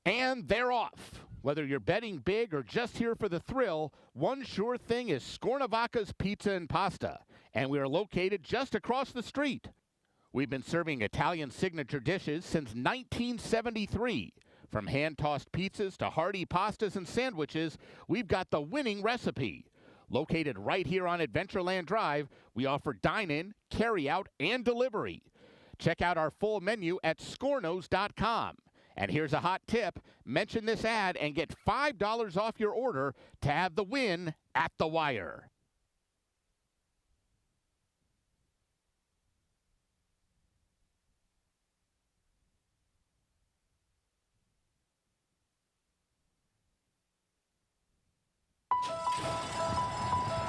And they're off. Whether you're betting big or just here for the thrill, one sure thing is Scornavaca's Pizza and Pasta, and we are located just across the street. We've been serving Italian signature dishes since 1973. From hand-tossed pizzas to hearty pastas and sandwiches, we've got the winning recipe. Located right here on Adventureland Drive, we offer dine-in, carry-out, and delivery. Check out our full menu at scornos.com. And here's a hot tip. Mention this ad and get $5 off your order to have the win at the wire.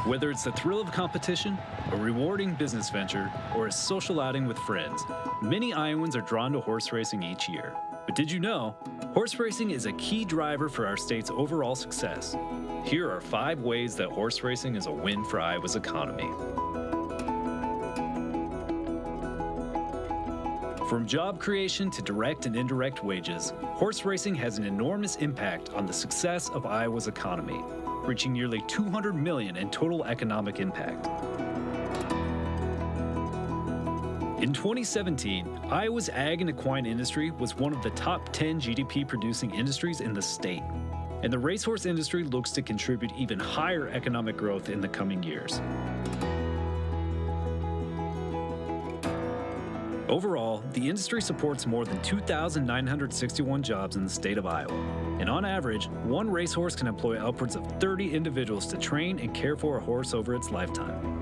Whether it's the thrill of competition, a rewarding business venture, or a social outing with friends, many Iowans are drawn to horse racing each year. But did you know, horse racing is a key driver for our state's overall success. Here are 5 ways that horse racing is a win for Iowa's economy. From job creation to direct and indirect wages, horse racing has an enormous impact on the success of Iowa's economy, reaching nearly $200 million in total economic impact. In 2017, Iowa's ag and equine industry was one of the top 10 GDP-producing industries in the state, and the racehorse industry looks to contribute even higher economic growth in the coming years. Overall, the industry supports more than 2,961 jobs in the state of Iowa, and on average, one racehorse can employ upwards of 30 individuals to train and care for a horse over its lifetime.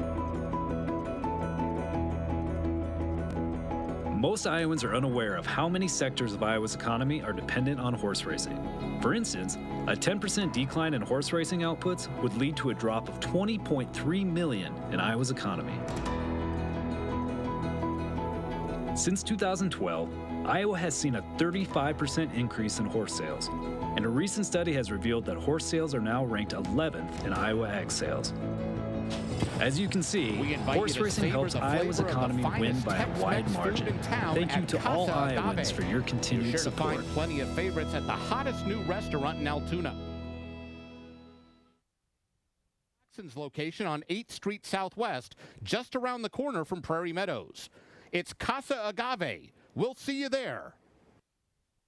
Most Iowans are unaware of how many sectors of Iowa's economy are dependent on horse racing. For instance, a 10% decline in horse racing outputs would lead to a drop of $20.3 million in Iowa's economy. Since 2012, Iowa has seen a 35% increase in horse sales, and a recent study has revealed that horse sales are now ranked 11th in Iowa ag sales. As you can see, horse racing helps Iowa's economy win by a wide margin. Thank you to all Iowans for your continued support. You're sure to find plenty of favorites at the hottest new restaurant in Altoona. Jackson's location on 8th Street Southwest, just around the corner from Prairie Meadows. It's Casa Agave. We'll see you there.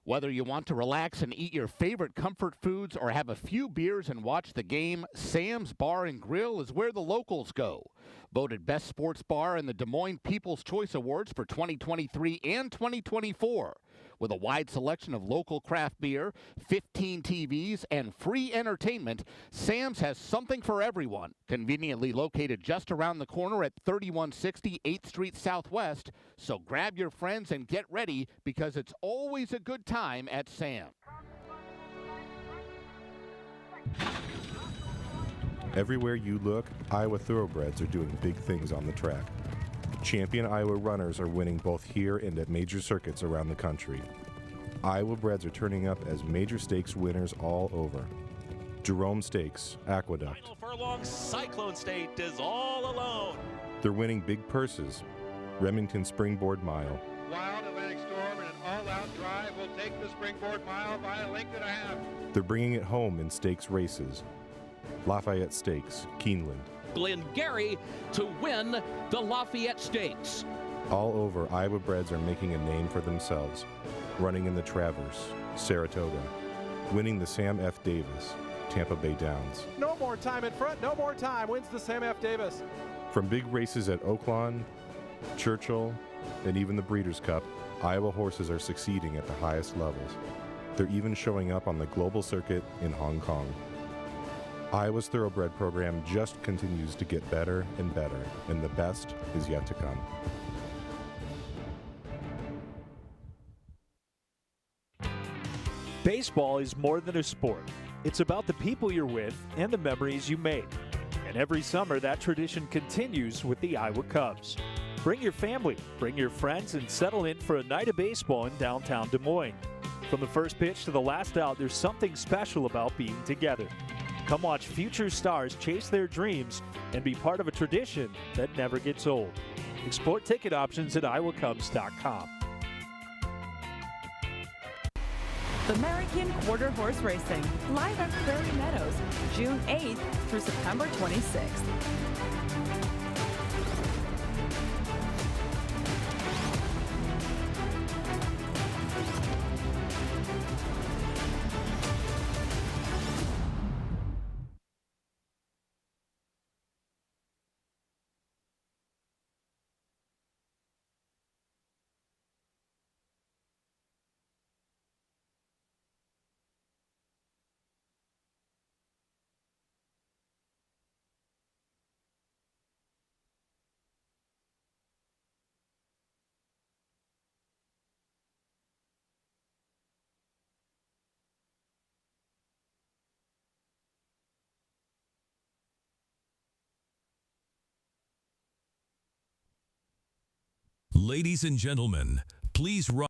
Whether you want to relax and eat your favorite comfort foods or have a few beers and watch the game, Sam's Bar and Grill is where the locals go. Voted Best Sports Bar in the Des Moines People's Choice Awards for 2023 and 2024. With a wide selection of local craft beer, 15 TVs, and free entertainment, Sam's has something for everyone. Conveniently located just around the corner at 3160 8th Street Southwest. So grab your friends and get ready because it's always a good time at Sam's. Everywhere you look, Iowa thoroughbreds are doing big things on the track. Champion Iowa runners are winning both here and at major circuits around the country. Iowa breds are turning up as major stakes winners all over. Jerome Stakes, Aqueduct. Final furlong, Cyclone State is all alone. They're winning big purses. Remington Springboard Mile. Wild Atlantic Storm and an all-out drive will take the Springboard Mile by a length and a half. They're bringing it home in stakes races. Lafayette Stakes, Keeneland. Glengarry to win the Lafayette Stakes. All over, Iowa breds are making a name for themselves. Running in the Traverse, Saratoga. Winning the Sam F. Davis, Tampa Bay Downs. No more time in front, no more time. Wins the Sam F. Davis. From big races at Oaklawn, Churchill, and even the Breeders' Cup, Iowa horses are succeeding at the highest levels. They're even showing up on the global circuit in Hong Kong. Iowa's Thoroughbred program just continues to get better and better, and the best is yet to come. Baseball is more than a sport. It's about the people you're with and the memories you make. And every summer, that tradition continues with the Iowa Cubs. Bring your family, bring your friends, and settle in for a night of baseball in downtown Des Moines. From the first pitch to the last out, there's something special about being together. Come watch future stars chase their dreams and be part of a tradition that never gets old. Explore ticket options at iowacubs.com. American Quarter Horse Racing, live at Prairie Meadows, June 8th through September 26th. Ladies and gentlemen, please rise.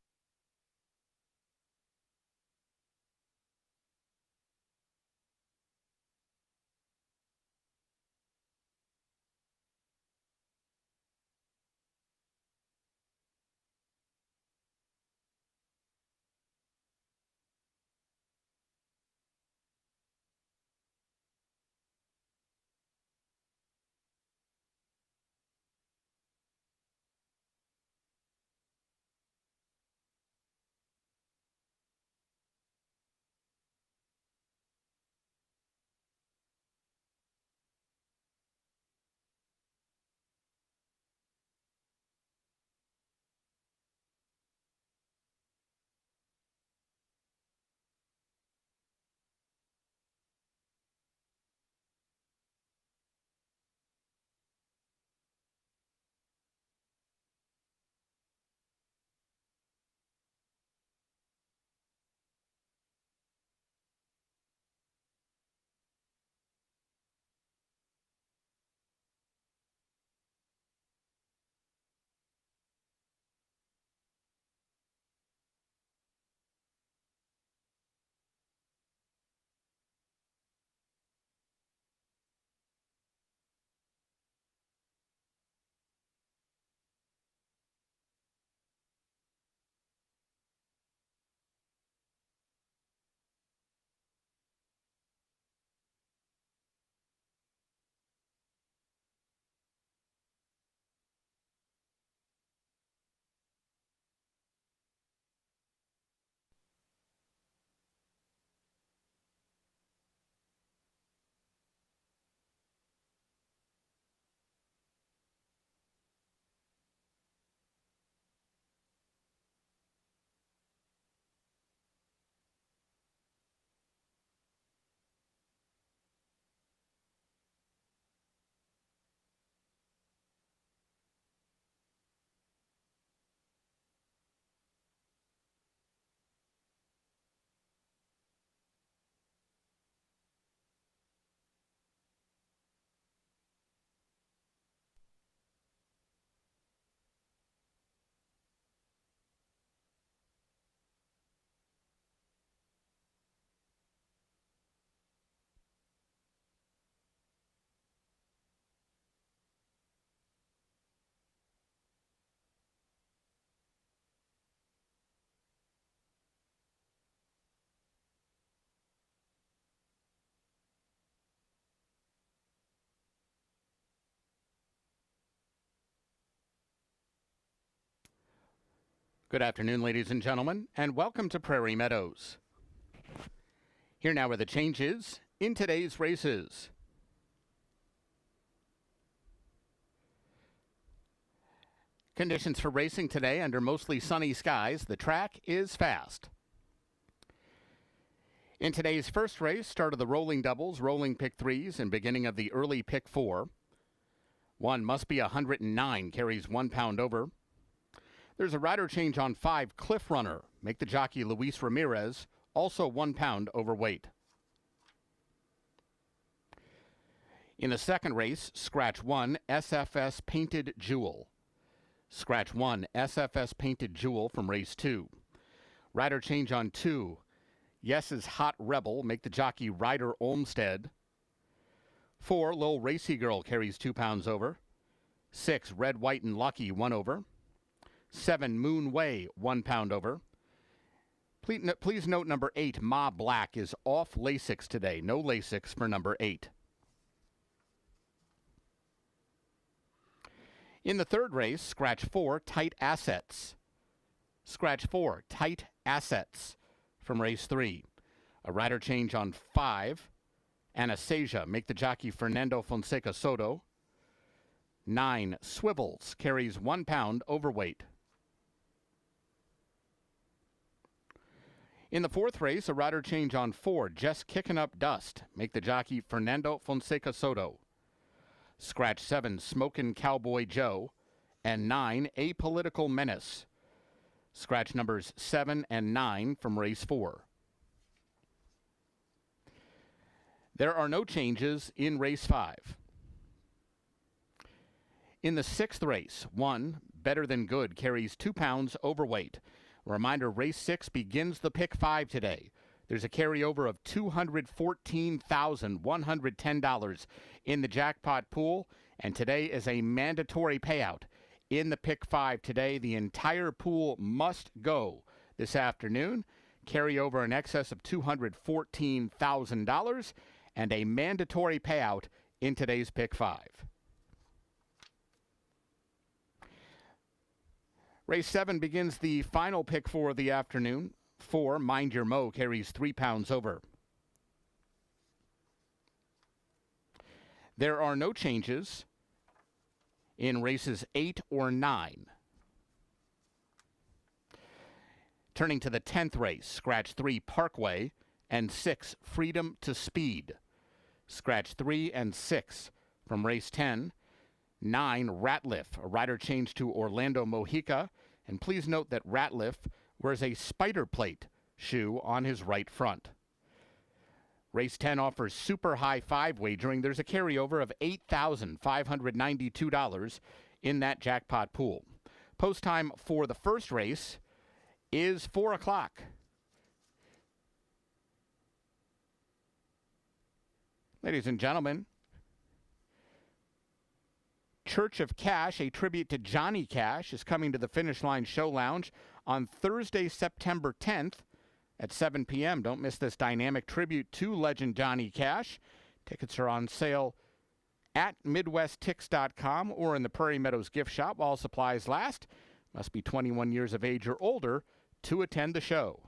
Good afternoon, ladies and gentlemen, and welcome to Prairie Meadows. Here now are the changes in today's races. Conditions for racing today under mostly sunny skies. The track is fast. In today's first race, start of the rolling doubles, rolling pick threes, and beginning of the early pick four. One must be 109, carries 1 pound over. There's a rider change on 5, Cliff Runner. Make the jockey Luis Ramirez, also 1 pound overweight. In the second race, scratch 1, SFS Painted Jewel. Scratch 1, SFS Painted Jewel from race 2. Rider change on 2, Yes's Hot Rebel. Make the jockey Ryder Olmsted. 4, Lil Racy Girl carries 2 pounds over. 6, Red, White, and Lucky 1 over. 7, Moon Way, 1 pound over. Please note number 8, Ma Black, is off Lasix today. No Lasix for number 8. In the third race, scratch 4, Tight Assets. Scratch 4, Tight Assets from race 3. A rider change on 5, Anastasia, make the jockey Fernando Fonseca Soto. 9, Swivels, carries 1 pound overweight. In the fourth race, a rider change on 4, Just Kicking Up Dust, make the jockey Fernando Fonseca Soto. Scratch 7, Smokin' Cowboy Joe. And 9, Apolitical Menace. Scratch numbers 7 and 9 from race 4. There are no changes in race 5. In the sixth race, 1, Better Than Good, carries 2 pounds overweight. A reminder, race 6 begins the pick 5 today. There's a carryover of $214,110 in the jackpot pool, and today is a mandatory payout. In the pick 5 today, the entire pool must go this afternoon. Carryover in excess of $214,000 and a mandatory payout in today's pick 5. Race 7 begins the final pick 4 of the afternoon. 4, Mind Your Mo, carries 3 pounds over. There are no changes in races 8 or 9. Turning to the 10th race, scratch 3, Parkway, and 6, Freedom to Speed. Scratch 3 and 6 from race 10. 9, Ratliff, a rider change to Orlando Mojica. And please note that Ratliff wears a spider plate shoe on his right front. Race 10 offers super high 5 wagering. There's a carryover of $8,592 in that jackpot pool. Post time for the first race is 4 o'clock. Ladies and gentlemen, Church of Cash, a tribute to Johnny Cash, is coming to the Finish Line Show Lounge on Thursday, September 10th at 7 p.m. Don't miss this dynamic tribute to legend Johnny Cash. Tickets are on sale at MidwestTix.com or in the Prairie Meadows gift shop while supplies last. Must be 21 years of age or older to attend the show.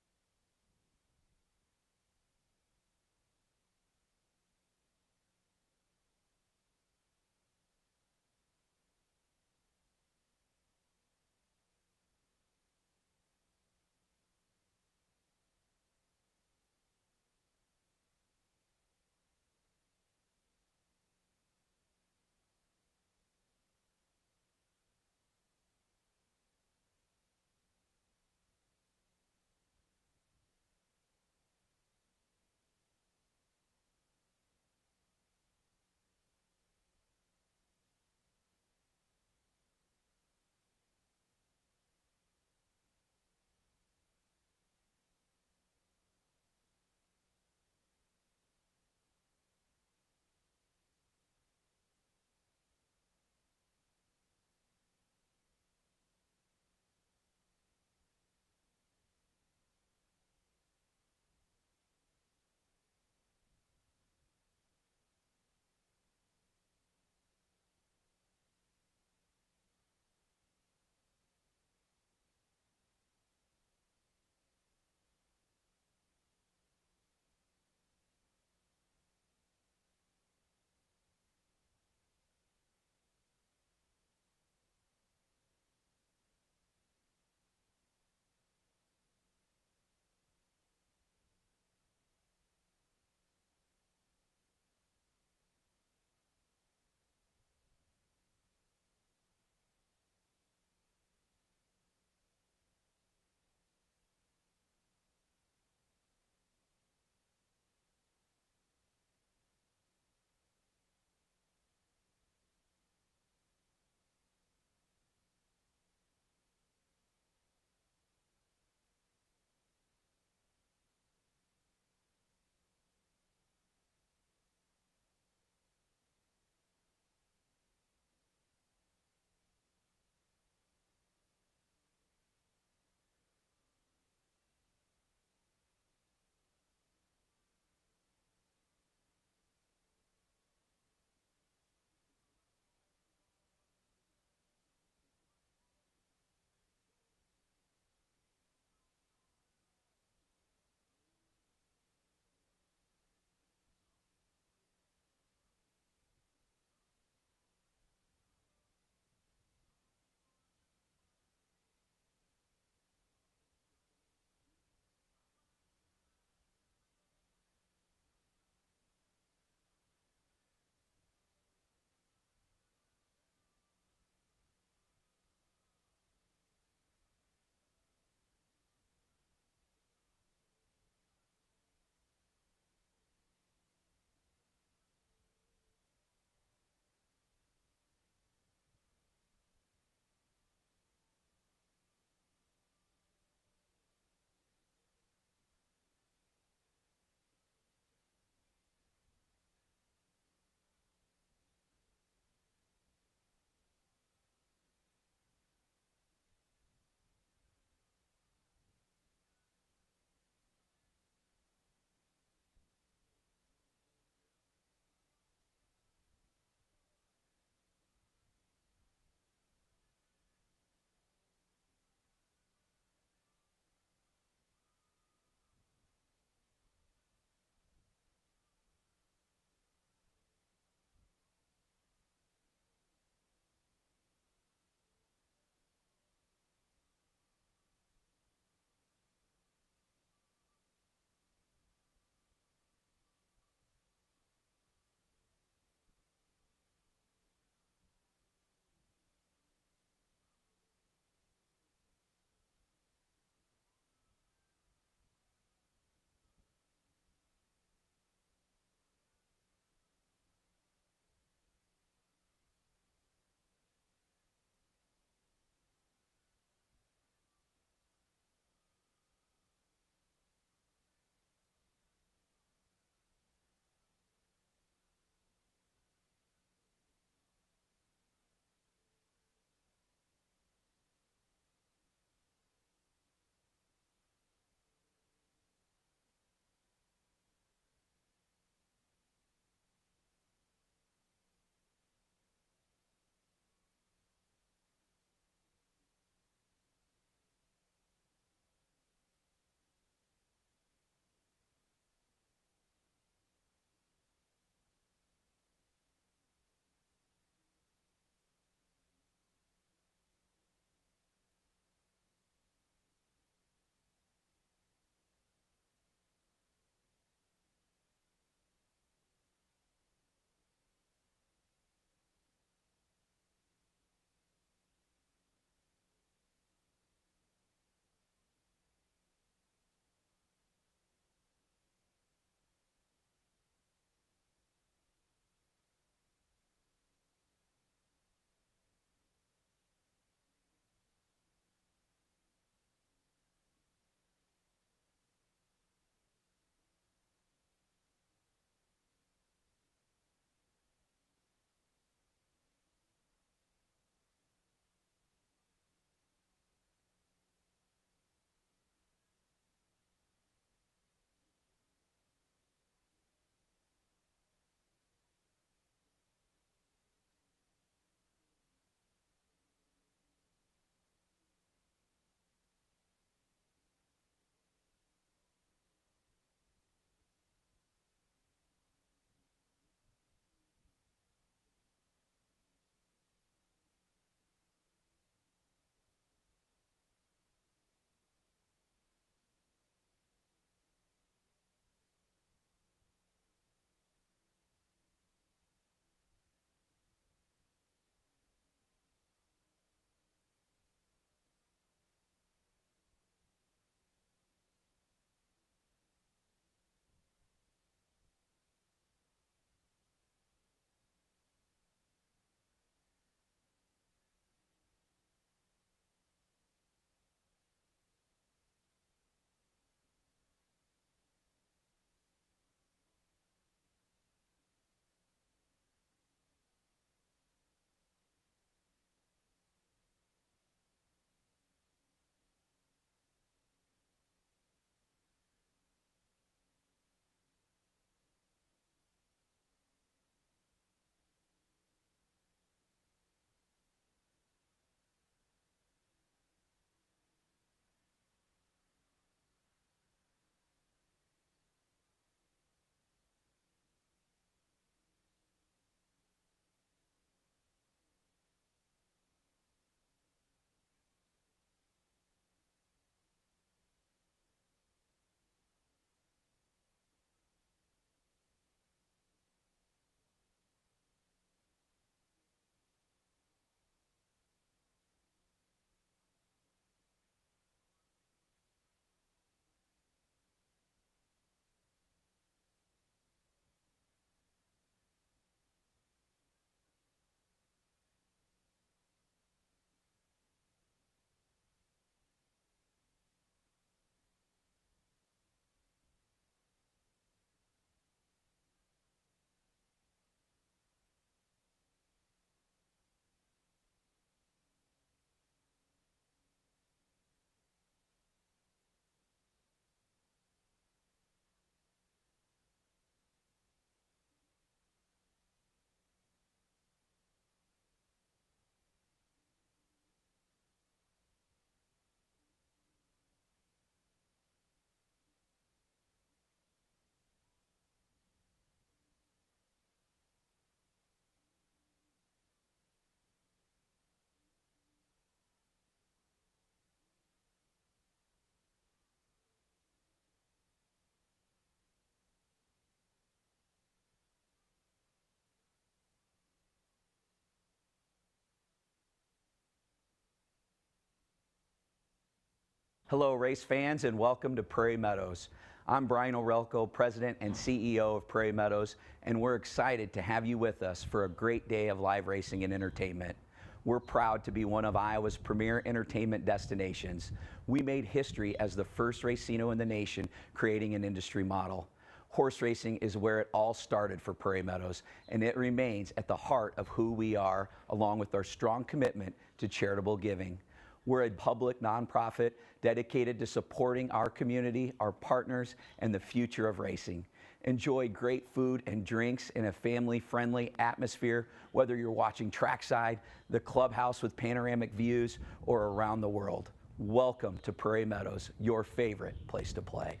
Hello, race fans, and welcome to Prairie Meadows. I'm Brian Orelko, President and CEO of Prairie Meadows, and we're excited to have you with us for a great day of live racing and entertainment. We're proud to be one of Iowa's premier entertainment destinations. We made history as the first racino in the nation, creating an industry model. Horse racing is where it all started for Prairie Meadows, and it remains at the heart of who we are, along with our strong commitment to charitable giving. We're a public nonprofit dedicated to supporting our community, our partners, and the future of racing. Enjoy great food and drinks in a family-friendly atmosphere, whether you're watching trackside, the clubhouse with panoramic views, or around the world. Welcome to Prairie Meadows, your favorite place to play.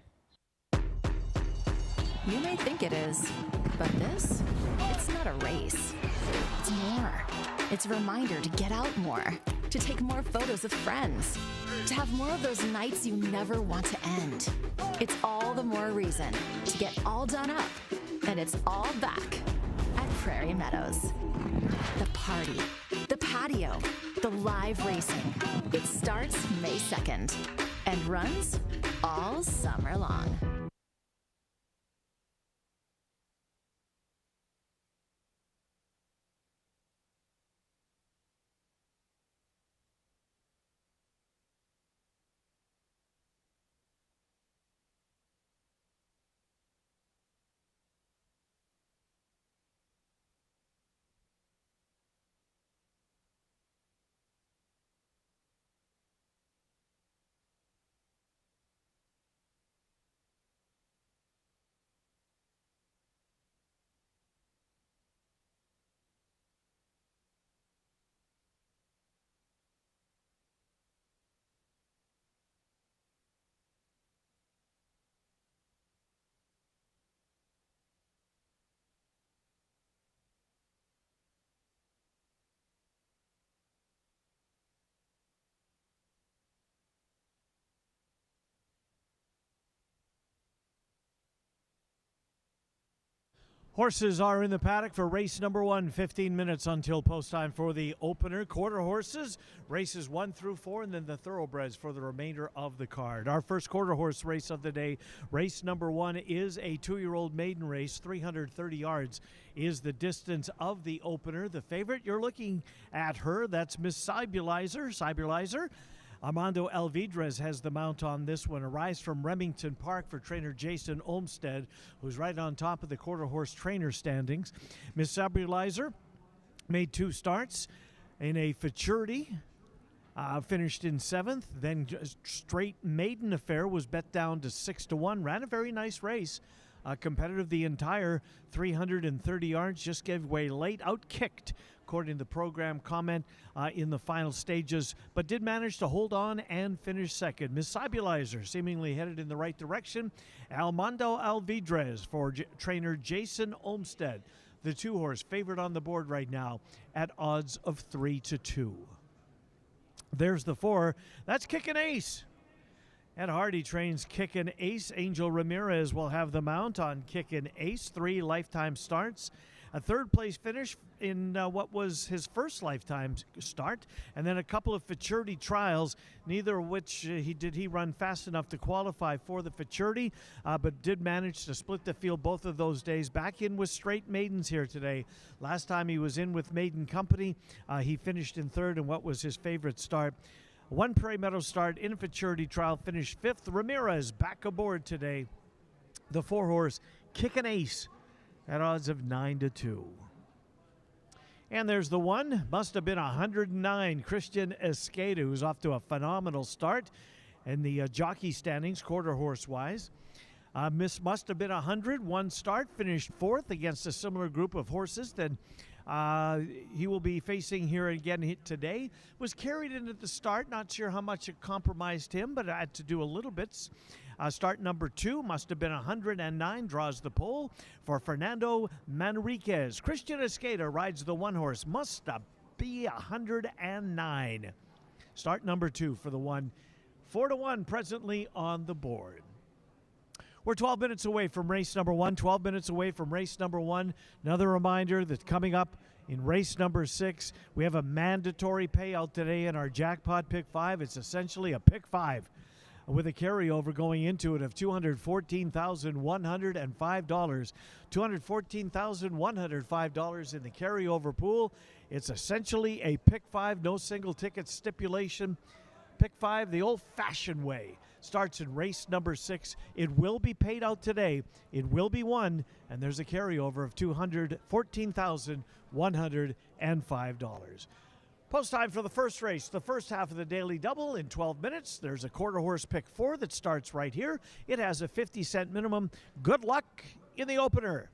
You may think it is, but this, it's not a race. It's more. It's a reminder to get out more, to take more photos with friends, to have more of those nights you never want to end. It's all the more reason to get all done up, and it's all back at Prairie Meadows. The party, the patio, the live racing. It starts May 2nd and runs all summer long. Horses are in the paddock for race number 1, 15 minutes until post time for the opener. Quarter horses, races 1 through 4, and then the thoroughbreds for the remainder of the card. Our first quarter horse race of the day, race number 1, is a 2-year-old maiden race. 330 yards is the distance of the opener. The favorite, you're looking at her, that's Miss Cybulizer. Armando Alvidrez has the mount on this one. Arrives from Remington Park for trainer Jason Olmstead, who's right on top of the quarter horse trainer standings. Miss Cybulizer made 2 starts in a futurity, finished in 7th. Then Straight Maiden Affair was bet down to 6-1. Ran a very nice race. Competitive the entire 330 yards, just gave way late, out-kicked, according to the program comment in the final stages, but did manage to hold on and finish second. Miss Cybulizer seemingly headed in the right direction. Armando Alvidrez for trainer Jason Olmstead. The 2-horse favorite on the board right now at odds of 3-2. There's the 4. That's Kickin' Ace. Ed Hardy trains Kickin' Ace. Angel Ramirez will have the mount on Kickin' Ace. 3 lifetime starts. A 3rd place finish in what was his first lifetime start, and then a couple of futurity trials, neither of which he run fast enough to qualify for the futurity, but did manage to split the field both of those days. Back in with straight maidens here today. Last time he was in with Maiden Company, he finished in 3rd in what was his favorite start. 1 Prairie Meadows start in a futurity trial, finished 5th. Ramirez back aboard today. The 4-horse Kickin' Ace at odds of 9-2. And there's the 1, must have been 109, Christian Escada, who's off to a phenomenal start in the jockey standings, quarter horse wise. Must have been 100, 1 start, finished 4th against a similar group of horses that he will be facing here again today. Was carried into the start, not sure how much it compromised him, but had to do a little bit. Start number 2, must have been 109, draws the pole for Fernando Manriquez. Christian Escada rides the 1-horse, must be 109. Start number 2 for the 1. 4-1 presently on the board. We're 12 minutes away from race number 1, 12 minutes away from race number 1. Another reminder that coming up in race number 6, we have a mandatory payout today in our jackpot pick 5. It's essentially a pick 5. with a carryover going into it of $214,105. $214,105 in the carryover pool. It's essentially a pick 5, no single ticket stipulation. Pick 5 the old-fashioned way. Starts in race number 6. It will be paid out today. It will be won, and there's a carryover of $214,105. Post time for the first race, the first half of the Daily Double in 12 minutes. There's a quarter horse pick 4 that starts right here. It has a 50-cent minimum. Good luck in the opener.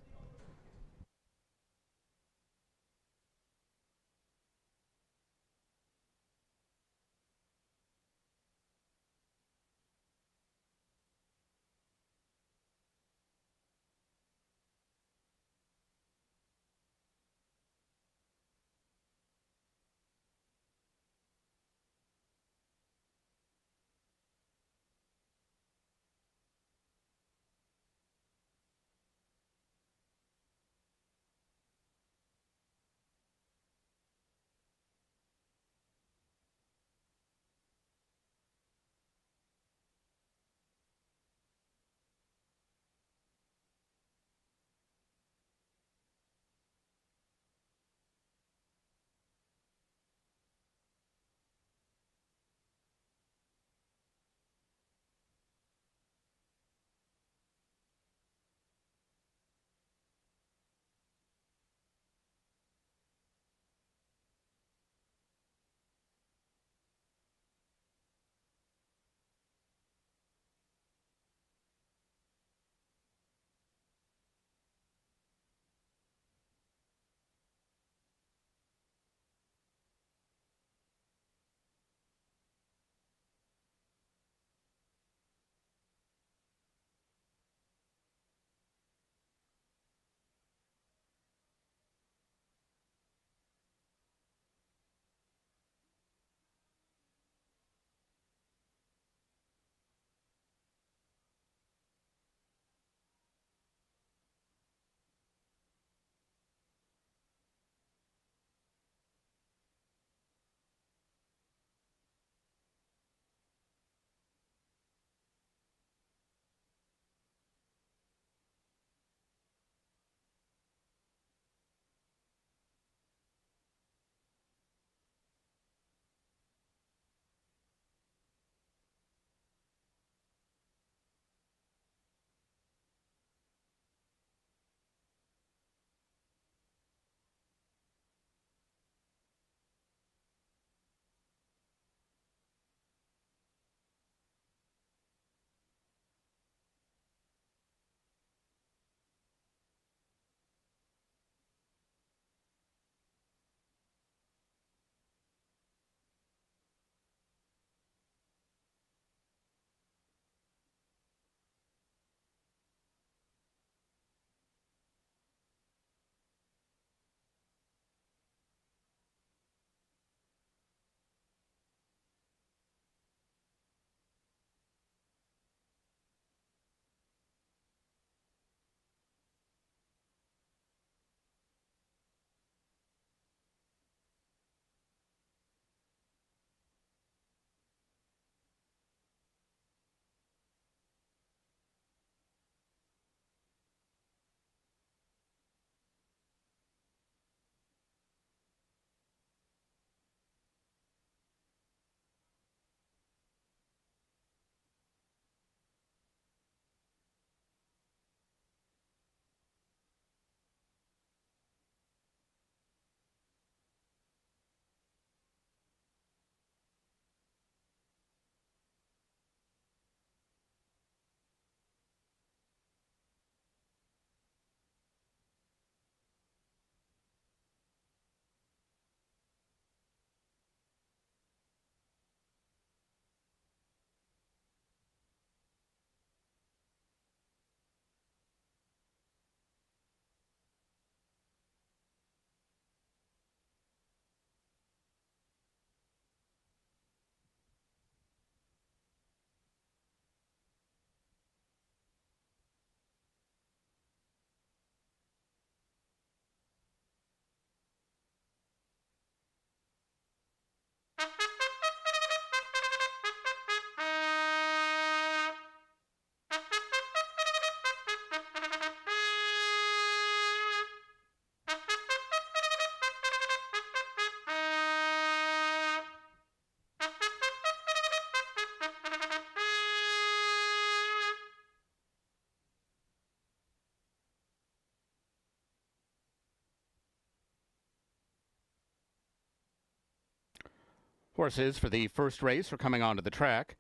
Horses for the first race are coming onto the track.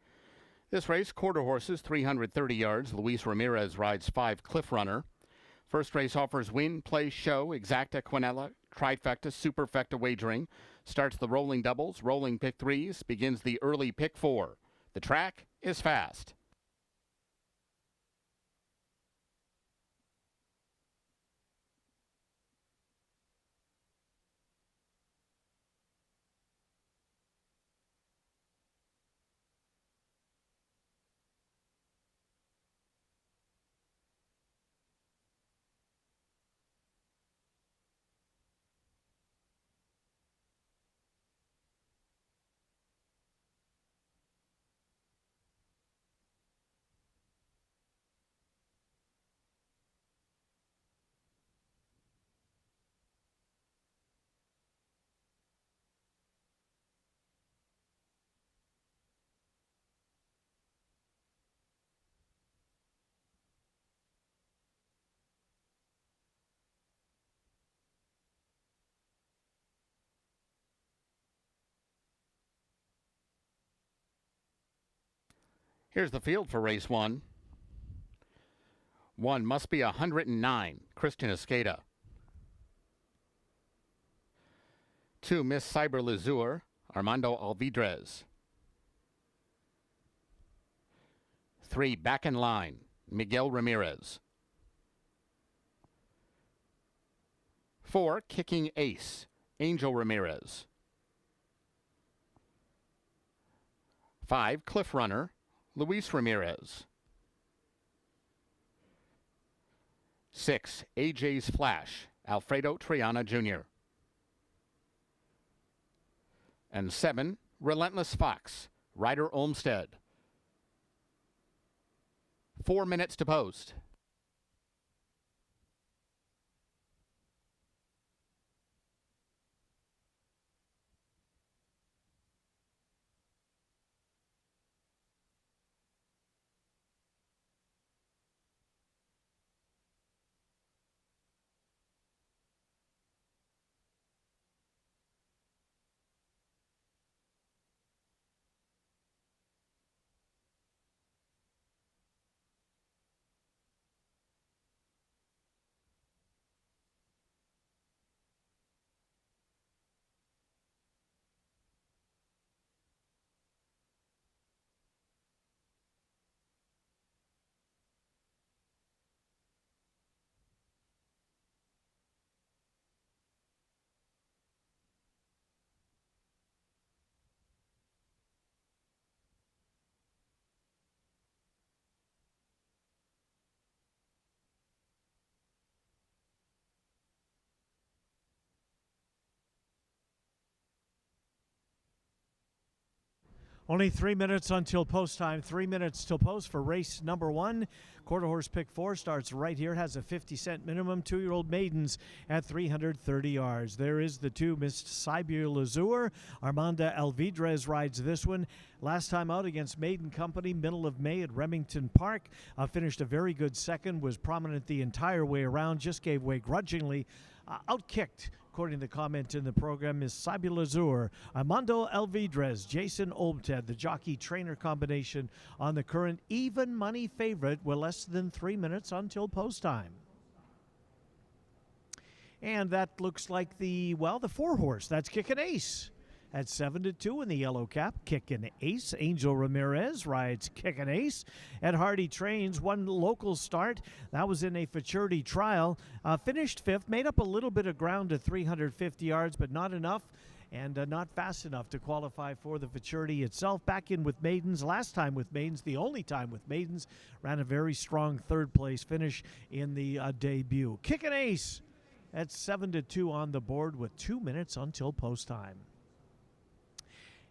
This race, quarter horses, 330 yards. Luis Ramirez rides 5 Cliff Runner. First race offers win, play, show, exacta, quinella, trifecta, superfecta wagering. Starts the rolling doubles, rolling pick threes, begins the early pick 4. The track is fast. Here's the field for race 1. 1 must be 109, Christian Escada. 2, Miss Cyber Lazur, Armando Alvidrez. 3, Back in Line, Miguel Ramirez. 4, Kicking Ace, Angel Ramirez. 5, Cliff Runner, Luis Ramirez. 6, AJ's Flash, Alfredo Triana Jr. And 7, Relentless Fox, Ryder Olmsted. 4 minutes to post. Only 3 minutes until post time. 3 minutes till post for race number 1. Quarter horse pick 4 starts right here. It has a 50-cent minimum. 2-year-old maidens at 330 yards. There is the 2, Miss Cyber Lazur. Armanda Alvidrez rides this one. Last time out against Maiden Company, middle of May at Remington Park. Finished a very good second. Was prominent the entire way around. Just gave way grudgingly. Outkicked, according to the comment in the program, is Cyber Lazur, Armando Alvidrez, Jason Olmsted, the jockey-trainer combination on the current even money favorite with less than 3 minutes until post time. And that looks like the 4-horse. That's Kickin' Ace. At 7-2 in the yellow cap, Kickin' Ace. Angel Ramirez rides Kickin' Ace. Ed Hardy trains 1 local start. That was in a futurity trial. Finished 5th, made up a little bit of ground at 350 yards, but not enough and not fast enough to qualify for the futurity itself. Back in with maidens. Last time with maidens, the only time with maidens, ran a very strong 3rd place finish in the debut. Kickin' Ace at 7-2 on the board with 2 minutes until post time.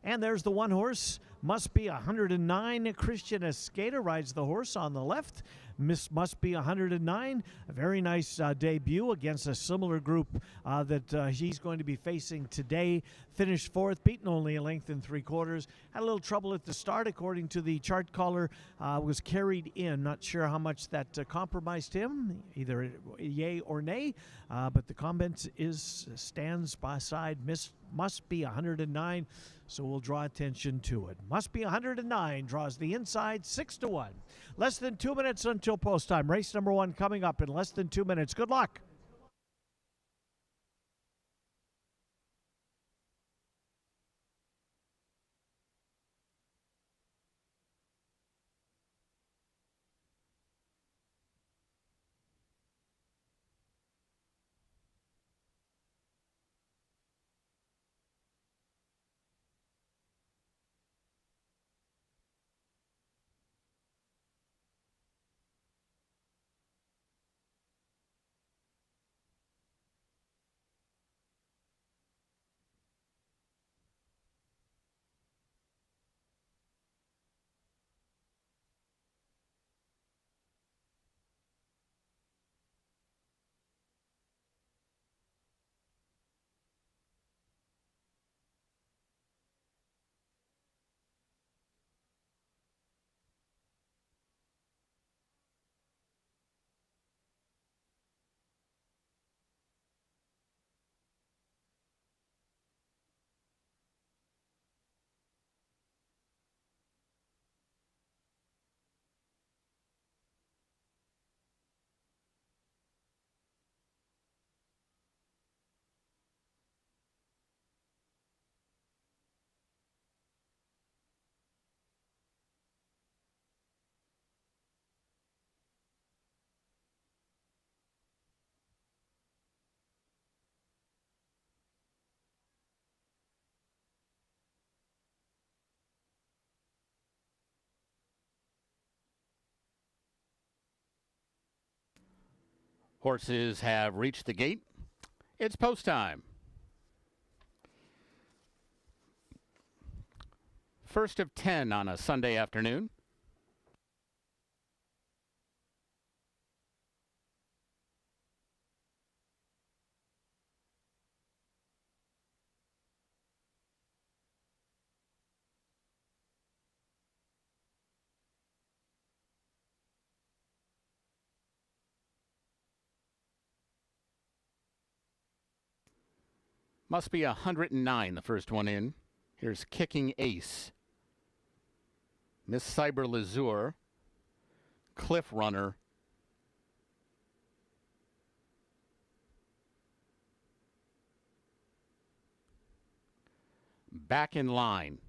And there's the 1-horse, Must Be 109. Christian Escada rides the horse on the left. Must Be 109. A very nice debut against a similar group that he's going to be facing today. Finished fourth, beaten only a length and 3/4. Had a little trouble at the start, according to the chart caller. Was carried in. Not sure how much that compromised him, either yay or nay. But the comment stands beside Must Be 109. So we'll draw attention to it. Must Be 109 draws the inside 6-1. Less than 2 minutes until post time. Race number 1 coming up in less than 2 minutes. Good luck. Horses have reached the gate. It's post time. First of 10 on a Sunday afternoon. Must Be 109, the first one in. Here's Kicking Ace. Miss Cyber Lazure. Cliff Runner. Back in Line.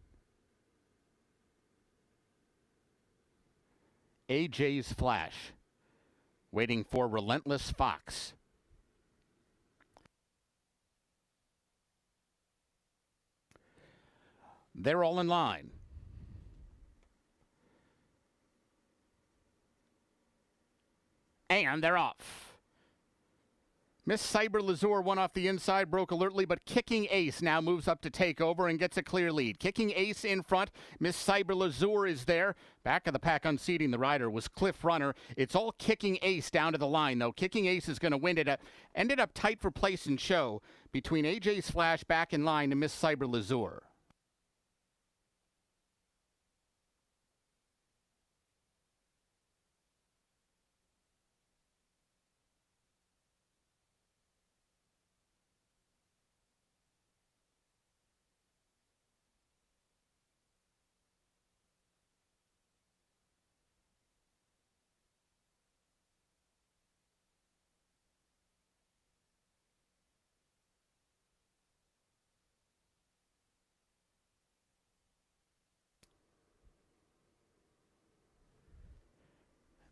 AJ's Flash. Waiting for Relentless Fox. They're all in line. And they're off. Miss Cyber Lazure won off the inside, broke alertly, but Kicking Ace now moves up to take over and gets a clear lead. Kicking Ace in front. Miss Cyber Lazure is there. Back of the pack unseating the rider was Cliff Runner. It's all Kicking Ace down to the line, though. Kicking Ace is going to win it. Ended up tight for place and show between AJ's Flash, Back in Line, and Miss Cyber Lazure.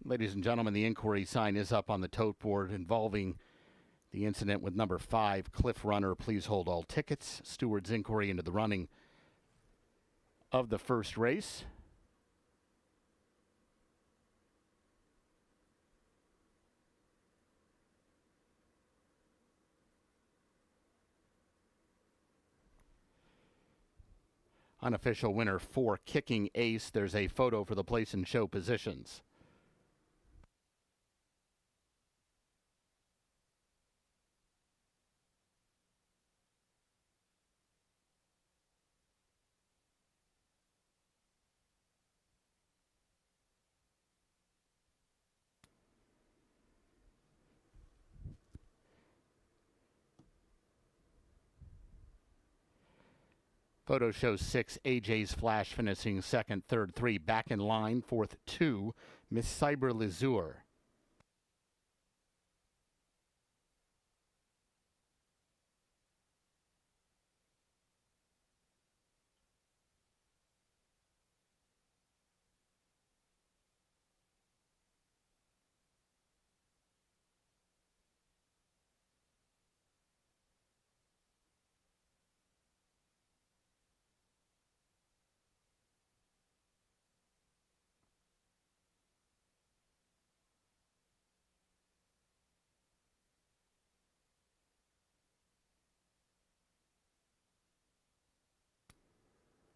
Ladies and gentlemen, the inquiry sign is up on the tote board involving the incident with number 5, Cliff Runner. Please hold all tickets. Steward's inquiry into the running of the first race. Unofficial winner for Kicking Ace. There's a photo for the place and show positions. Photo shows 6, AJ's Flash finishing second, third, 3, back in line, fourth, 2, Miss Cyber Lizure.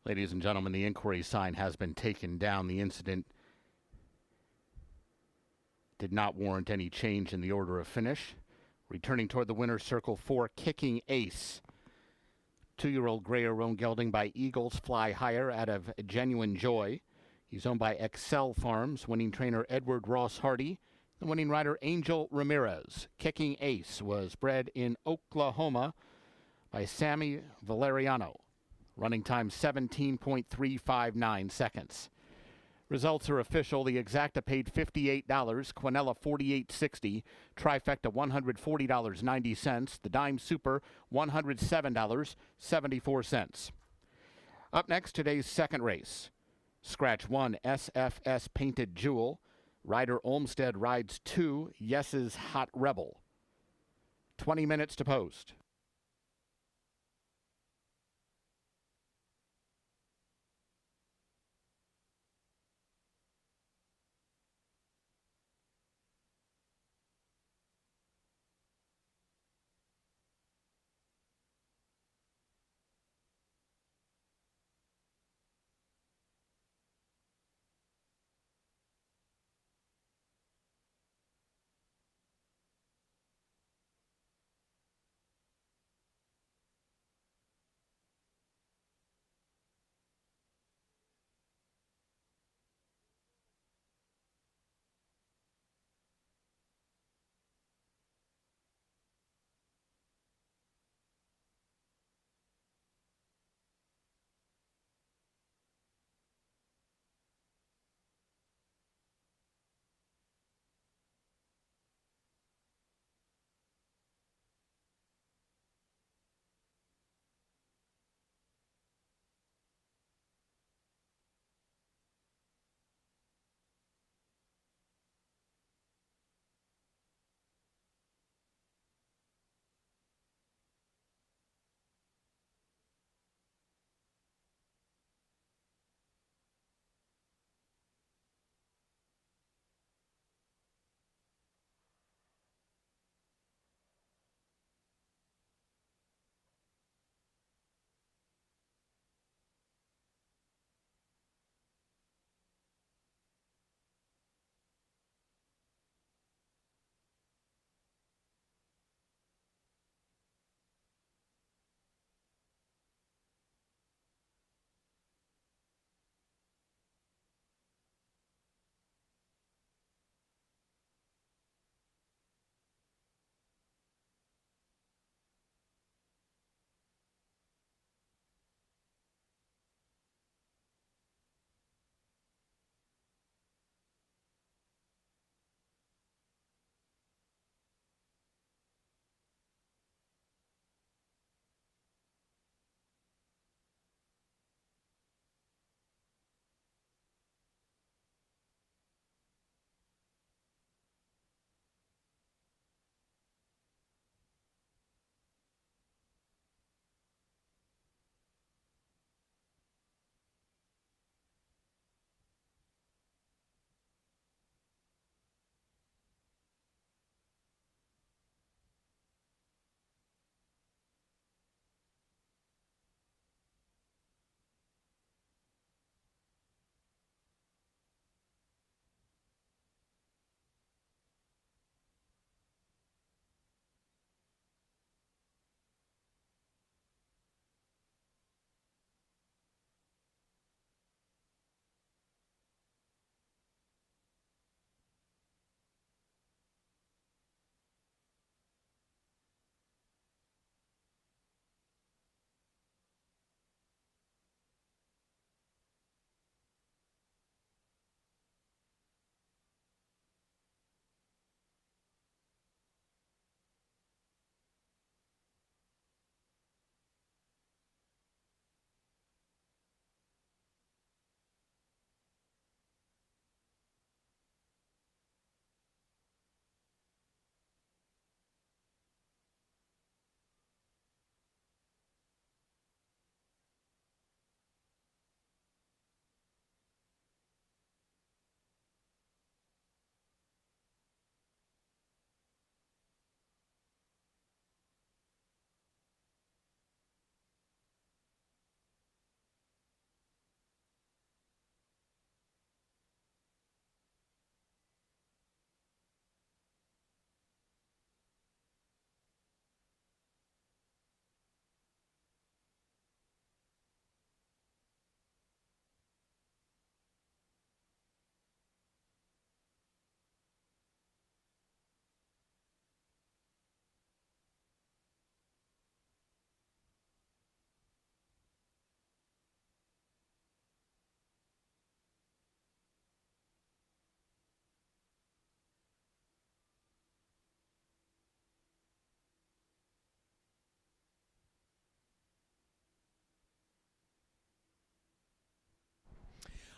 Ladies and gentlemen, the inquiry sign has been taken down. The incident did not warrant any change in the order of finish. Returning toward the winner's circle for Kicking Ace. 2-year-old Grayer Roan gelding by Eagles Fly Higher out of Genuine Joy. He's owned by Excel Farms, winning trainer Edward Ross Hardy, the winning rider Angel Ramirez. Kicking Ace was bred in Oklahoma by Sammy Valeriano. Running time 17.359 seconds. Results are official. The Exacta paid $58, Quinella $48.60, Trifecta $140.90, the Dime Super $107.74. Up next, today's second race. Scratch 1, SFS Painted Jewel. Rider Olmsted rides 2, Yes's Hot Rebel. 20 minutes to post.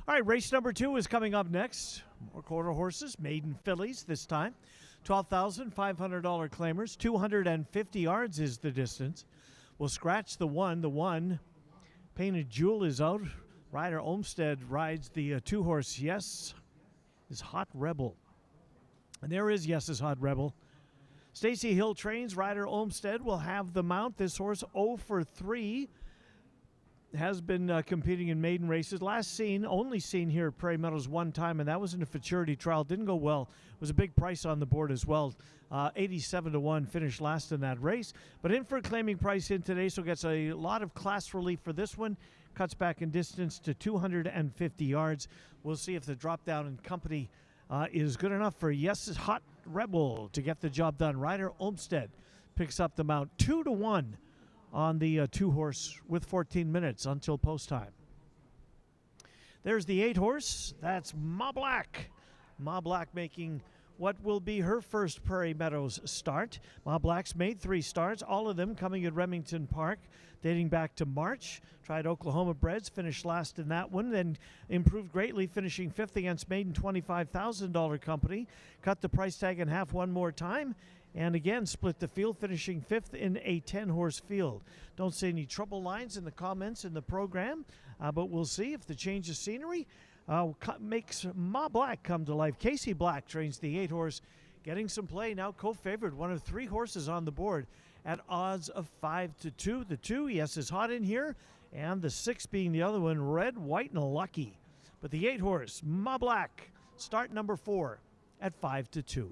All right, race number 2 is coming up next. More quarter horses, maiden fillies this time. $12,500 claimers, 250 yards is the distance. We'll scratch the 1. The 1, Painted Jewel, is out. Ryder Olmsted rides the 2-horse Yes is Hot Rebel. And there is Yes's Hot Rebel. Stacy Hill trains. Ryder Olmsted will have the mount. This horse 0 for 3. Has been competing in maiden races. Only seen here at Prairie Meadows one time, and that was in a futurity trial. Didn't go well. It was a big price on the board as well. 87-1, finished last in that race. But in for a claiming price in today, so gets a lot of class relief for this one. Cuts back in distance to 250 yards. We'll see if the drop down in company is good enough for Yes's Hot Rebel to get the job done. Ryder Olmsted picks up the mount 2-1 on the 2-horse with 14 minutes until post time. There's the 8-horse. That's Ma Black. Ma Black making what will be her first Prairie Meadows start. Ma Black's made 3 starts, all of them coming at Remington Park, dating back to March. Tried Oklahoma Breds, finished last in that one, then improved greatly, finishing 5th against maiden $25,000 company. Cut the price tag in half one more time, and again split the field, finishing 5th in a 10-horse field. Don't see any trouble lines in the comments in the program, but we'll see if the change of scenery makes Ma Black come to life. Casey Black trains the 8-horse, getting some play now, co-favored, one of 3 horses on the board at odds of 5-2. The 2, Yes is Hot in here, and the 6 being the other one, Red, White, and Lucky. But the 8-horse, Ma Black, start number 4 at 5-2.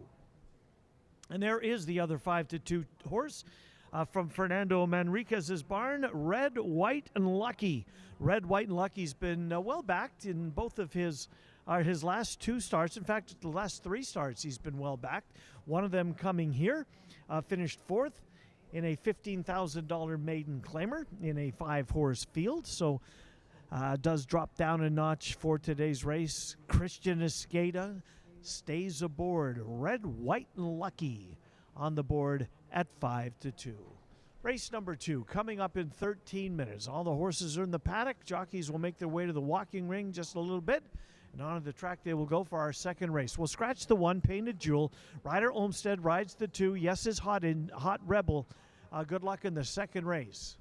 And there is the other 5-2 horse from Fernando Manriquez's barn, Red, White, and Lucky. Red, White, and Lucky's been well backed in both of his last 2 starts. In fact, the last 3 starts he's been well backed. One of them coming here, finished 4th in a $15,000 maiden claimer in a 5-horse field. So does drop down a notch for today's race. Christian Escada stays aboard. Red, White, and Lucky on the board at 5-2. Race number 2 coming up in 13 minutes. All the horses are in the paddock. Jockeys will make their way to the walking ring just a little bit. And onto the track they will go for our second race. We'll scratch the 1, Painted Jewel. Ryder Olmsted rides the 2. Yes is Hot Rebel. Good luck in the second race.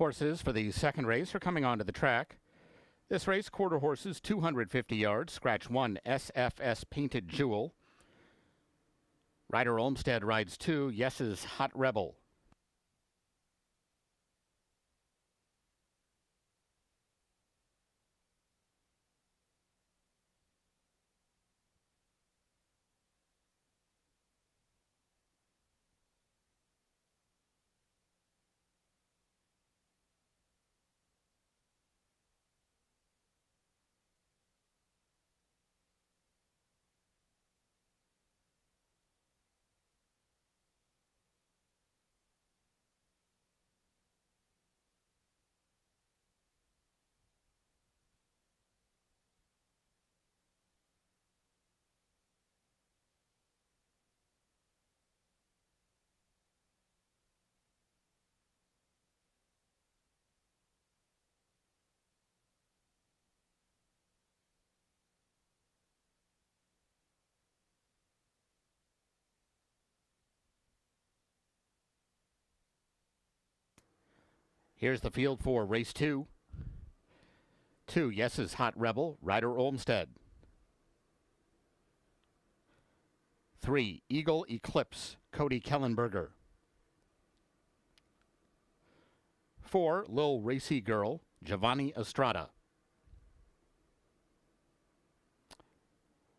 Horses for the second race are coming onto the track. This race, quarter horses, 250 yards. Scratch 1, SFS Painted Jewel. Ryder Olmsted rides 2, Yes's Hot Rebel. Here's the field for race 2. 2, Yes's Hot Rebel, Ryder Olmsted. 3, Eagle Eclipse, Cody Kellenberger. 4, Lil Racy Girl, Giovanni Estrada.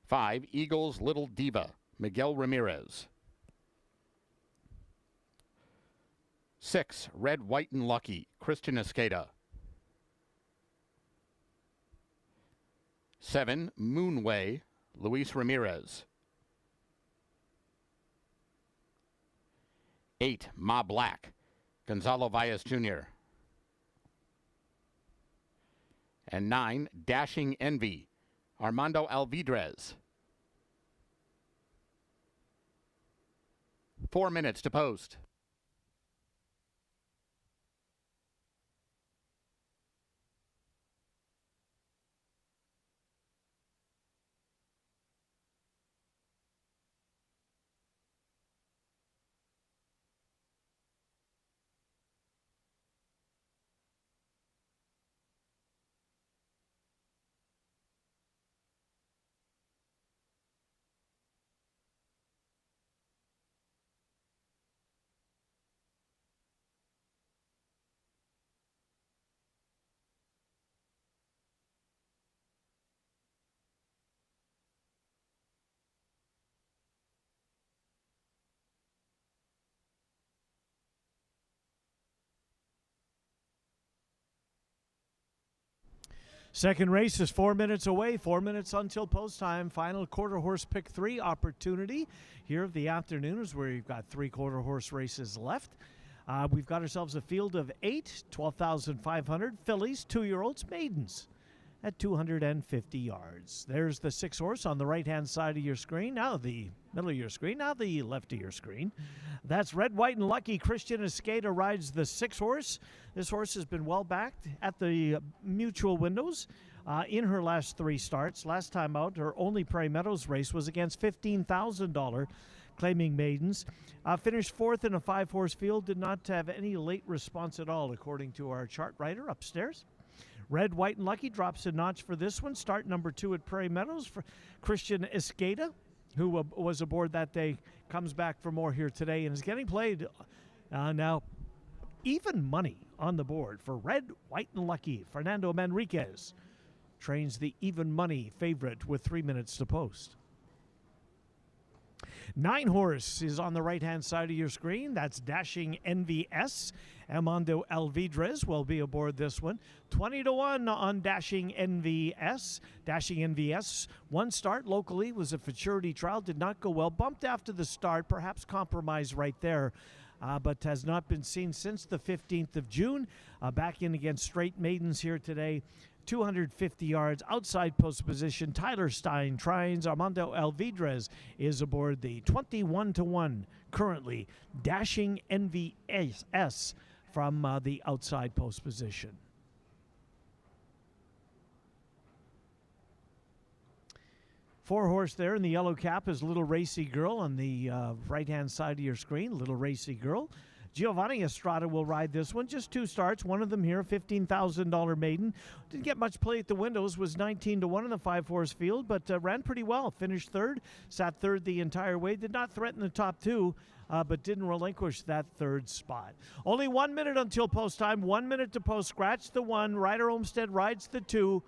5, Eagles Little Diva, Miguel Ramirez. 6, Red, White, and Lucky, Christian Escada. 7, Moonway, Luis Ramirez. 8, Ma Black, Gonzalo Valles Jr. And 9, Dashing Envy, Armando Alvidrez. 4 minutes to post. Second race is 4 minutes away, 4 minutes until post time. Final quarter horse pick 3 opportunity here of the afternoon is where you've got 3 quarter horse races left. We've got ourselves a field of 8, 12,500 fillies, 2-year-olds, maidens at 250 yards. There's the 6 horse on the right-hand side of your screen. Now the middle of your screen, now the left of your screen. That's Red, White, and Lucky. Christian Escada rides the 6 horse. This horse has been well backed at the Mutual Windows in her last 3 starts. Last time out, her only Prairie Meadows race was against $15,000 claiming maidens. Finished 4th in a 5-horse field. Did not have any late response at all, according to our chart writer upstairs. Red, White, and Lucky drops a notch for this one. Start number 2 at Prairie Meadows for Christian Escada, who was aboard that day, comes back for more here today and is getting played now. Even money on the board for Red, White, and Lucky. Fernando Manriquez trains the even money favorite with 3 minutes to post. 9 horse is on the right-hand side of your screen. That's Dashing NVS. Armando Alvidrez will be aboard this one. 20-1 on Dashing NVS. Dashing NVS, 1 start locally, was a futurity trial, did not go well. Bumped after the start, perhaps compromise right there, but has not been seen since the 15th of June. Back in against straight maidens here today. 250 yards outside post position. Tyler Stein tries. Armando Alvidrez is aboard the 21-1 currently Dashing NVS from the outside post position. Four horse there in the yellow cap is Little Racy Girl on the right-hand side of your screen. Little Racy Girl Giovanni Estrada will ride this one. Just 2 starts, one of them here, $15,000 maiden. Didn't get much play at the windows, was 19-1 in the 5-horse field, but ran pretty well. Finished third, sat third the entire way. Did not threaten the top 2, but didn't relinquish that 3rd spot. Only 1 minute until post time, 1 minute to post. Scratch the 1. Ryder Olmsted rides the 2.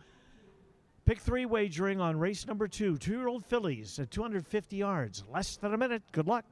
Pick 3 wagering on race number 2. 2-year-old fillies at 250 yards. Less than a minute. Good luck.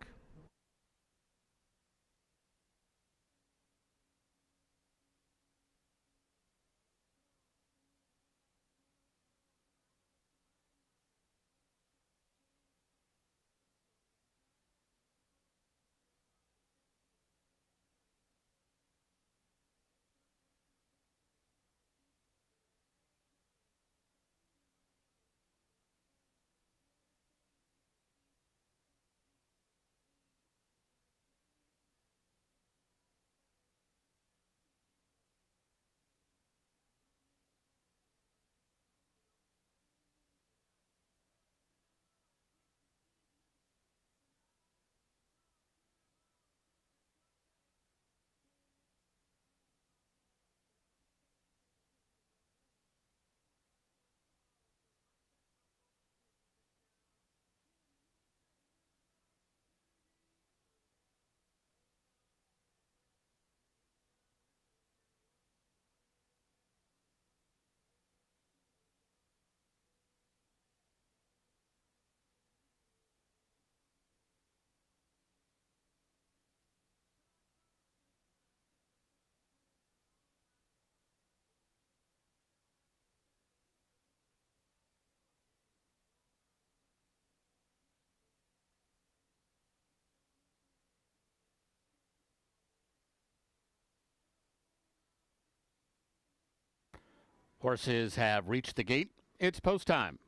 Horses have reached the gate. It's post time.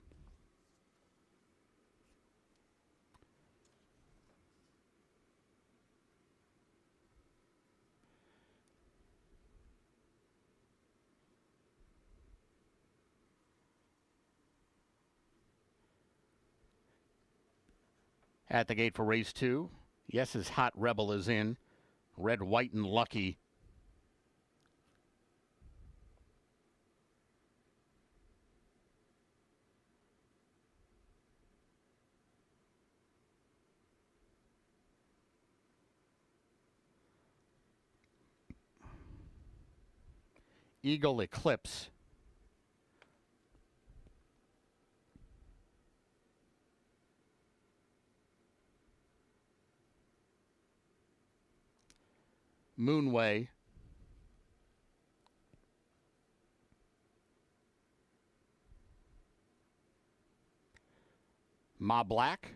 At the gate for race 2, Yes's Hot Rebel is in. Red, White, and Lucky. Eagle Eclipse. Moonway. Ma Black.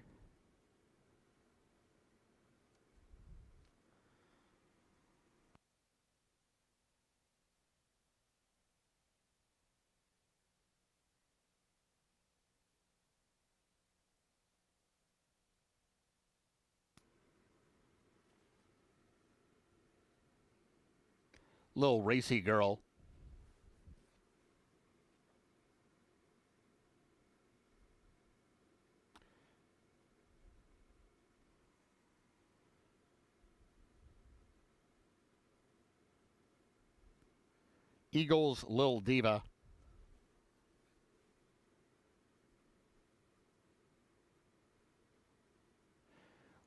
Little Racy Girl. Eagles Lil Diva.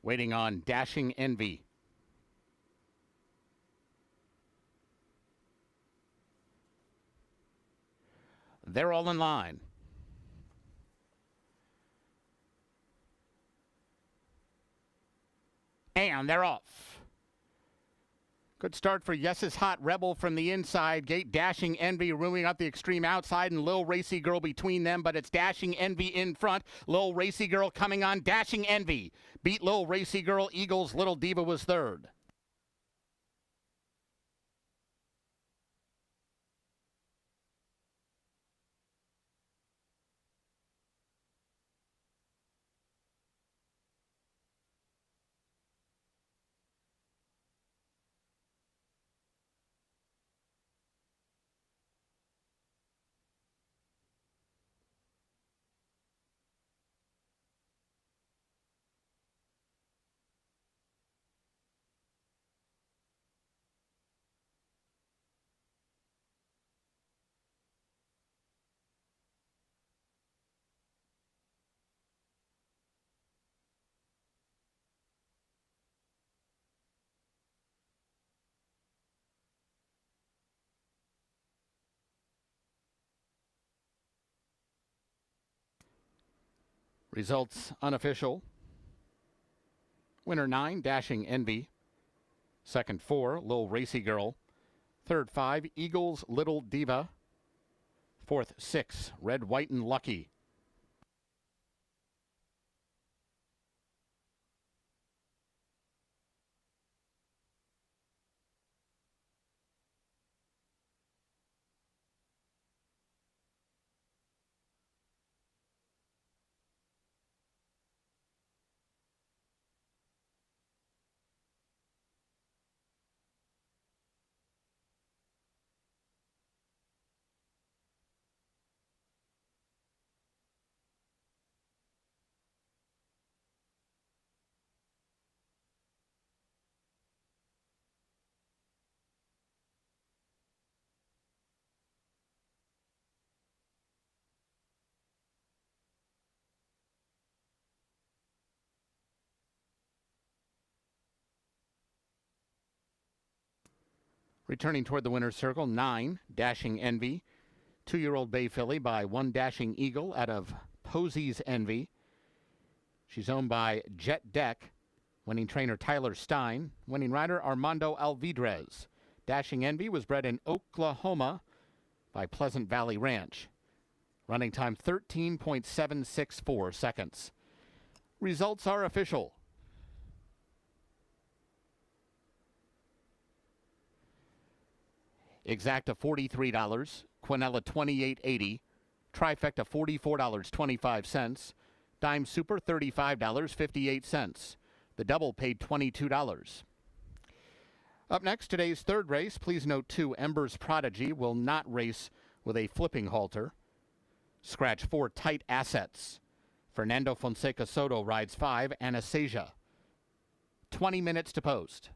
Waiting on Dashing Envy. They're all in line. And they're off. Good start for Yes's Hot Rebel from the inside gate. Dashing Envy rooming up the extreme outside and Lil Racy Girl between them, but it's Dashing Envy in front. Lil Racy Girl coming on. Dashing Envy beat Lil Racy Girl. Eagles Little Diva was third. Results unofficial. Winner 9, Dashing Envy. Second 4, Lil Racy Girl. Third 5, Eagles Little Diva. Fourth 6, Red, White, and Lucky. Returning toward the winner's circle, 9, Dashing Envy. 2-year-old Bay Filly by 1 Dashing Eagle out of Posey's Envy. She's owned by Jet Deck. Winning trainer Tyler Stein. Winning rider Armando Alvidrez. Dashing Envy was bred in Oklahoma by Pleasant Valley Ranch. Running time 13.764 seconds. Results are official. Exacta $43, Quinella $28.80, Trifecta $44.25, Dime Super $35.58. The double paid $22. Up next, today's third race. Please note 2, Ember's Prodigy will not race with a flipping halter. Scratch 4, Tight Assets. Fernando Fonseca Soto rides 5, Anastasia. 20 minutes to post.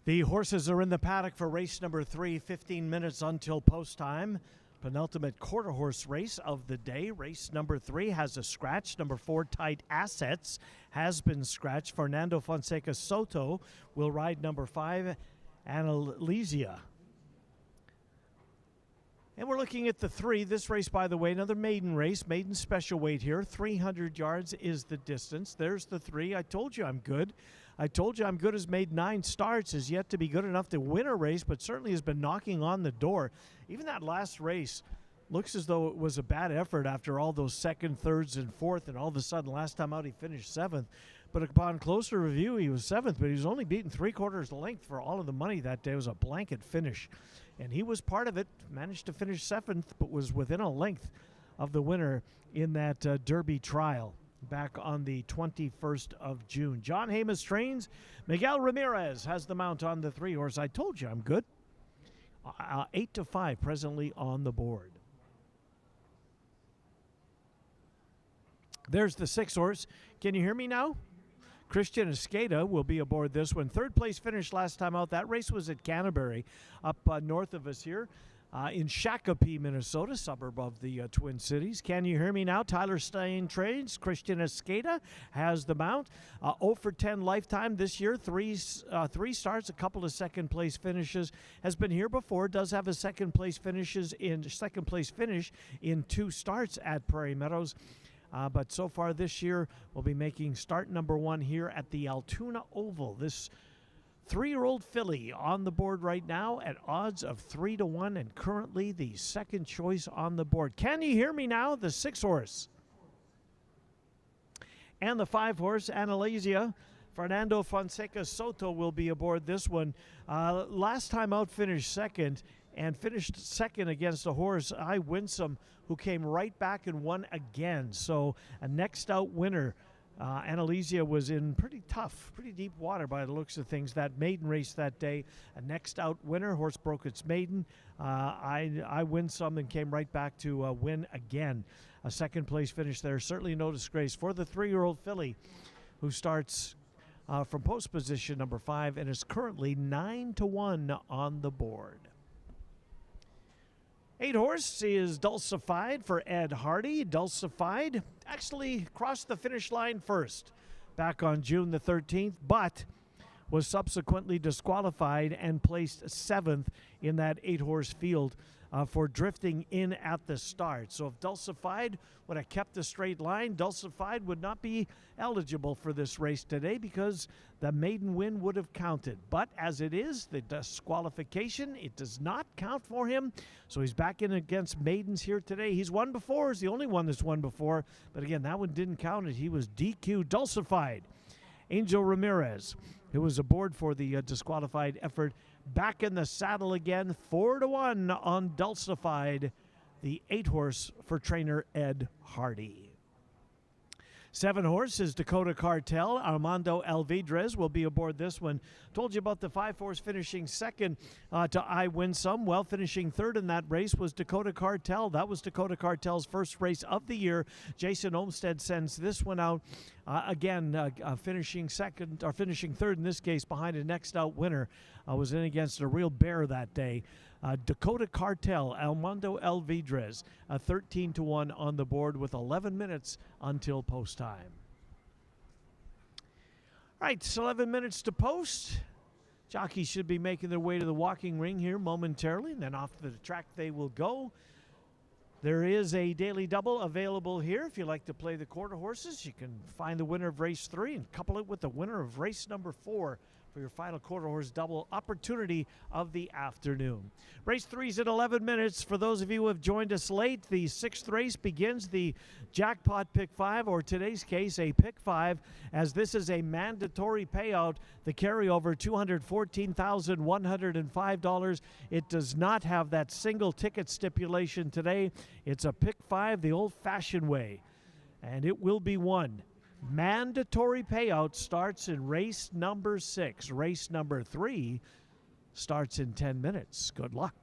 The horses are in the paddock for race number 3, 15 minutes until post time. Penultimate quarter horse race of the day. Race number 3 has a scratch. Number 4, Tight Assets, has been scratched. Fernando Fonseca Soto will ride number 5, Analysia. And we're looking at the 3. This race, by the way, another maiden race, maiden special weight here. 300 yards is the distance. There's the 3. I told you I'm good. I told you I'm good has made 9 starts, has yet to be good enough to win a race, but certainly has been knocking on the door. Even that last race looks as though it was a bad effort after all those second, thirds, and fourth, and all of a sudden last time out he finished 7th. But upon closer review, he was 7th, but he was only beaten 3/4 length for all of the money that day. It was a blanket finish. And he was part of it, managed to finish 7th, but was within a length of the winner in that Derby trial back on the 21st of June. John Hamas trains. Miguel Ramirez has the mount on the 3 horse. I told you I'm good. 8-5 presently on the board. There's the 6 horse. Can you hear me now? Christian Escada will be aboard this one. 3rd place finish last time out. That race was at Canterbury, up north of us here in Shakopee, Minnesota, suburb of the Twin Cities. Can you hear me now? Tyler Stein trains. Christian Escada has the mount. 0 for 10 lifetime this year. 3 starts, a couple of second place finishes. Has been here before. Does have a second place finish in 2 starts at Prairie Meadows. But so far this year, we'll be making start number 1 here at the Altoona Oval. This 3-year-old filly on the board right now at odds of 3-1 and currently the second choice on the board. Can you hear me now? The 6 horse. And the 5 horse, Analysia. Fernando Fonseca Soto will be aboard this one. Last time out finished 2nd. And finished 2nd against a horse, I Winsome, who came right back and won again. So a next out winner. Analysia was in pretty deep water by the looks of things. That maiden race that day, a next out winner. Horse broke its maiden. I Winsome and came right back to win again. A second place finish there. Certainly no disgrace for the 3-year-old filly who starts from post position number 5 and is currently 9-1 on the board. 8 horse is Dulcified for Ed Hardy. Dulcified actually crossed the finish line first back on June the 13th, but was subsequently disqualified and placed 7th in that 8 horse field for drifting in at the start. So if Dulcified would have kept a straight line, Dulcified would not be eligible for this race today because the maiden win would have counted. But as it is, the disqualification, it does not count for him. So he's back in against maidens here today. He's won before. He's the only one that's won before. But again, that one didn't count it. He was DQ. Dulcified. Angel Ramirez, who was aboard for the disqualified effort, back in the saddle again, 4-1 on Dulcified, the 8 horse for trainer Ed Hardy. 7 horse is Dakota Cartel. Armando Alvidrez will be aboard this one. Told you about the 5 horse finishing 2nd to I Winsome. Well, finishing 3rd in that race was Dakota Cartel. That was Dakota Cartel's first race of the year. Jason Olmstead sends this one out finishing 2nd, or finishing 3rd in this case, behind a next out winner. Was in against a real bear that day. Dakota Cartel, Armando Alvidrez, 13-1 on the board with 11 minutes until post time. All right, it's 11 minutes to post. Jockeys should be making their way to the walking ring here momentarily, and then off the track they will go. There is a daily double available here. If you like to play the quarter horses, you can find the winner of race 3 and couple it with the winner of race number 4 for your final quarter horse double opportunity of the afternoon. Race 3's at 11 minutes. For those of you who have joined us late, the 6th race begins the jackpot pick 5, or today's case, a pick 5, as this is a mandatory payout. The carryover, $214,105. It does not have that single ticket stipulation today. It's a pick 5 the old-fashioned way, and it will be won. Mandatory payout starts in race number 6. Race number 3 starts in 10 minutes. Good luck.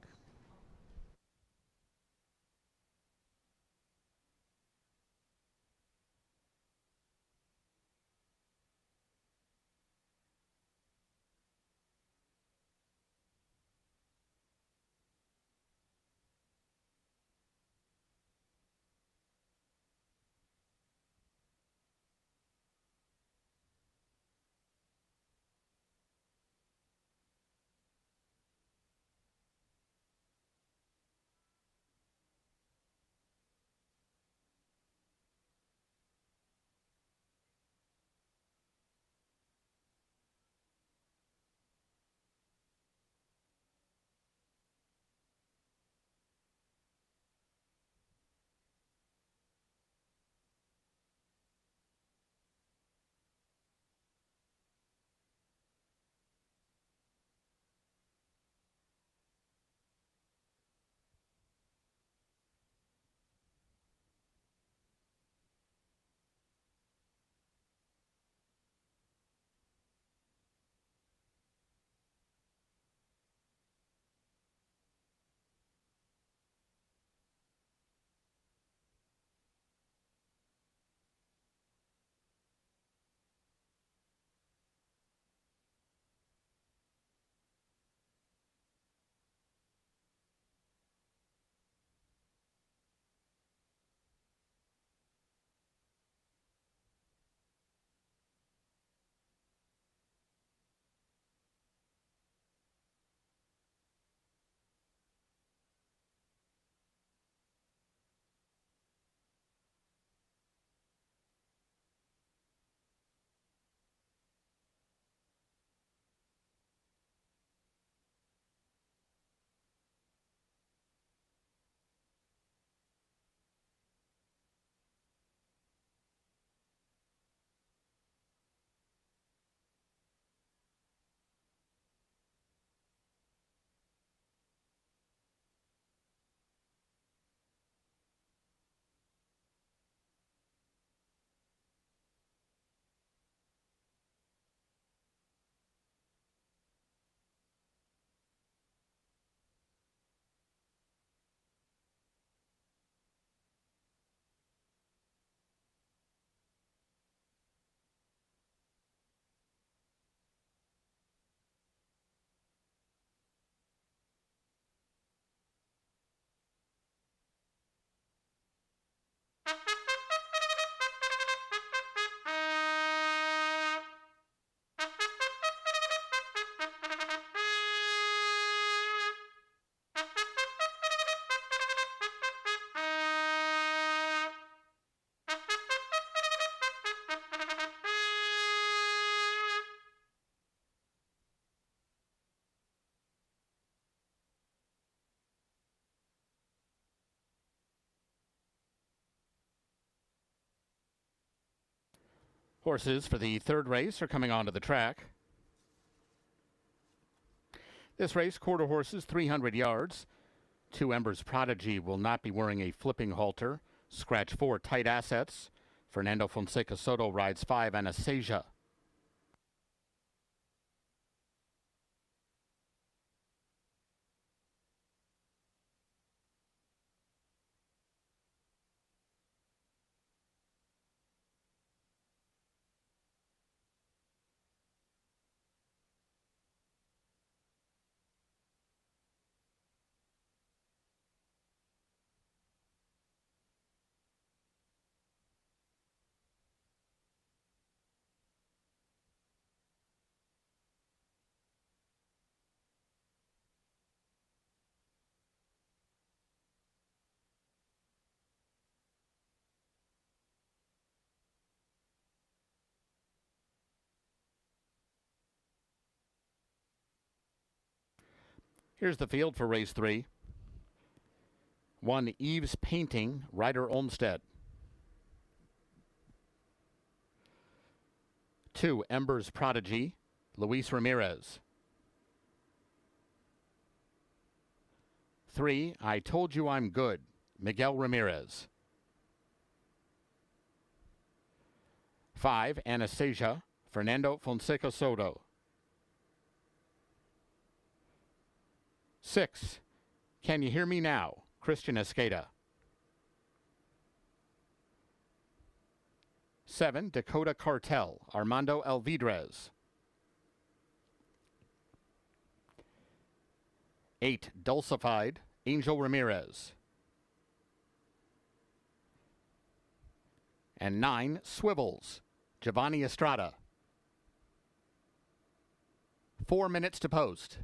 Horses for the third race are coming onto the track. This race, quarter horses, 300 yards. 2 Embers Prodigy will not be wearing a flipping halter. Scratch 4, Tight Assets. Fernando Fonseca Soto rides 5, Anastasia. Here's the field for race 3. 1 Eve's Painting, Ryder Olmsted. 2 Embers Prodigy, Luis Ramirez. 3 I Told You I'm Good, Miguel Ramirez. 5 Anastasia, Fernando Fonseca Soto. 6 Can You Hear Me Now, Christian Escada. 7 Dakota Cartel, Armando Alvidrez. 8 Dulcified, Angel Ramirez. And 9 Swivels, Giovanni Estrada. 4 minutes to post.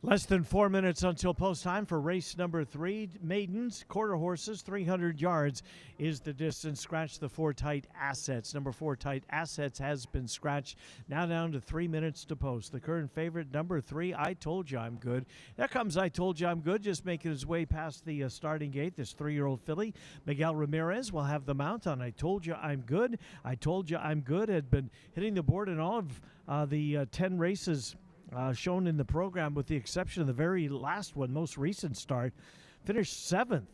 Less than 4 minutes until post time for race number 3. Maidens, quarter horses, 300 yards is the distance. Scratch the 4 Tight Assets. Number 4 Tight Assets has been scratched. Now down to 3 minutes to post. The current favorite, number 3, I Told You I'm Good. There comes I Told You I'm Good, just making his way past the starting gate. This 3-year-old filly, Miguel Ramirez, will have the mount on I Told You I'm Good. I Told You I'm Good had been hitting the board in all of the 10 races shown in the program, with the exception of the very last one, most recent start. Finished 7th.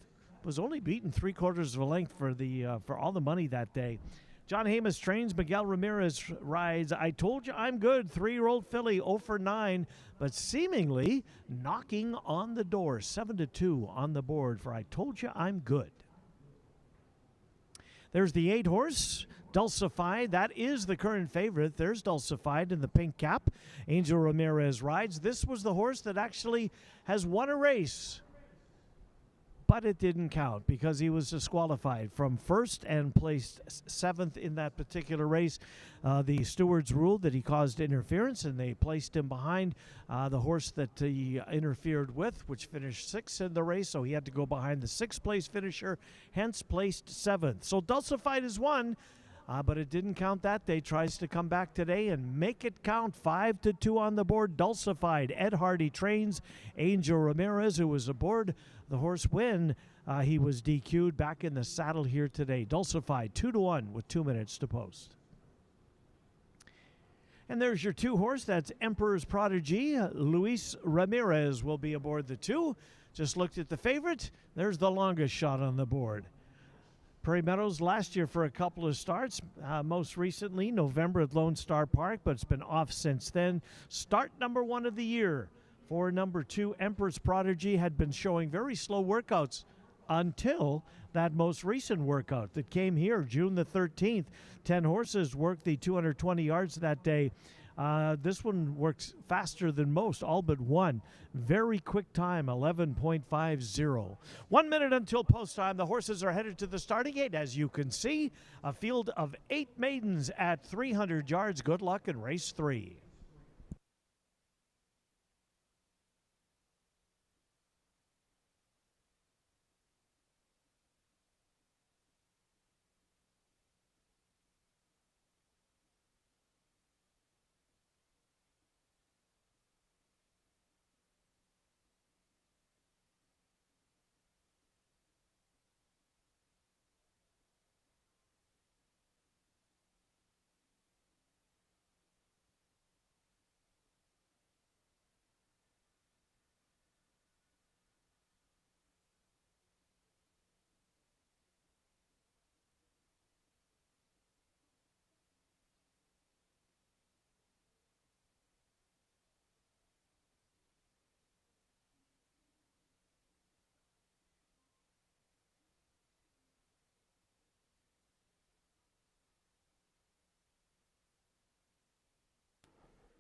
Was only beaten 3/4 of a length for all the money that day. John Hamas trains. Miguel Ramirez rides. I Told You I'm Good. 3-year-old filly, 0 for 9, but seemingly knocking on the door. 7-2 on the board for I Told You I'm Good. There's the 8 horse, Dulcified. That is the current favorite. There's Dulcified in the pink cap. Angel Ramirez rides. This was the horse that actually has won a race, but it didn't count because he was disqualified from first and placed 7th in that particular race. The stewards ruled that he caused interference, and they placed him behind the horse that he interfered with, which finished 6th in the race, so he had to go behind the 6th place finisher, hence placed 7th. So Dulcified is won, but it didn't count that day. Tries to come back today and make it count. 5-2 on the board. Dulcified. Ed Hardy trains Angel Ramirez, who was aboard the horse when he was DQ'd, back in the saddle here today. Dulcified 2-1 with 2 minutes to post. And there's your 2 horse. That's Emperor's Prodigy. Luis Ramirez will be aboard the 2. Just looked at the favorite. There's the longest shot on the board. Prairie Meadows last year for a couple of starts, most recently November at Lone Star Park, but it's been off since then. Start number 1 of the year for number 2, Empress Prodigy, had been showing very slow workouts until that most recent workout that came here June the 13th. 10 horses worked the 220 yards that day. This one works faster than most, all but one. Very quick time, 11.50. 1 minute until post time. The horses are headed to the starting gate. As you can see, a field of 8 maidens at 300 yards. Good luck in race 3.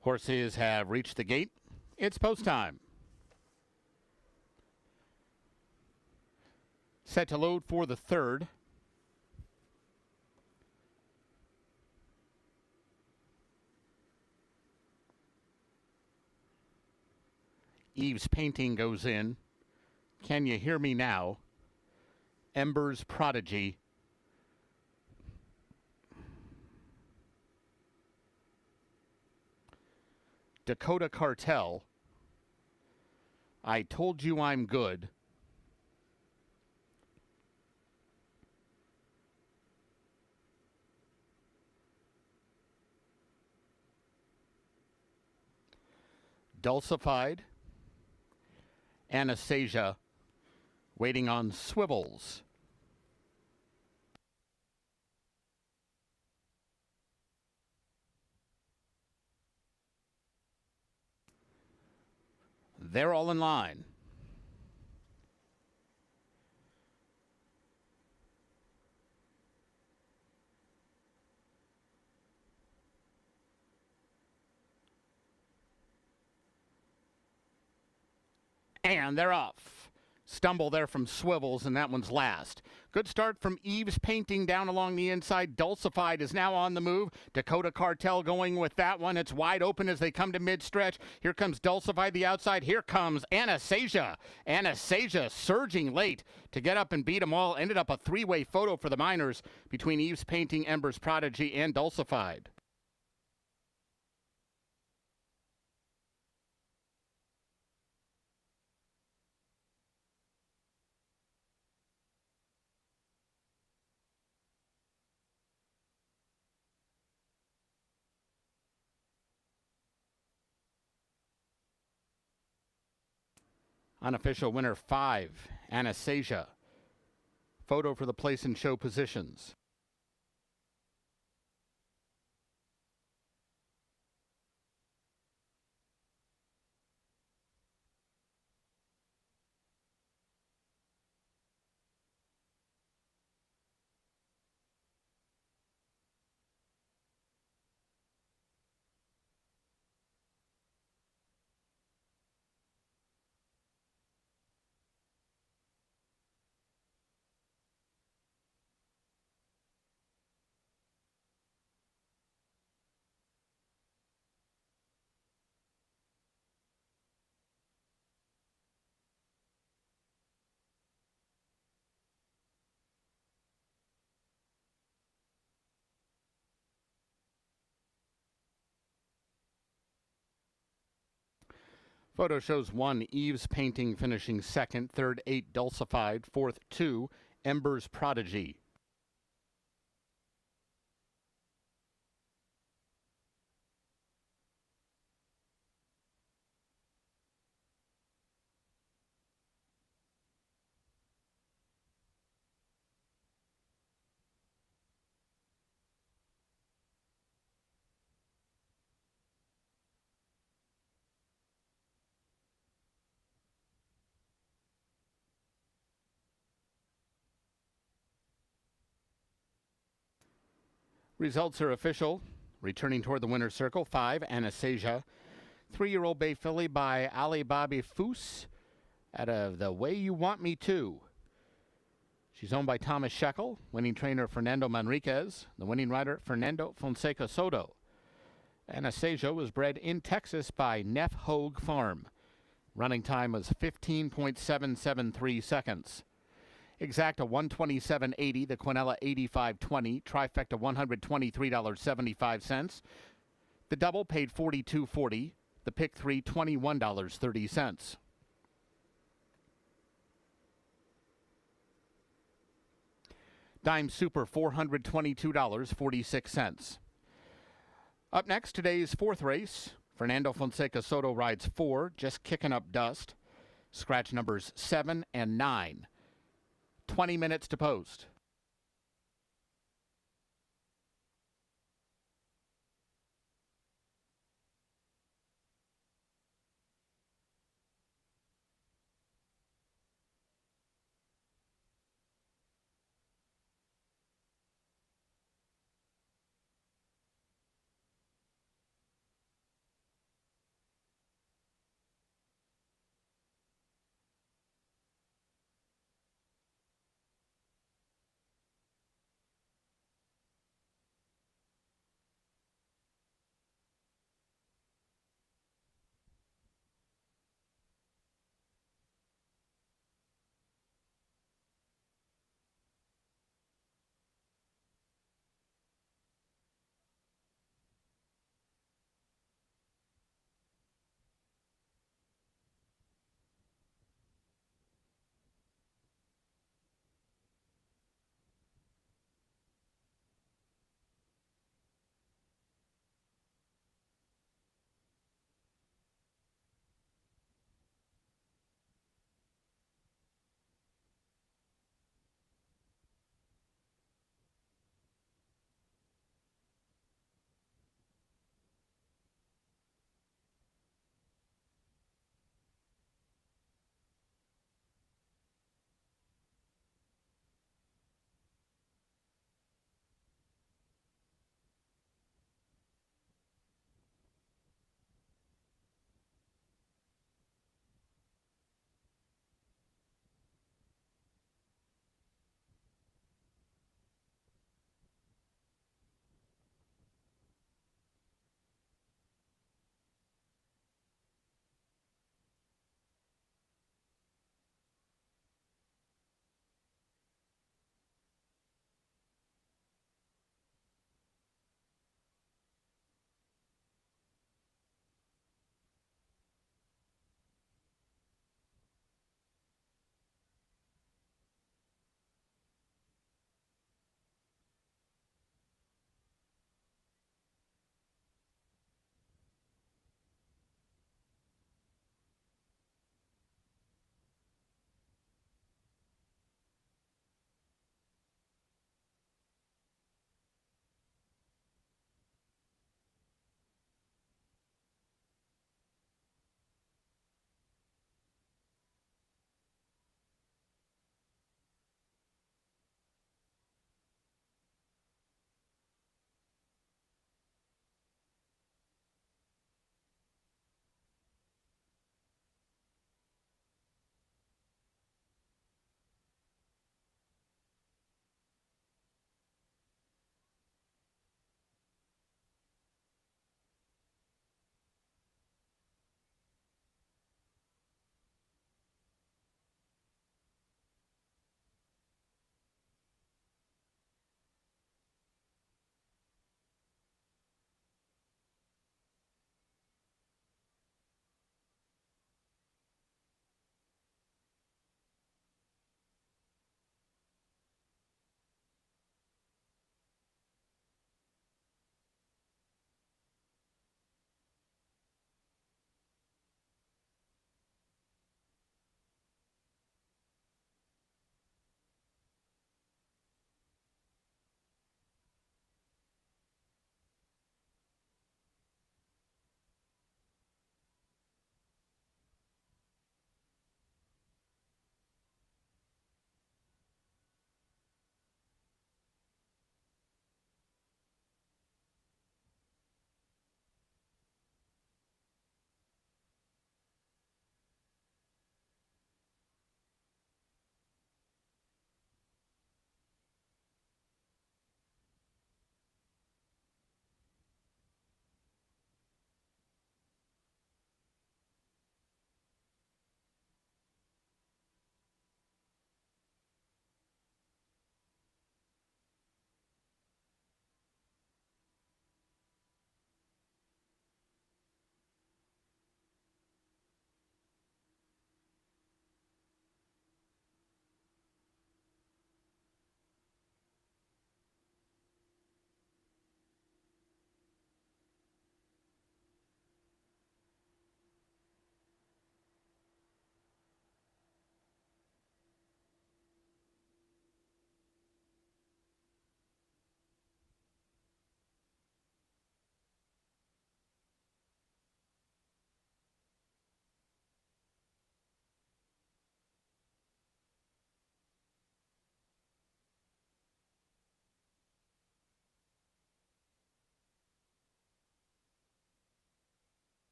Horses have reached the gate. It's post time. Set to load for the third. Eve's Painting goes in. Can you hear me now? Ember's Prodigy. Dakota Cartel. I Told You I'm Good. Dulcified. Anastasia. Waiting on Swivels. They're all in line. And they're off. Stumble there from Swivels, and that one's last. Good start from Eve's Painting down along the inside. Dulcified is now on the move. Dakota Cartel going with that one. It's wide open as they come to mid-stretch. Here comes Dulcified the outside. Here comes Anastasia. Anastasia surging late to get up and beat them all. Ended up a three-way photo for the Miners between Eve's Painting, Ember's Prodigy, and Dulcified. Unofficial winner 5, Anastasia. Photo for the place and show positions. Photo shows 1, Eve's Painting finishing second, third, 8, Dulcified, fourth, 2, Ember's Prodigy. Results are official. Returning toward the winner's circle, 5, Anastasia. 3-year-old Bay Filly by Ali Bobby Foose out of The Way You Want Me To. She's owned by Thomas Shekel, winning trainer Fernando Manriquez, the winning rider Fernando Fonseca Soto. Anastasia was bred in Texas by Neff Hogue Farm. Running time was 15.773 seconds. Exacta 127.80, the Quinella 85.20, trifecta $123.75. The double paid $42.40, the pick 3 $21.30. Dime Super $422.46. Up next, today's fourth race. Fernando Fonseca Soto rides 4, just kicking up dust. Scratch numbers 7 and 9. 20 minutes to post.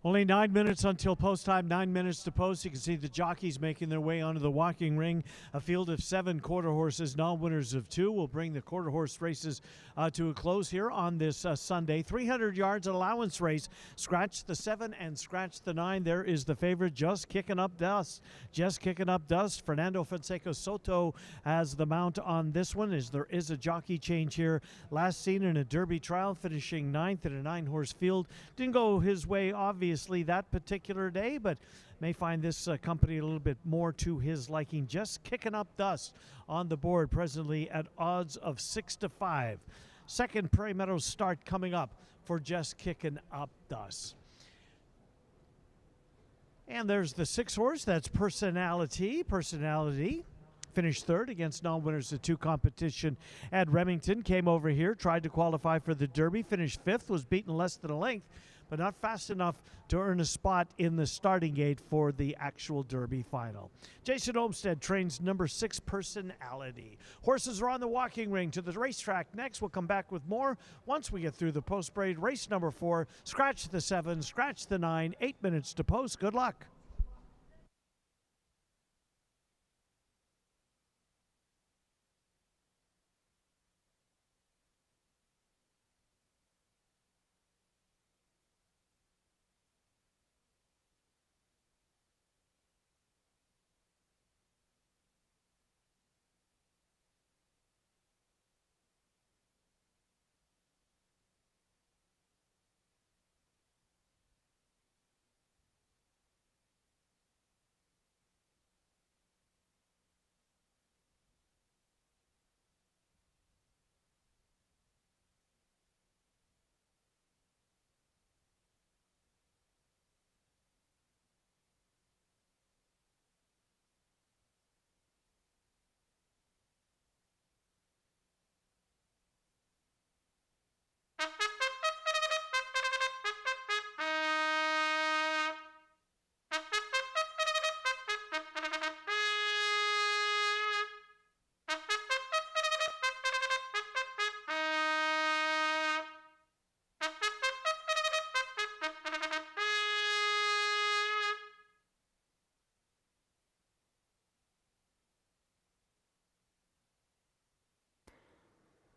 Only 9 minutes until post time, 9 minutes to post. You can see the jockeys making their way onto the walking ring. A field of 7 quarter horses, non-winners of 2, will bring the quarter horse races to a close here on this Sunday. 300 yards allowance race. Scratch the 7 and scratch the 9. There is the favorite, Just Kicking Up Dust. Just Kicking Up Dust. Fernando Fonseca Soto has the mount on this one, as there is a jockey change here. Last seen in a Derby trial, finishing 9th in a 9-horse field. Didn't go his way, obviously, that particular day, but may find this company a little bit more to his liking. Just Kicking Up Dust on the board presently at odds of 6-5. Second Prairie Meadows start coming up for Just Kicking Up Dust. And there's the 6 horse, that's Personality. Personality finished 3rd against non-winners of 2 competition at Remington. Came over here, tried to qualify for the Derby, finished 5th, was beaten less than a length, but not fast enough to earn a spot in the starting gate for the actual Derby final. Jason Olmstead trains number 6, Personality. Horses are on the walking ring to the racetrack next. We'll come back with more once we get through the post-parade. Race number 4, scratch the 7, scratch the 9, 8 minutes to post. Good luck.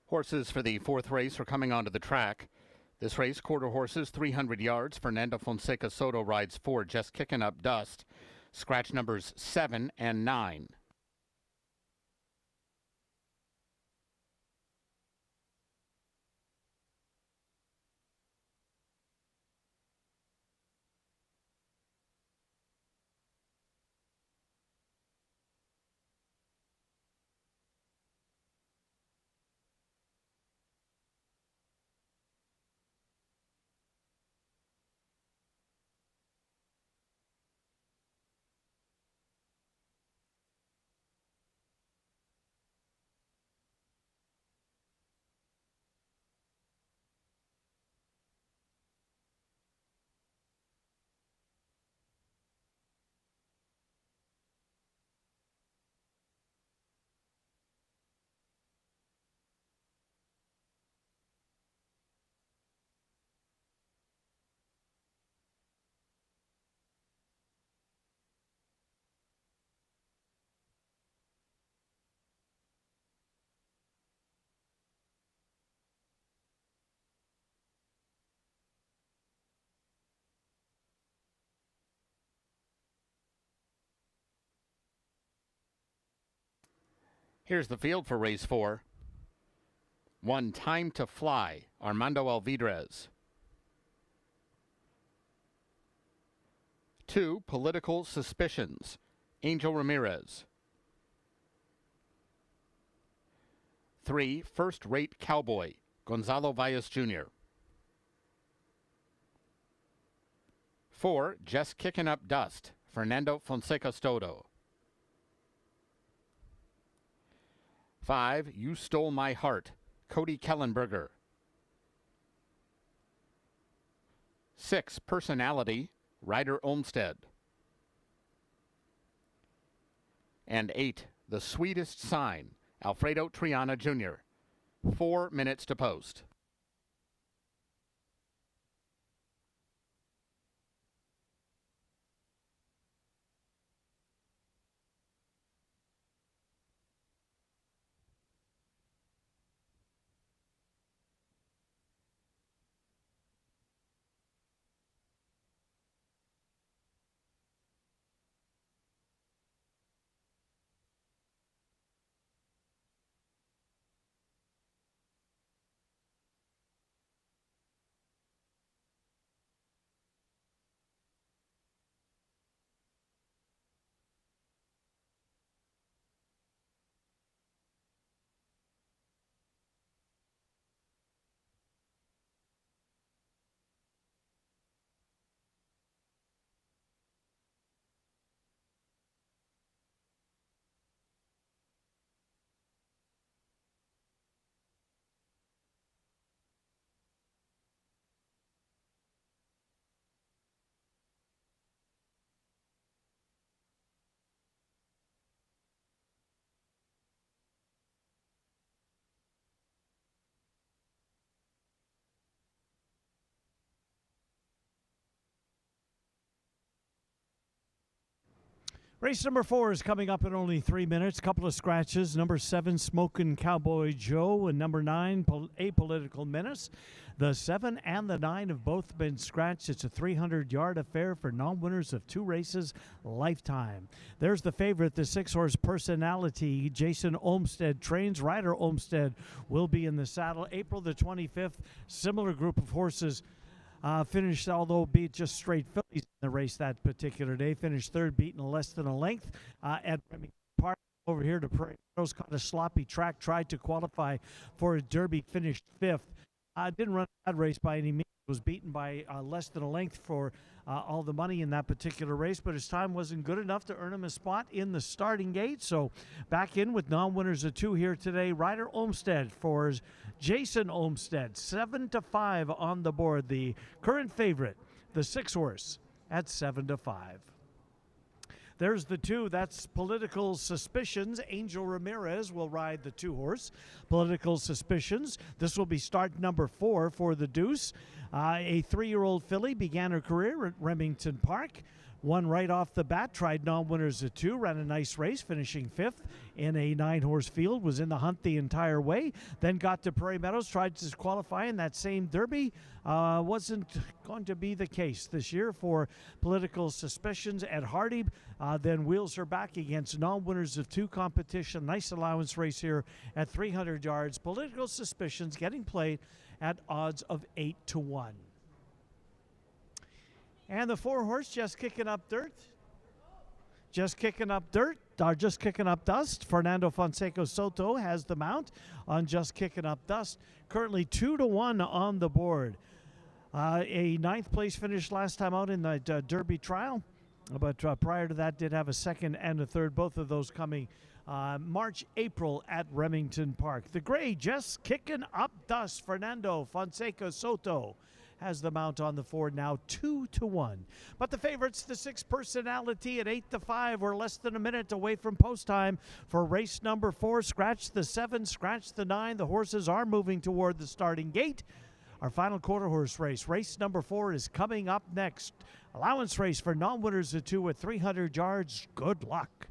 Horses for the 4th race are coming onto the track. This race, quarter horses, 300 yards. Fernando Fonseca Soto rides 4, Just Kicking Up Dust. Scratch numbers 7 and 9. Here's the field for race 4. 1, Time to Fly, Armando Alvidrez. 2, Political Suspicions, Angel Ramirez. 3, First Rate Cowboy, Gonzalo Valles Jr. 4, Just Kicking Up Dust, Fernando Fonseca Soto. 5, You Stole My Heart, Cody Kellenberger. 6, Personality, Ryder Olmstead. And 8, The Sweetest Sign, Alfredo Triana Jr. 4 minutes to post. Race number 4 is coming up in only 3 minutes. Couple of scratches. Number 7, Smokin' Cowboy Joe, and number 9, Apolitical Menace. The 7 and the 9 have both been scratched. It's a 300-yard affair for non-winners of 2 races lifetime. There's the favorite, the 6-horse Personality. Jason Olmstead trains. Ryder Olmstead will be in the saddle April the 25th. Similar group of horses finished, although beat just straight fillies in the race that particular day. Finished third, beaten less than a length at Remington Park. Over here to Prairie Meadows, caught a sloppy track, tried to qualify for a Derby, finished 5th. Didn't run that race by any means. Was beaten by less than a length for all the money in that particular race, but his time wasn't good enough to earn him a spot in the starting gate. So back in with non-winners of 2 here today. Ryder Olmstead for Jason Olmstead, 7-5 on the board. The current favorite, the 6-horse, at 7-5. There's the 2. That's Political Suspicions. Angel Ramirez will ride the 2-horse. Political Suspicions. This will be start number 4 for the Deuce. A 3-year-old filly began her career at Remington Park. Won right off the bat, tried non-winners of 2, ran a nice race, finishing 5th in a 9-horse field, was in the hunt the entire way, then got to Prairie Meadows, tried to qualify in that same Derby. Wasn't going to be the case this year for Political Suspicions at Hardy, then wheels her back against non-winners of 2 competition. Nice allowance race here at 300 yards. Political Suspicions getting played at odds of 8-1. And the 4-horse, Just Kicking Up Dirt. Just Kicking Up Dirt, or Just Kicking Up Dust. Fernando Fonseca Soto has the mount on Just Kicking Up Dust. Currently 2-1 on the board. A 9th place finish last time out in the Derby trial, but prior to that did have a 2nd and a 3rd, both of those coming March, April at Remington Park. The gray, Just Kicking Up Dust. Fernando Fonseca Soto has the mount on the 4, now 2-1. But the favorites, the 6 Personality at 8-5. We're less than a minute away from post time for race number 4. Scratch the 7, scratch the 9. The horses are moving toward the starting gate. Our final quarter horse race, race number 4, is coming up next. Allowance race for non-winners of 2 at 300 yards. Good luck.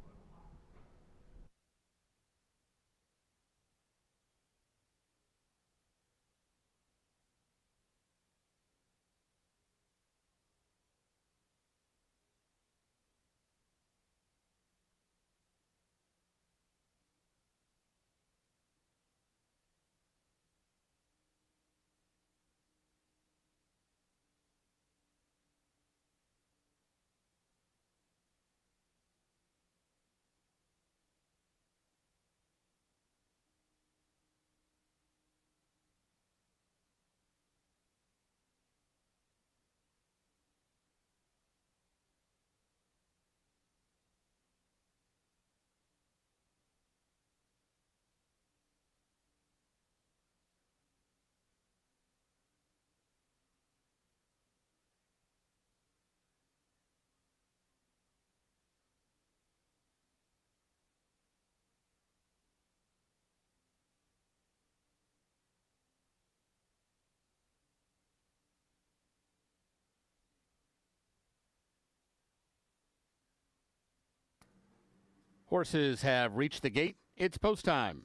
Horses have reached the gate. It's post time.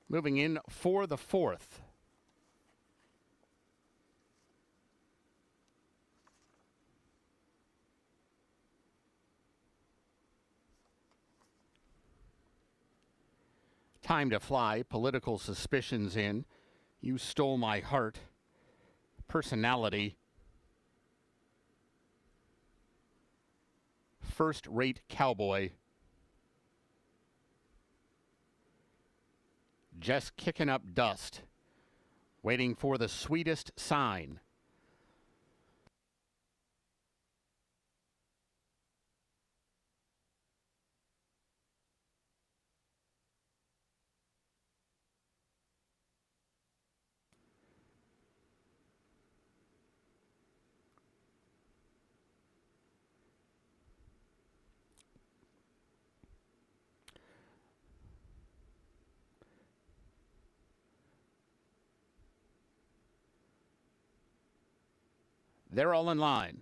Moving in for the 4th. Time to Fly, Political Suspicions in. You Stole My Heart. Personality. First Rate Cowboy. Just Kicking Up Dust. Waiting for the Sweetest Sign. They're all in line.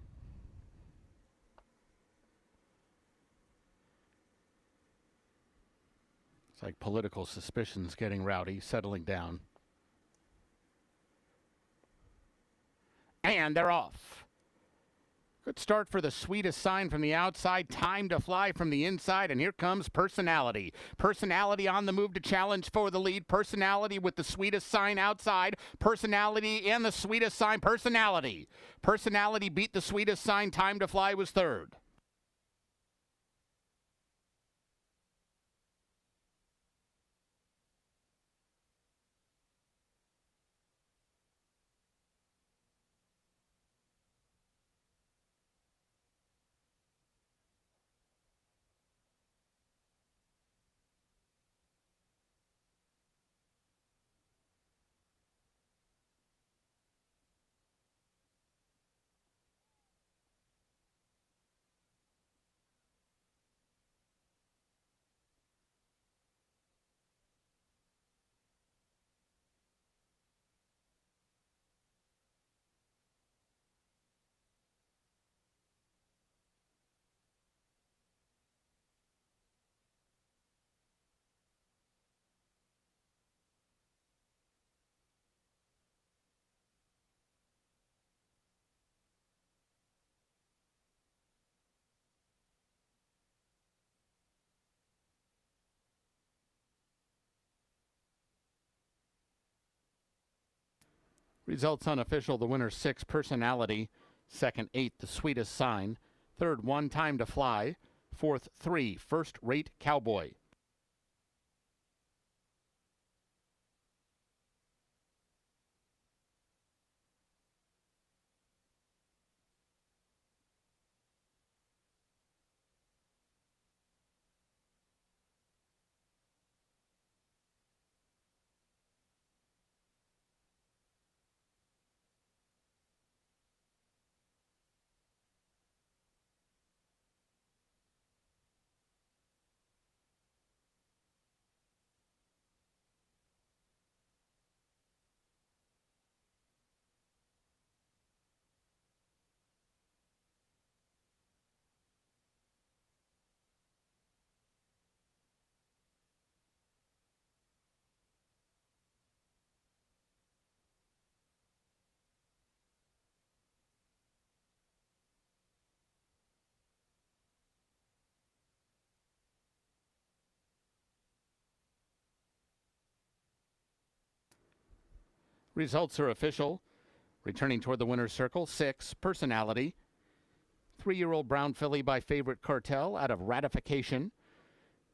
It's like political suspicions getting rowdy, settling down. And they're off. Good start for the Sweetest Sign from the outside. Time to Fly from the inside. And here comes Personality. Personality on the move to challenge for the lead. Personality with the Sweetest Sign outside. Personality and the Sweetest Sign. Personality. Personality beat the Sweetest Sign. Time to Fly was third. Results unofficial. The winner 6, Personality. Second, 8, the Sweetest Sign. Third, 1, Time to Fly. Fourth, 3, First Rate Cowboy. Results are official. Returning toward the winner's circle, 6, Personality. 3-year-old brown filly by Favorite Cartel out of Ratification.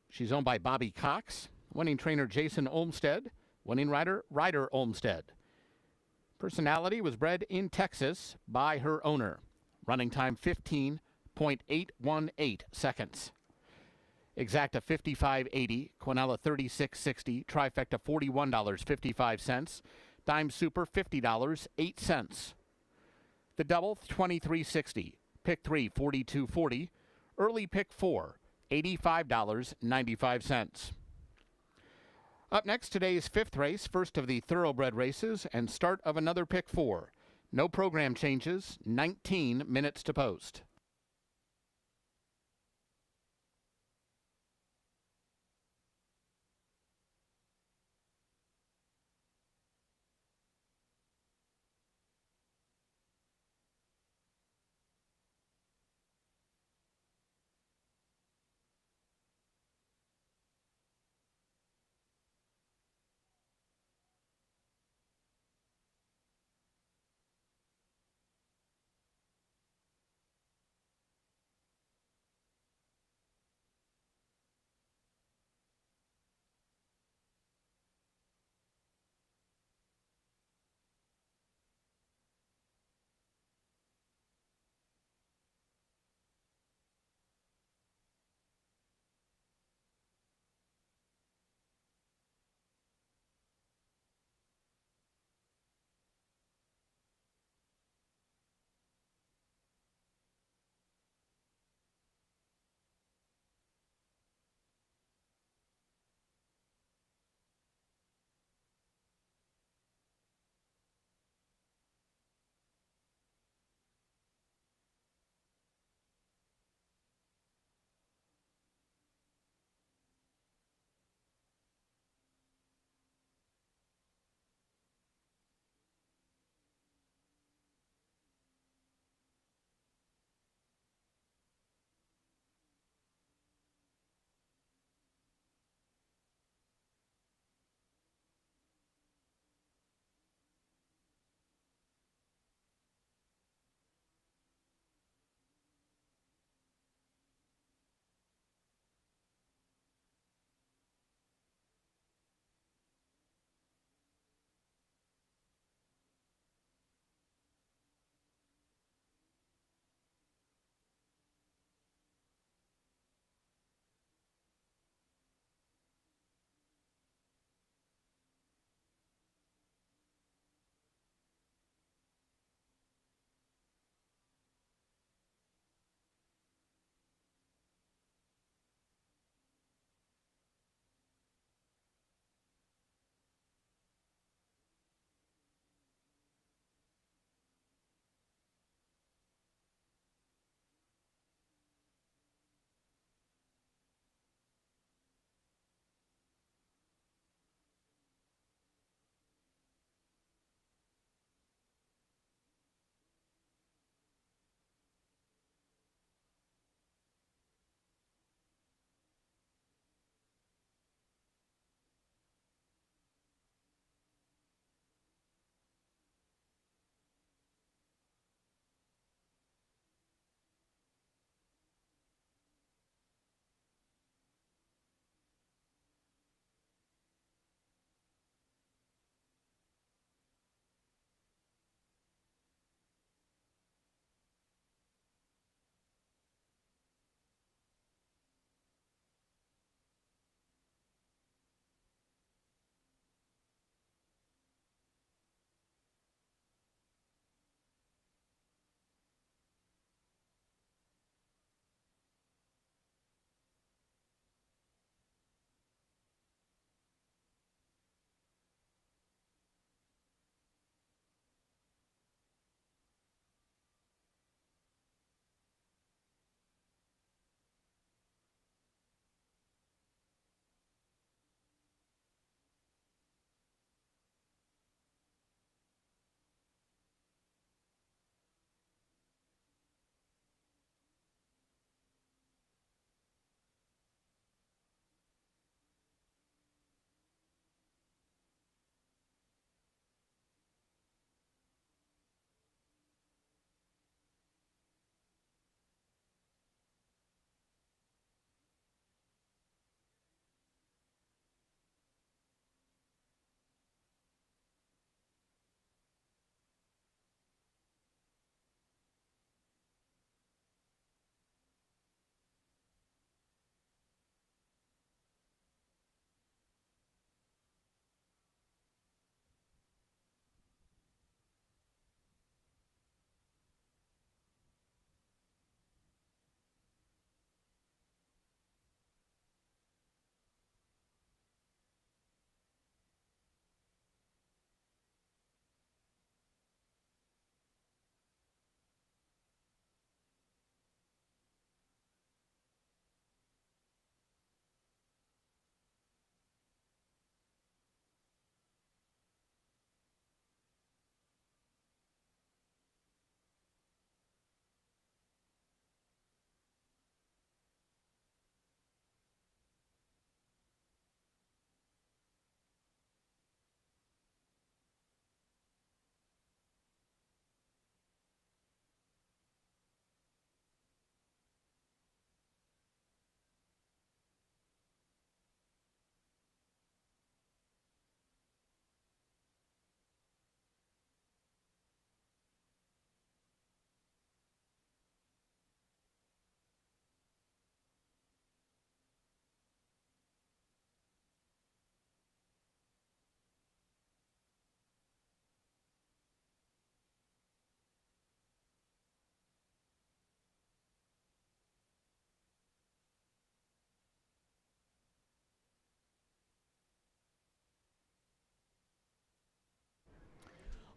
She's owned by Bobby Cox. Winning trainer Jason Olmstead. Winning rider Ryder Olmstead. Personality was bred in Texas by her owner. Running time 15.818 seconds. Exacta $55.80. Quinella $36.60. Trifecta $41.55. Dime Super $50, 8 cents. The double $23.60. Pick 3 $42.40. Early pick 4 $85.95. Up next, today's 5th race, first of the thoroughbred races, and start of another pick 4. No program changes. 19 minutes to post.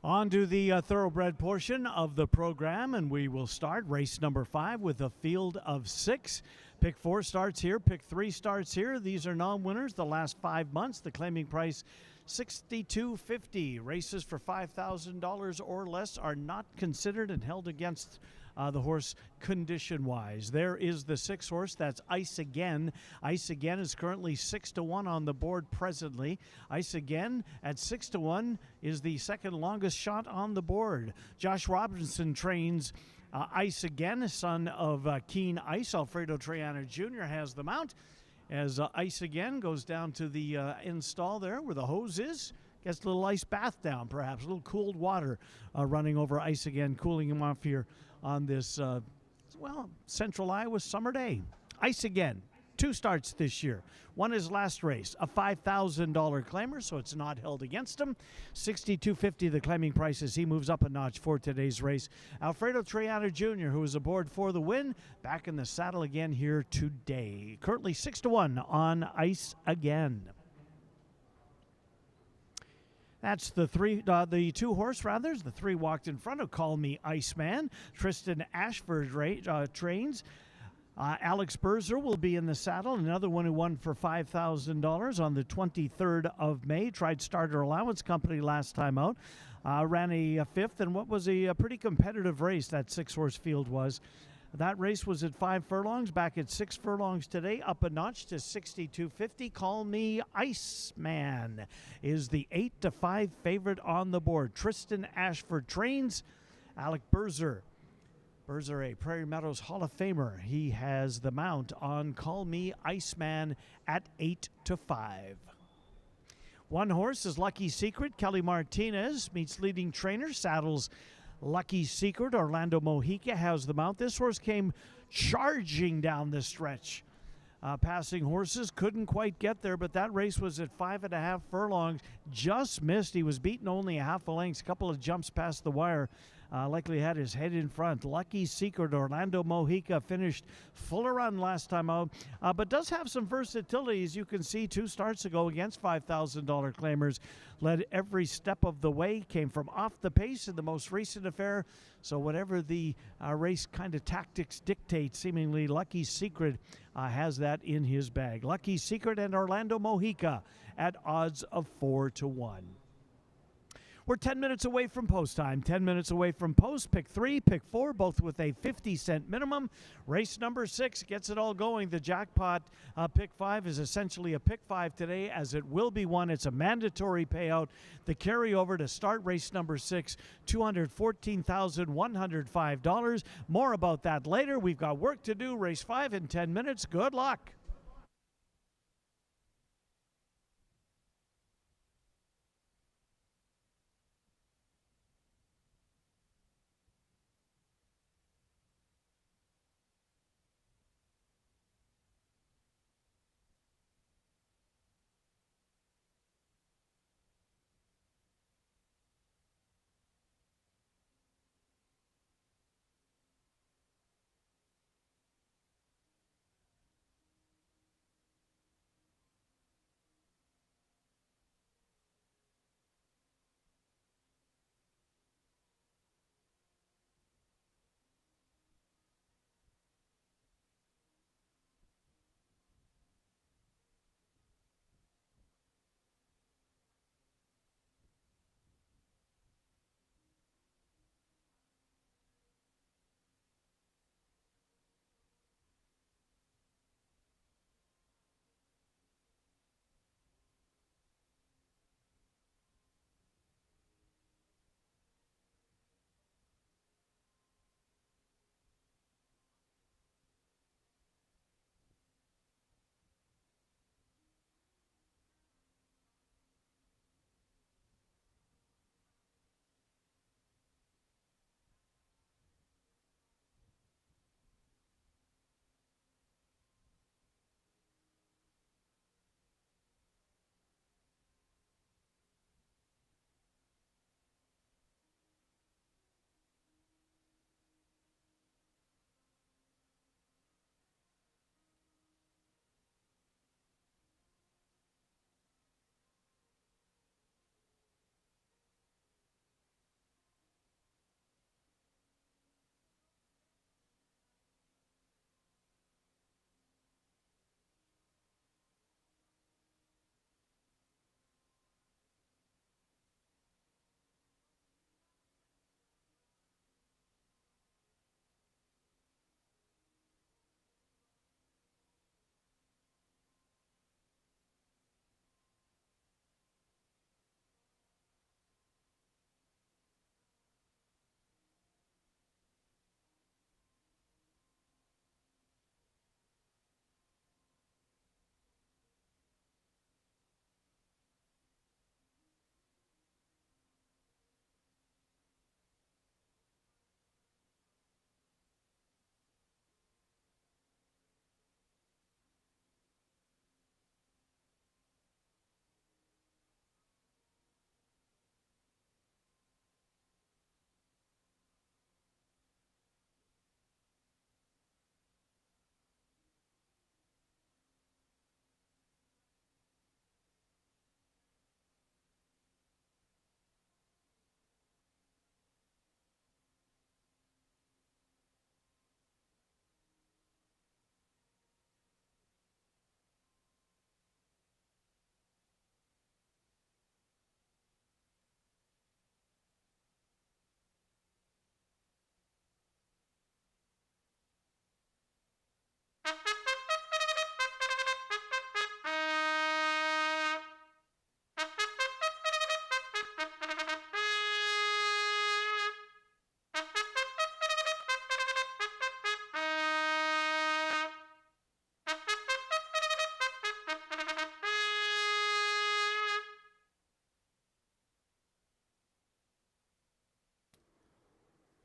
On to the thoroughbred portion of the program, and we will start race number 5 with a field of 6. Pick 4 starts here, pick 3 starts here. These are non-winners the last 5 months. The claiming price $62.50. Races for $5,000 or less are not considered and held against the horse condition-wise. There is the 6 horse. That's Ice Again. Ice Again is currently 6-1 on the board presently. Ice Again at 6-1 is the second longest shot on the board. Josh Robinson trains Ice Again, son of Keen Ice. Alfredo Triana Jr. has the mount as Ice Again goes down to the install there where the hose is. Gets a little ice bath down, perhaps. A little cooled water running over Ice Again, cooling him off here on this, central Iowa summer day. Ice Again, 2 starts this year. One is last race, a $5,000 claimer, so it's not held against him. $62.50 the claiming price as he moves up a notch for today's race. Alfredo Triana Jr., who is aboard for the win, back in the saddle again here today. Currently 6-1 on Ice Again. That's the 2 horse rather. The 3 walked in front of Call Me Iceman. Tristan Ashford trains. Alex Berzer will be in the saddle. Another one who won for $5,000 on the 23rd of May. Tried Starter Allowance Company last time out. Ran a 5th in what was a pretty competitive race that 6-horse field was. That race was at 5 furlongs, back at 6 furlongs today, up a notch to $62.50. Call Me Iceman is the 8-5 favorite on the board. Tristan Ashford trains. Alec Berzer, a Prairie Meadows Hall of Famer. He has the mount on Call Me Iceman at 8-5. 1 horse is Lucky Secret. Kelly Martinez meets leading trainer, saddles Lucky Secret. Orlando Mojica has the mount. This horse came charging down the stretch. Passing horses, couldn't quite get there, but that race was at 5.5 furlongs. Just missed. He was beaten only a half a length, a couple of jumps past the wire. Likely had his head in front. Lucky Secret, Orlando Mojica finished fuller run last time out, but does have some versatility. As you can see, 2 starts ago against $5,000 claimers. Led every step of the way, came from off the pace in the most recent affair. So whatever the race kind of tactics dictate, seemingly Lucky Secret has that in his bag. Lucky Secret and Orlando Mojica at odds of 4-1. We're 10 minutes away from post time. 10 minutes away from post. Pick 3, pick 4, both with a 50-cent minimum. Race number 6 gets it all going. The jackpot pick 5 is essentially a pick 5 today, as it will be won. It's a mandatory payout. The carryover to start race number 6, $214,105. More about that later. We've got work to do. Race 5 in 10 minutes. Good luck.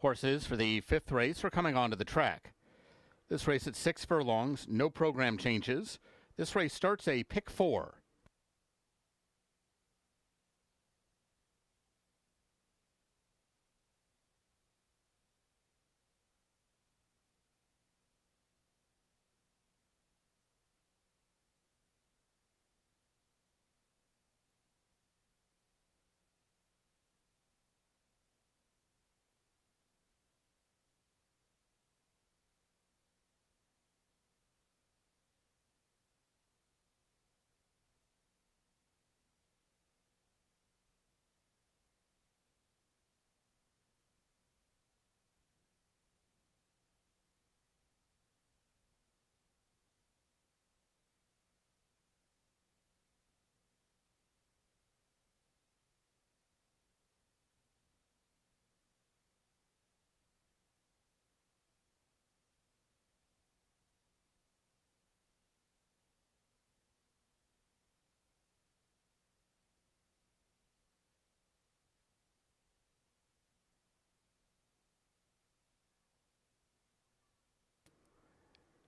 Horses for the 5th race are coming onto the track. This race at 6 furlongs, no program changes. This race starts a pick 4.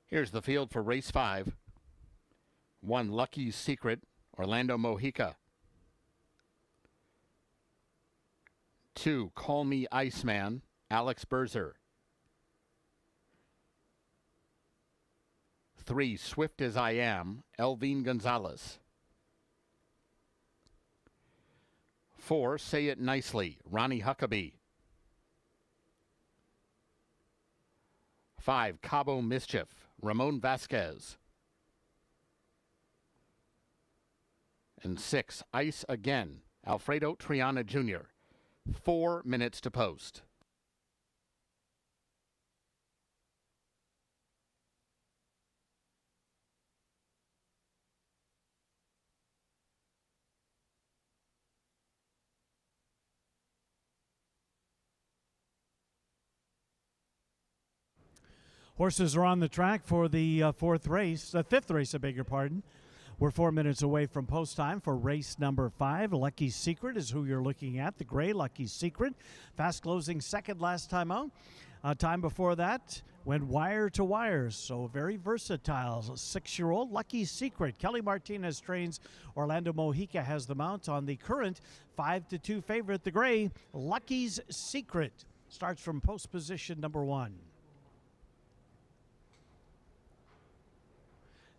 Here's the field for race 5. 1, Lucky's Secret, Orlando Mojica. 2, Call Me Iceman, Alex Berzer. 3, Swift as I Am, Elvine Gonzalez. 4, Say It Nicely, Ronnie Huckabee. 5, Cabo Mischief, Ramon Vasquez. And 6, Ice Again, Alfredo Triana Jr. 4 minutes to post. Horses are on the track for the 5th race, I beg your pardon. We're 4 minutes away from post time for race number 5. Lucky Secret is who you're looking at, the gray Lucky Secret. Fast closing second last time out. Time before that went wire to wire, so very versatile. 6-year-old Lucky Secret. Kelly Martinez trains. Orlando Mojica has the mount on the current 5-2 favorite, the gray Lucky's Secret. Starts from post position number 1.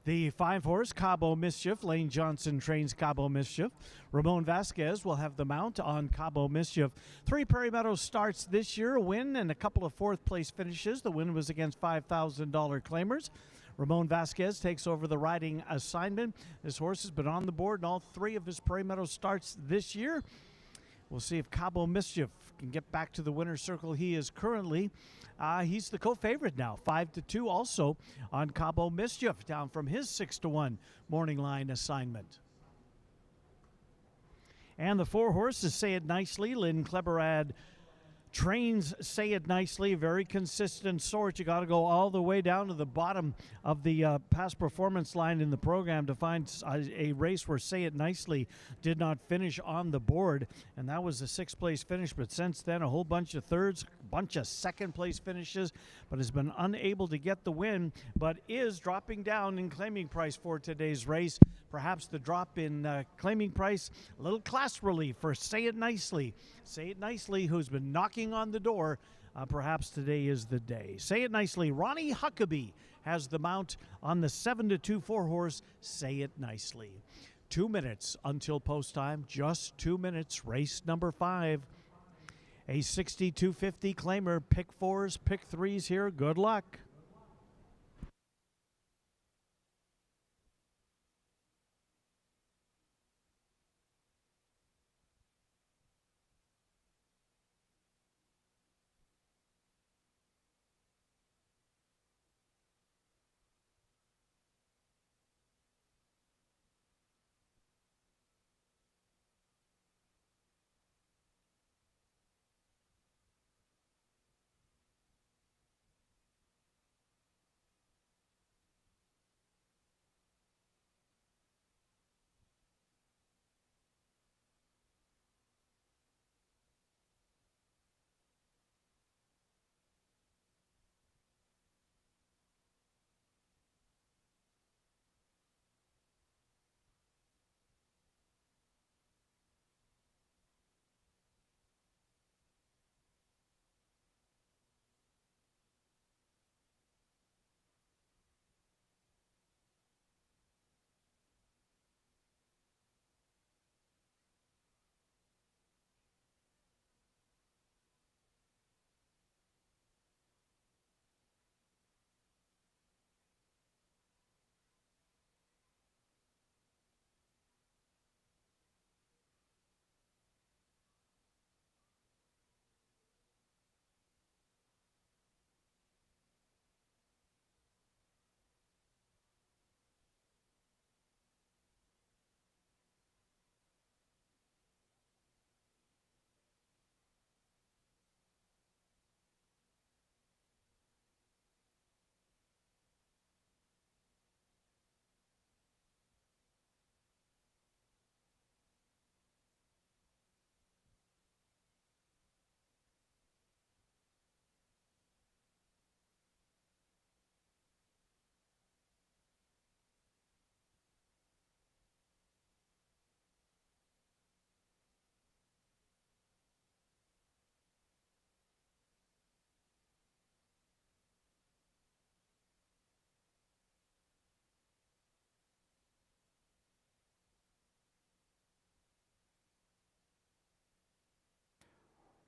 The 5-horse, Cabo Mischief. Lane Johnson trains Cabo Mischief. Ramon Vasquez will have the mount on Cabo Mischief. 3 Prairie Meadows starts this year, a win and a couple of 4th-place finishes. The win was against $5,000 claimers. Ramon Vasquez takes over the riding assignment. This horse has been on the board in all 3 of his Prairie Meadows starts this year. We'll see if Cabo Mischief can get back to the winner's circle he is currently. He's the co-favorite now, 5-2 also on Cabo Mischief, down from his 6-1 morning line assignment. And the 4 horses, Say It Nicely. Lynn Kleberad trains Say It Nicely, very consistent sort. You got to go all the way down to the bottom of the past performance line in the program to find a race where Say It Nicely did not finish on the board, and that was a 6th place finish. But since then, a whole bunch of 3rds, bunch of 2nd place finishes, but has been unable to get the win, but is dropping down in claiming price for today's race. Perhaps the drop in claiming price, a little class relief for Say It Nicely. Say It Nicely, who's been knocking on the door. Perhaps today is the day. Say It Nicely. Ronnie Huckabee has the mount on the 7-2 4-horse Say It Nicely. 2 minutes until post time. Just 2 minutes. Race number 5. A 62.50 claimer. Pick 4s, pick 3s here. Good luck.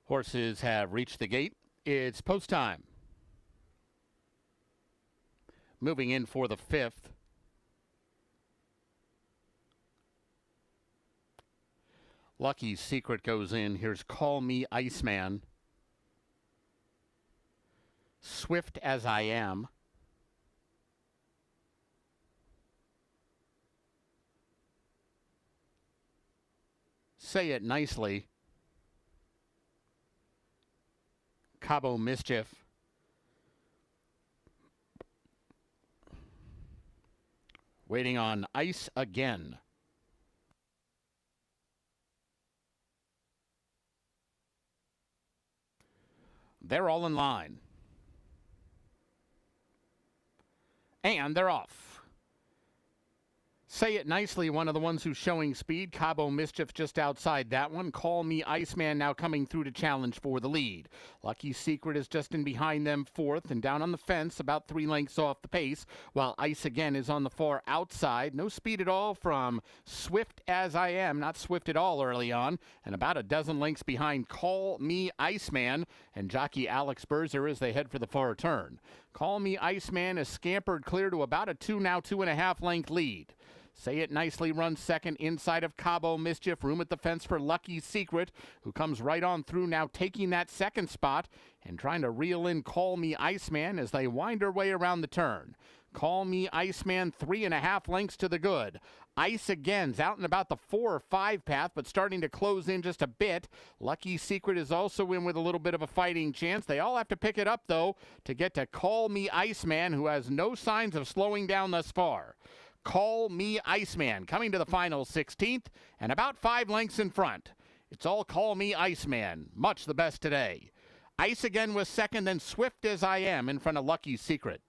Horses have reached the gate. It's post time. Moving in for the 5th. Lucky Secret goes in. Here's Call Me Iceman. Swift as I Am. Say It Nicely. Cabo Mischief. Waiting on Ice Again. They're all in line. And they're off. Say It Nicely, one of the ones who's showing speed. Cabo Mischief just outside that one. Call Me Iceman now coming through to challenge for the lead. Lucky Secret is just in behind them, 4th, and down on the fence, about 3 lengths off the pace, while Ice Again is on the far outside. No speed at all from Swift as I Am, not swift at all early on, and about a dozen lengths behind Call Me Iceman and jockey Alex Berzer as they head for the far turn. Call Me Iceman is scampered clear to about a 2.5 length lead. Say It Nicely runs second inside of Cabo Mischief. Room at the fence for Lucky Secret, who comes right on through now, taking that second spot and trying to reel in Call Me Iceman as they wind their way around the turn. Call Me Iceman 3.5 lengths to the good. Ice Again's out and about the 4 or 5 path, but starting to close in just a bit. Lucky Secret is also in with a little bit of a fighting chance. They all have to pick it up, though, to get to Call Me Iceman, who has no signs of slowing down thus far. Call Me Iceman coming to the final 16th and about 5 lengths in front. It's all Call Me Iceman, much the best today. Ice Again was second, then Swift as I Am in front of Lucky Secret.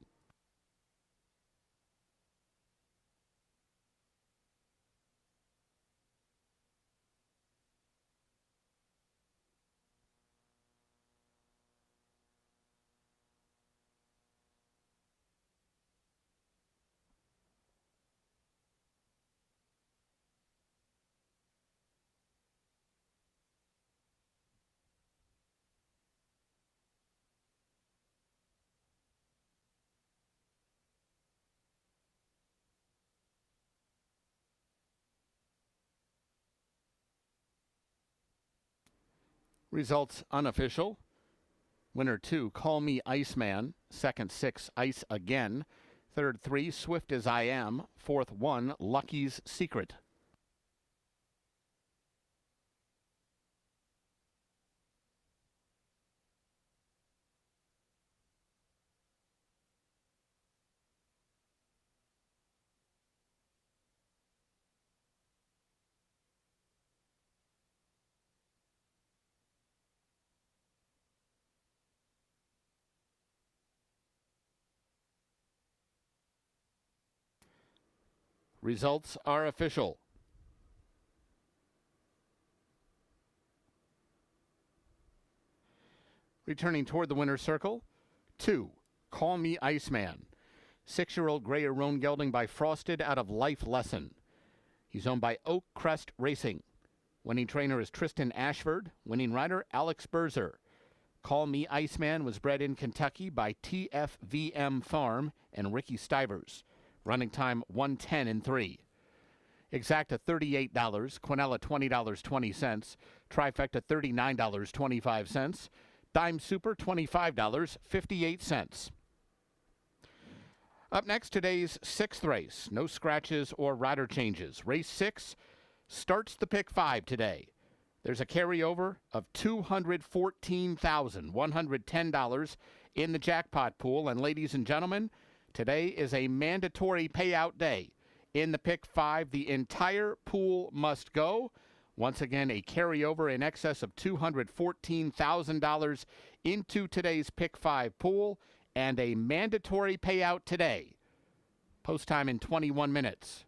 Results unofficial. Winner 2, Call Me Iceman. Second 6, Ice Again. Third 3, Swift as I Am. Fourth 1, Lucky's Secret. Results are official. Returning toward the winner's circle, 2, Call Me Iceman. 6-year-old Grayer Roan gelding by Frosted out of Life Lesson. He's owned by Oak Crest Racing. Winning trainer is Tristan Ashford. Winning rider, Alex Berzer. Call Me Iceman was bred in Kentucky by TFVM Farm and Ricky Stivers. Running time 1:10.3. Exacta $38, Quinella $20.20, Trifecta $39.25, Dime Super $25.58. Up next, today's 6th race. No scratches or rider changes. Race 6 starts the pick 5 today. There's a carryover of $214,110 in the jackpot pool. And ladies and gentlemen, today is a mandatory payout day. In the pick 5, the entire pool must go. Once again, a carryover in excess of $214,000 into today's pick 5 pool and a mandatory payout today. Post time in 21 minutes.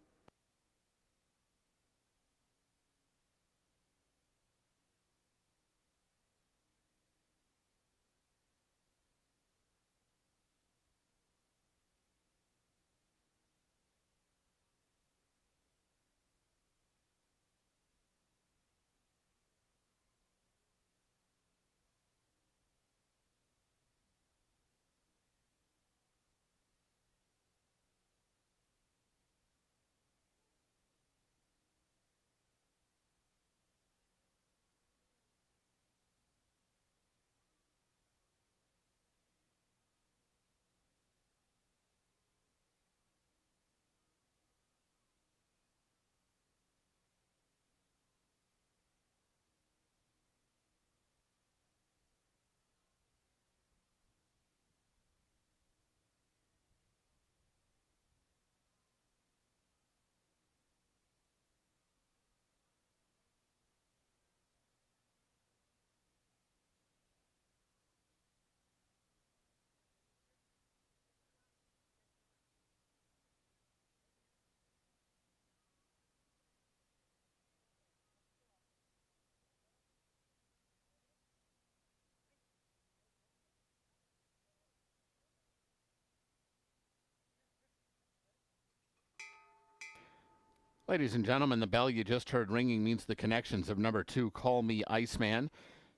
Ladies and gentlemen, the bell you just heard ringing means the connections of number 2, Call Me Iceman,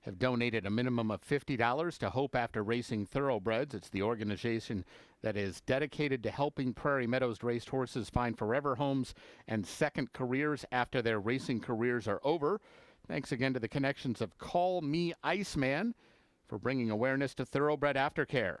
have donated a minimum of $50 to Hope After Racing Thoroughbreds. It's the organization that is dedicated to helping Prairie Meadows raced horses find forever homes and second careers after their racing careers are over. Thanks again to the connections of Call Me Iceman for bringing awareness to thoroughbred aftercare.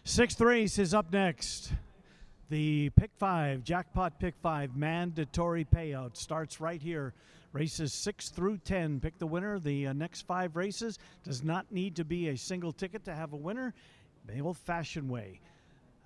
Sixth race is up next. The Pick 5, Jackpot Pick 5 mandatory payout starts right here. Races 6 through 10. Pick the winner. The next 5 races does not need to be a single ticket to have a winner. The old-fashioned way.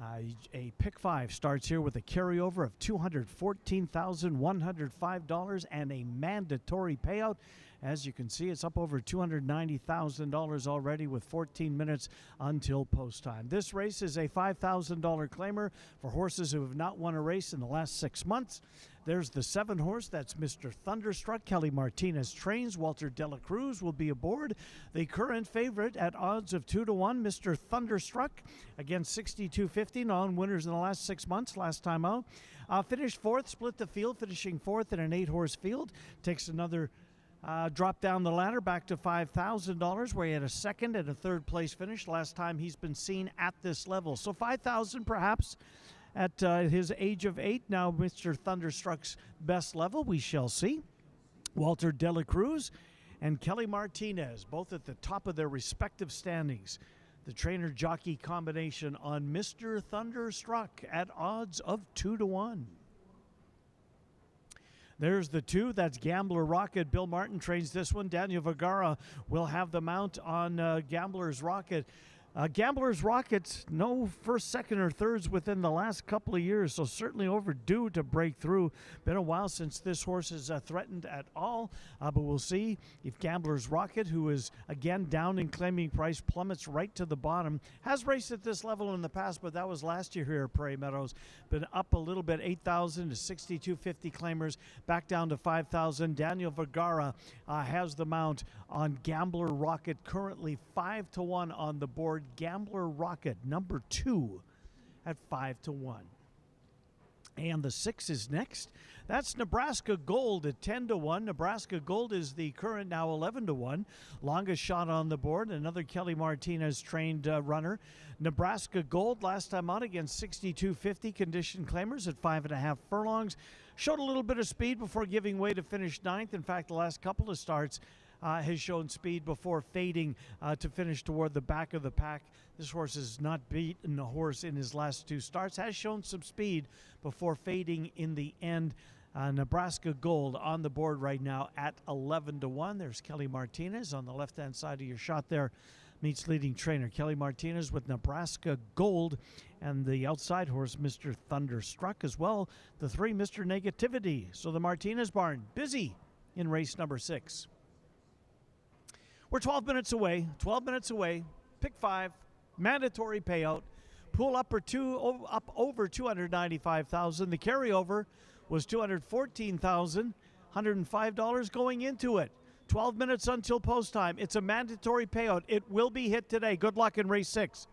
A pick 5 starts here with a carryover of $214,105 and a mandatory payout. As you can see, it's up over $290,000 already with 14 minutes until post time. This race is a $5,000 claimer for horses who have not won a race in the last 6 months. There's the 7 horse. That's Mr. Thunderstruck. Kelly Martinez trains. Walter Dela Cruz will be aboard. The current favorite at odds of 2-1, Mr. Thunderstruck, against 62.50 non-winners in the last 6 months. Last time out, finished 4th, split the field, finishing 4th in an 8-horse field. Takes another drop down the ladder back to $5,000, where he had a 2nd and a 3rd place finish last time he's been seen at this level. So $5,000 perhaps at his age of 8. Now Mr. Thunderstruck's best level, we shall see. Walter Dela Cruz and Kelly Martinez, both at the top of their respective standings. The trainer-jockey combination on Mr. Thunderstruck at odds of 2-1. There's the 2. That's Gambler Rocket. Bill Martin trains this one. Daniel Vergara will have the mount on Gambler's Rocket. Gambler's Rockets, no first, second, or thirds within the last couple of years, so certainly overdue to break through. Been a while since this horse is threatened at all, but we'll see if Gambler's Rocket, who is again down in claiming price, plummets right to the bottom. Has raced at this level in the past, but that was last year here at Prairie Meadows. Been up a little bit, 8,000 to 62.50 claimers, back down to 5,000. Daniel Vergara has the mount on Gambler Rocket, currently 5-1 on the board. Gambler Rocket, number 2, at 5-1. And the 6 is next. That's Nebraska Gold at 10-1. Nebraska Gold is the current now 11-1. Longest shot on the board. Another Kelly Martinez trained runner. Nebraska Gold last time out against 62.50 condition claimers at 5.5 furlongs. Showed a little bit of speed before giving way to finish 9th. In fact, the last couple of starts has shown speed before fading to finish toward the back of the pack. This horse has not beaten a horse in his last 2 starts, has shown some speed before fading in the end. Nebraska Gold on the board right now at 11-1. There's Kelly Martinez on the left-hand side of your shot there. Meets leading trainer Kelly Martinez with Nebraska Gold, and the outside horse Mr. Thunderstruck as well. The 3, Mr. Negativity. So the Martinez barn busy in race number 6. We're 12 minutes away. Pick 5, mandatory payout. Pool up over $295,000. The carryover was $214,105 going into it. 12 minutes until post time. It's a mandatory payout. It will be hit today. Good luck in race 6.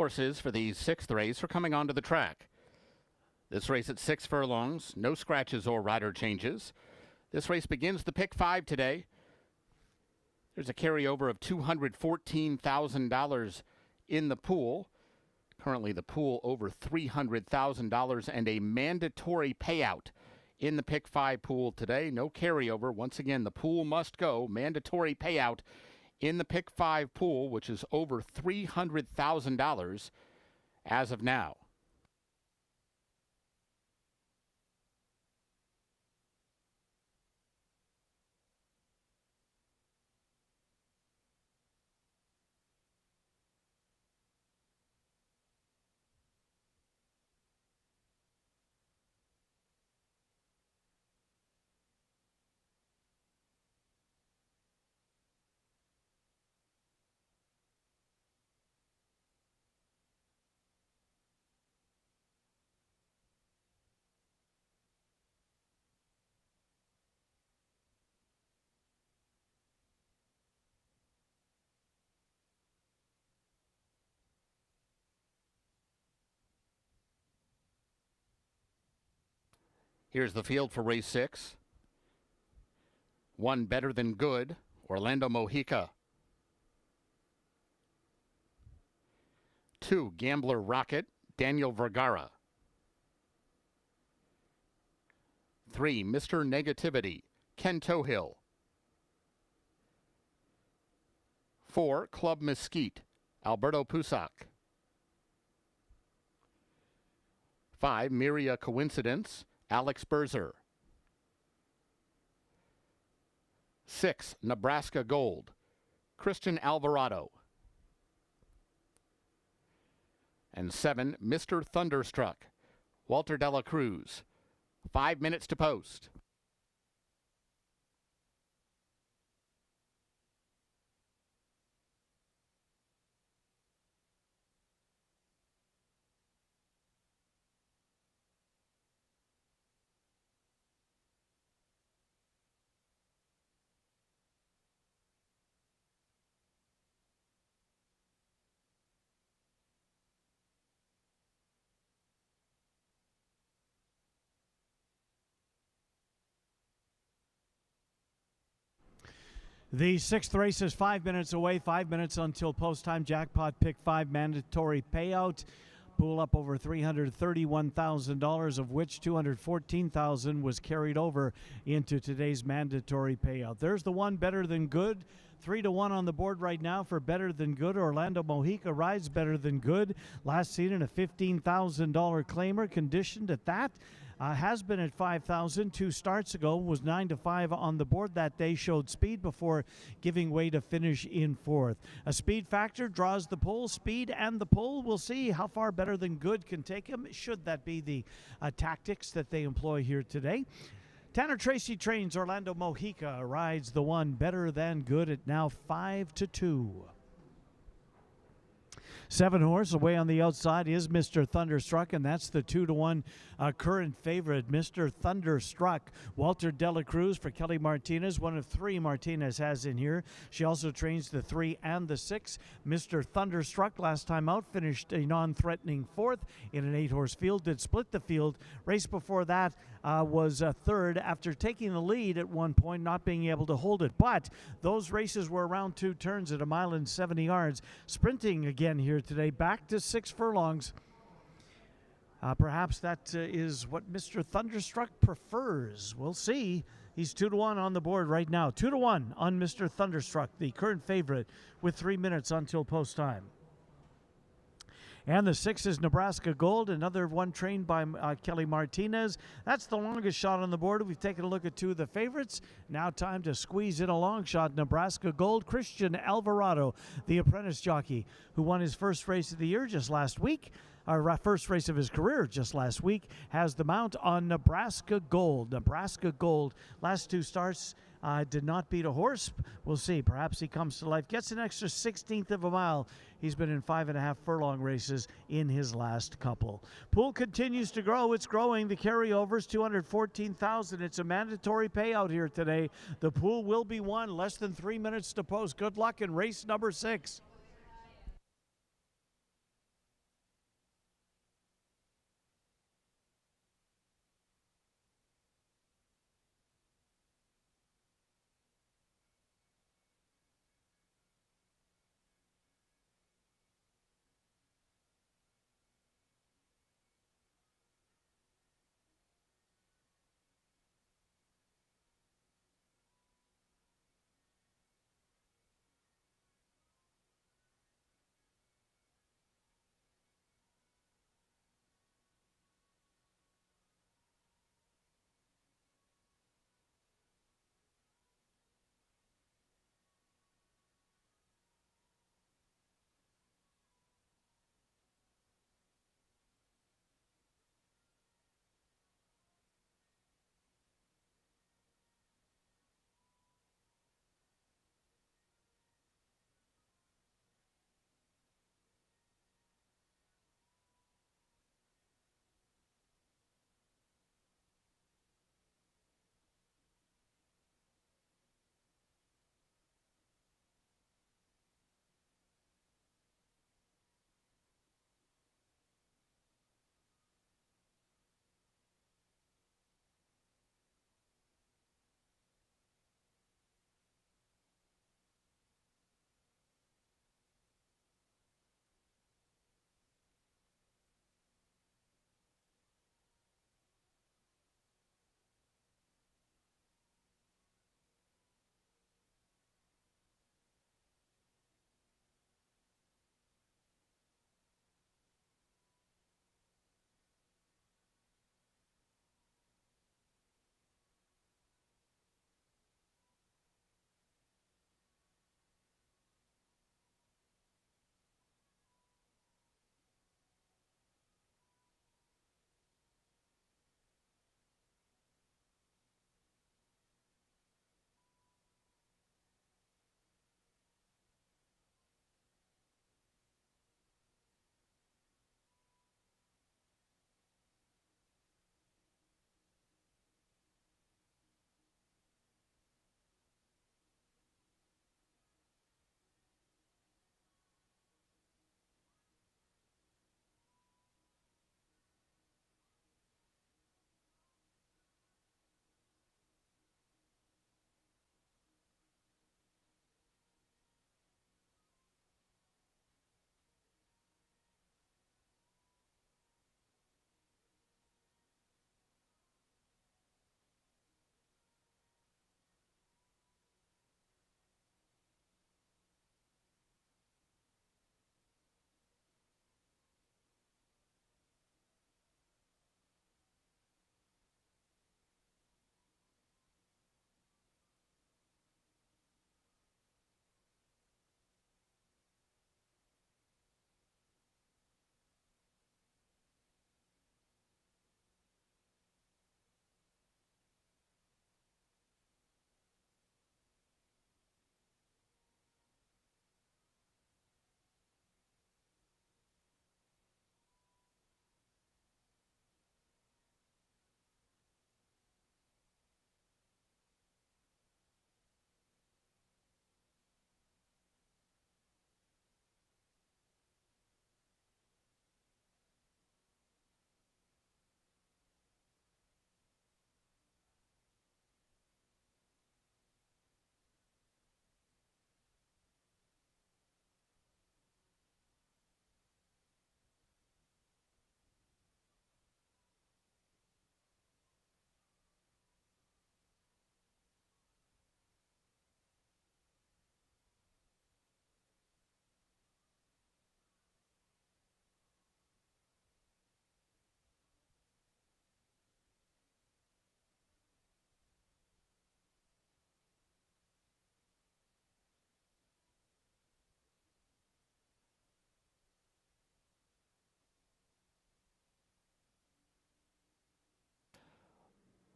Horses for the 6th race are coming onto the track. This race at 6 furlongs, no scratches or rider changes. This race begins the pick 5 today. There's a carryover of $214,000 in the pool. Currently the pool over $300,000 and a mandatory payout in the pick 5 pool today. No carryover. Once again, the pool must go. Mandatory payout in the pick 5 pool, which is over $300,000 as of now. Here's the field for race 6. 1 Better Than Good, Orlando Mojica. 2 Gambler Rocket, Daniel Vergara. 3 Mr. Negativity, Ken Tohill. 4 Club Mesquite, Alberto Pusac. 5 Miria Coincidence, Alex Berzer. 6 Nebraska Gold, Christian Alvarado. And 7 Mr. Thunderstruck, Walter Dela Cruz. 5 minutes to post. The 6th race is 5 minutes away, 5 minutes until post time. Jackpot pick 5 mandatory payout. Pool up over $331,000, of which $214,000 was carried over into today's mandatory payout. There's the 1 Better Than Good. 3-1 on the board right now for Better Than Good. Orlando Mojica rides Better Than Good. Last seen in a $15,000 claimer, conditioned at that. Has been at $5,000 2 starts ago, was 9-5 on the board that day, showed speed before giving way to finish in 4th. A speed factor draws the pull, speed and the pull. We'll see how far Better Than Good can take him, should that be the tactics that they employ here today. Tanner Tracy trains Orlando Mojica, rides the 1 Better Than Good at now 5-2. 7 horse away on the outside is Mr. Thunderstruck, and that's the 2-1 current favorite. Mr. Thunderstruck, Walter Dela Cruz for Kelly Martinez, one of 3 Martinez has in here. She also trains the 3 and the 6. Mr. Thunderstruck last time out finished a non-threatening 4th in an 8-horse field, did split the field. Race before that was 3rd after taking the lead at one point, not being able to hold it. But those races were around 2 turns at 1 mile and 70 yards. Sprinting again here today, back to 6 furlongs. Perhaps that is what Mr. Thunderstruck prefers. We'll see. He's 2-1 on the board right now. 2-1 on Mr. Thunderstruck, the current favorite, with 3 minutes until post time. And the 6 is Nebraska Gold, another one trained by Kelly Martinez. That's the longest shot on the board. We've taken a look at 2 of the favorites. Now time to squeeze in a long shot. Nebraska Gold, Christian Alvarado, the apprentice jockey who won his first race of the year just last week. Our first race of his career just last week, has the mount on Nebraska Gold. Nebraska Gold, last 2 starts, did not beat a horse. We'll see. Perhaps he comes to life. Gets an extra 16th of a mile. He's been in 5.5 furlong races in his last couple. Pool continues to grow. It's growing. The carryovers, $214,000. It's a mandatory payout here today. The pool will be won. Less than 3 minutes to post. Good luck in race number 6.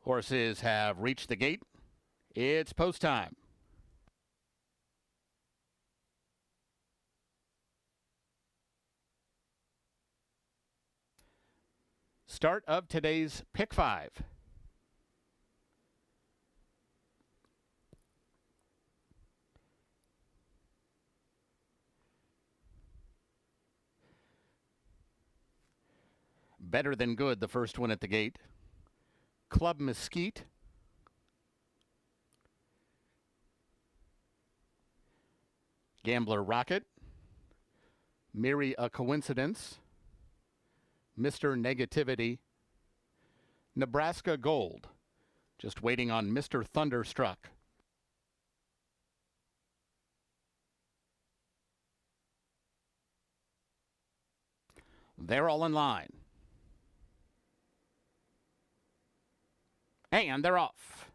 Horses have reached the gate. It's post time. Start of today's Pick 5. Better Than Good, the first one at the gate. Club Mesquite. Gambler Rocket. Merely a Coincidence. Mr. Negativity. Nebraska Gold. Just waiting on Mr. Thunderstruck. They're all in line. And they're off.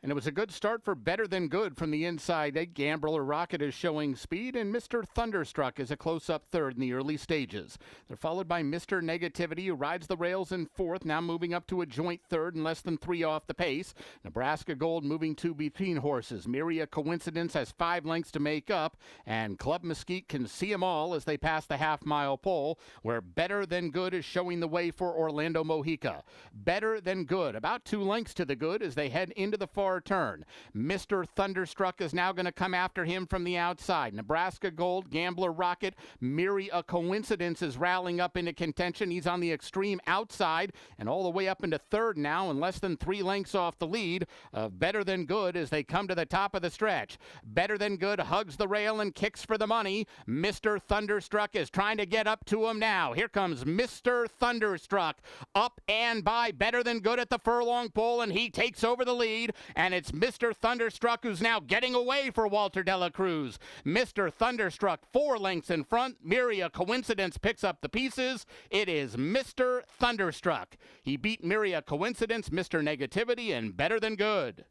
And it was a good start for Better Than Good from the inside. Gambler Rocket is showing speed, and Mr. Thunderstruck is a close-up third in the early stages. They're followed by Mr. Negativity, who rides the rails in fourth, now moving up to a joint third and less than 3 off the pace. Nebraska Gold moving 2 between horses. Merely a Coincidence has 5 lengths to make up, and Club Mesquite can see them all as they pass the half-mile pole, where Better Than Good is showing the way for Orlando Mojica. Better Than Good, about 2 lengths to the good as they head into the far turn. Mr. Thunderstruck is now going to come after him from the outside. Nebraska Gold, Gambler Rocket, Merely a Coincidence is rallying up into contention. He's on the extreme outside and all the way up into third now and less than 3 lengths off the lead of Better Than Good as they come to the top of the stretch. Better Than Good hugs the rail and kicks for the money. Mr. Thunderstruck is trying to get up to him now. Here comes Mr. Thunderstruck up and by Better Than Good at the furlong pole, and he takes over the lead. And it's Mr. Thunderstruck who's now getting away for Walter de la Cruz. Mr. Thunderstruck 4 lengths in front. Merely a Coincidence picks up the pieces. It is Mr. Thunderstruck. He beat Merely a Coincidence, Mr. Negativity, and Better Than Good.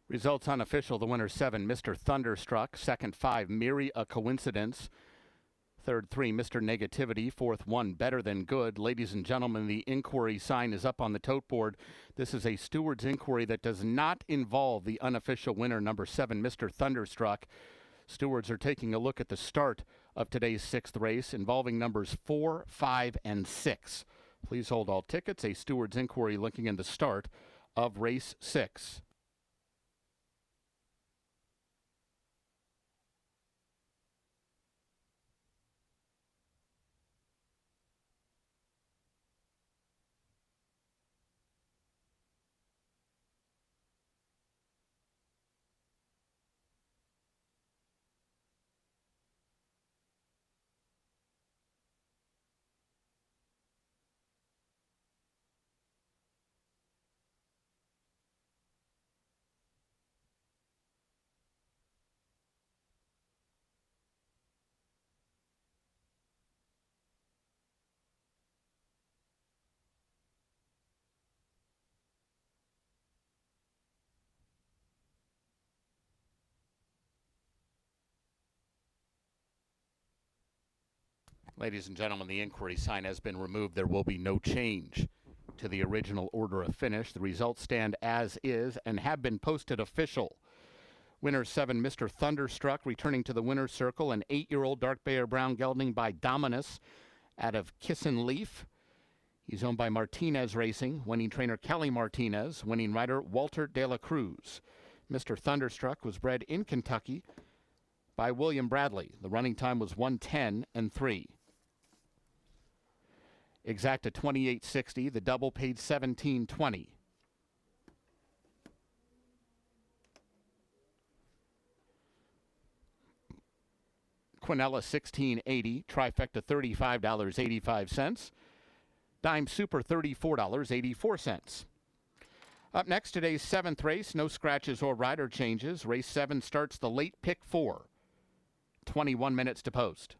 Results unofficial. The winner 7, Mr. Thunderstruck. Second 5, Merely a Coincidence. Third 3, Mr. Negativity. Fourth 1, Better Than Good. Ladies and gentlemen, the inquiry sign is up on the tote board. This is a steward's inquiry that does not involve the unofficial winner, number 7, Mr. Thunderstruck. Stewards are taking a look at the start of today's 6th race involving numbers 4, 5, and 6. Please hold all tickets. A steward's inquiry looking in the start of race 6. Ladies and gentlemen, the inquiry sign has been removed. There will be no change to the original order of finish. The results stand as is and have been posted official. Winner 7, Mr. Thunderstruck, returning to the winner's circle. An 8-year-old dark Bayer brown gelding by Dominus out of Kissin Leaf. He's owned by Martinez Racing, winning trainer Kelly Martinez, winning rider Walter de la Cruz. Mr. Thunderstruck was bred in Kentucky by William Bradley. The running time was 1:10 and 3. Exacta 28.60. The double paid 17.20. Quinella 16.80. Trifecta $35.85. Dime Super $34.84. Up next, today's 7th race, no scratches or rider changes. Race 7 starts the late pick 4. 21 minutes to post.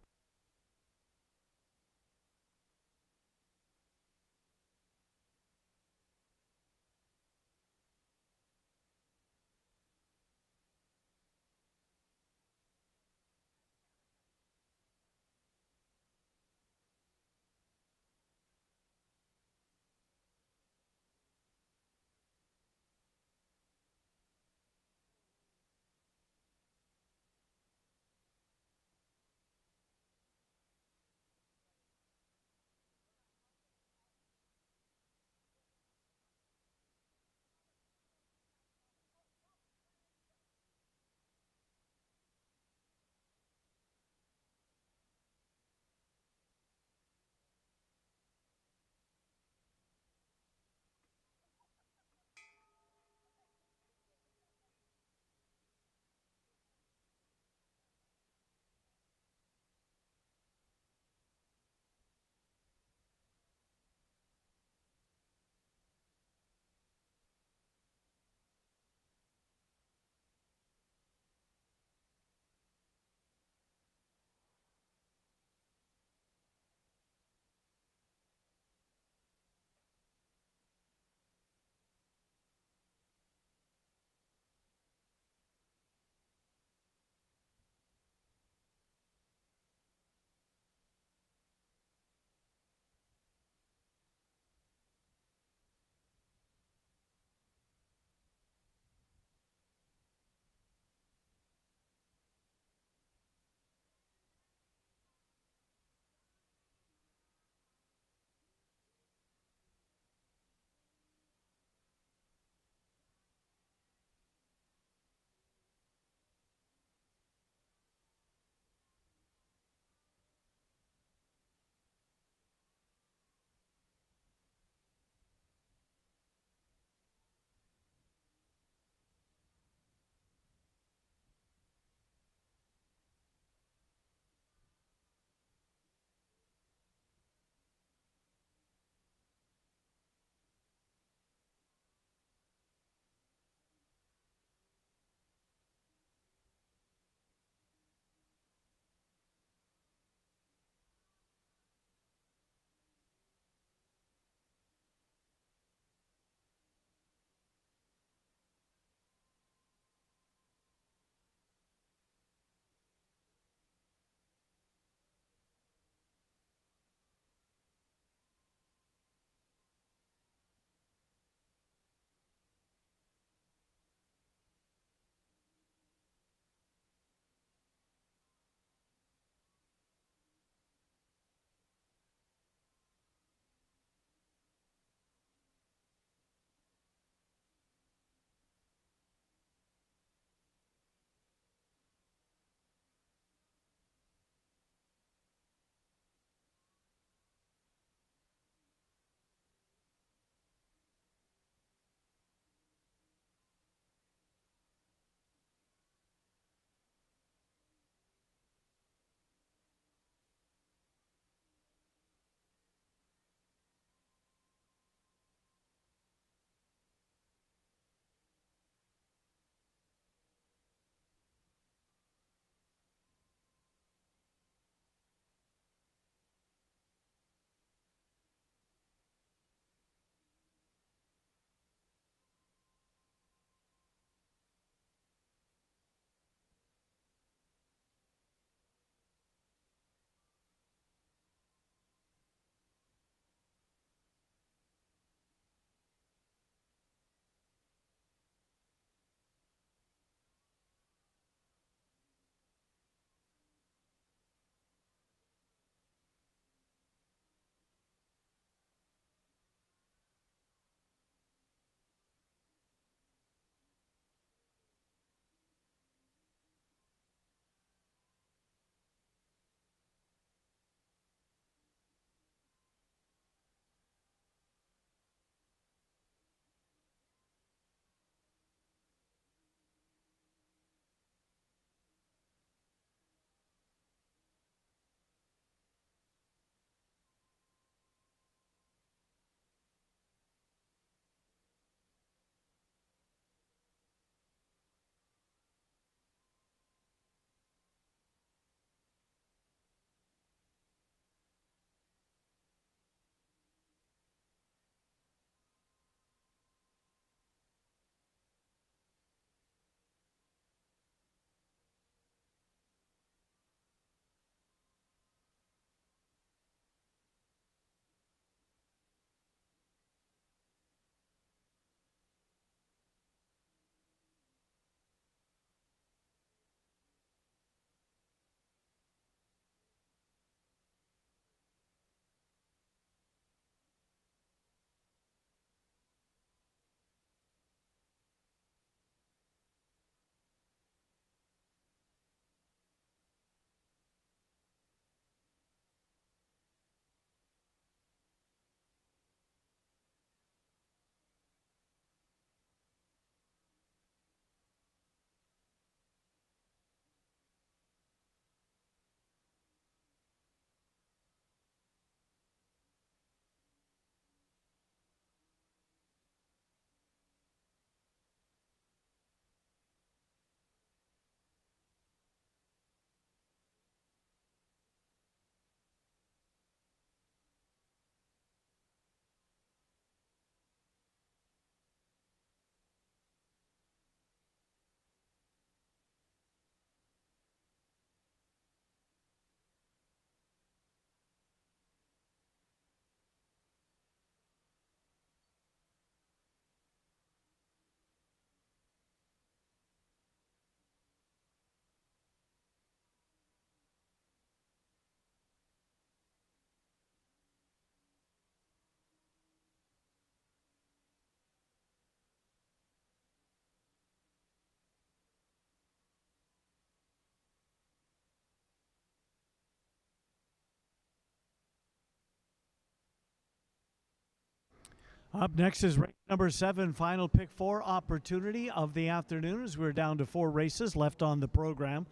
Up next is race number 7, final pick 4 opportunity of the afternoon, as we're down to 4 races left on the program.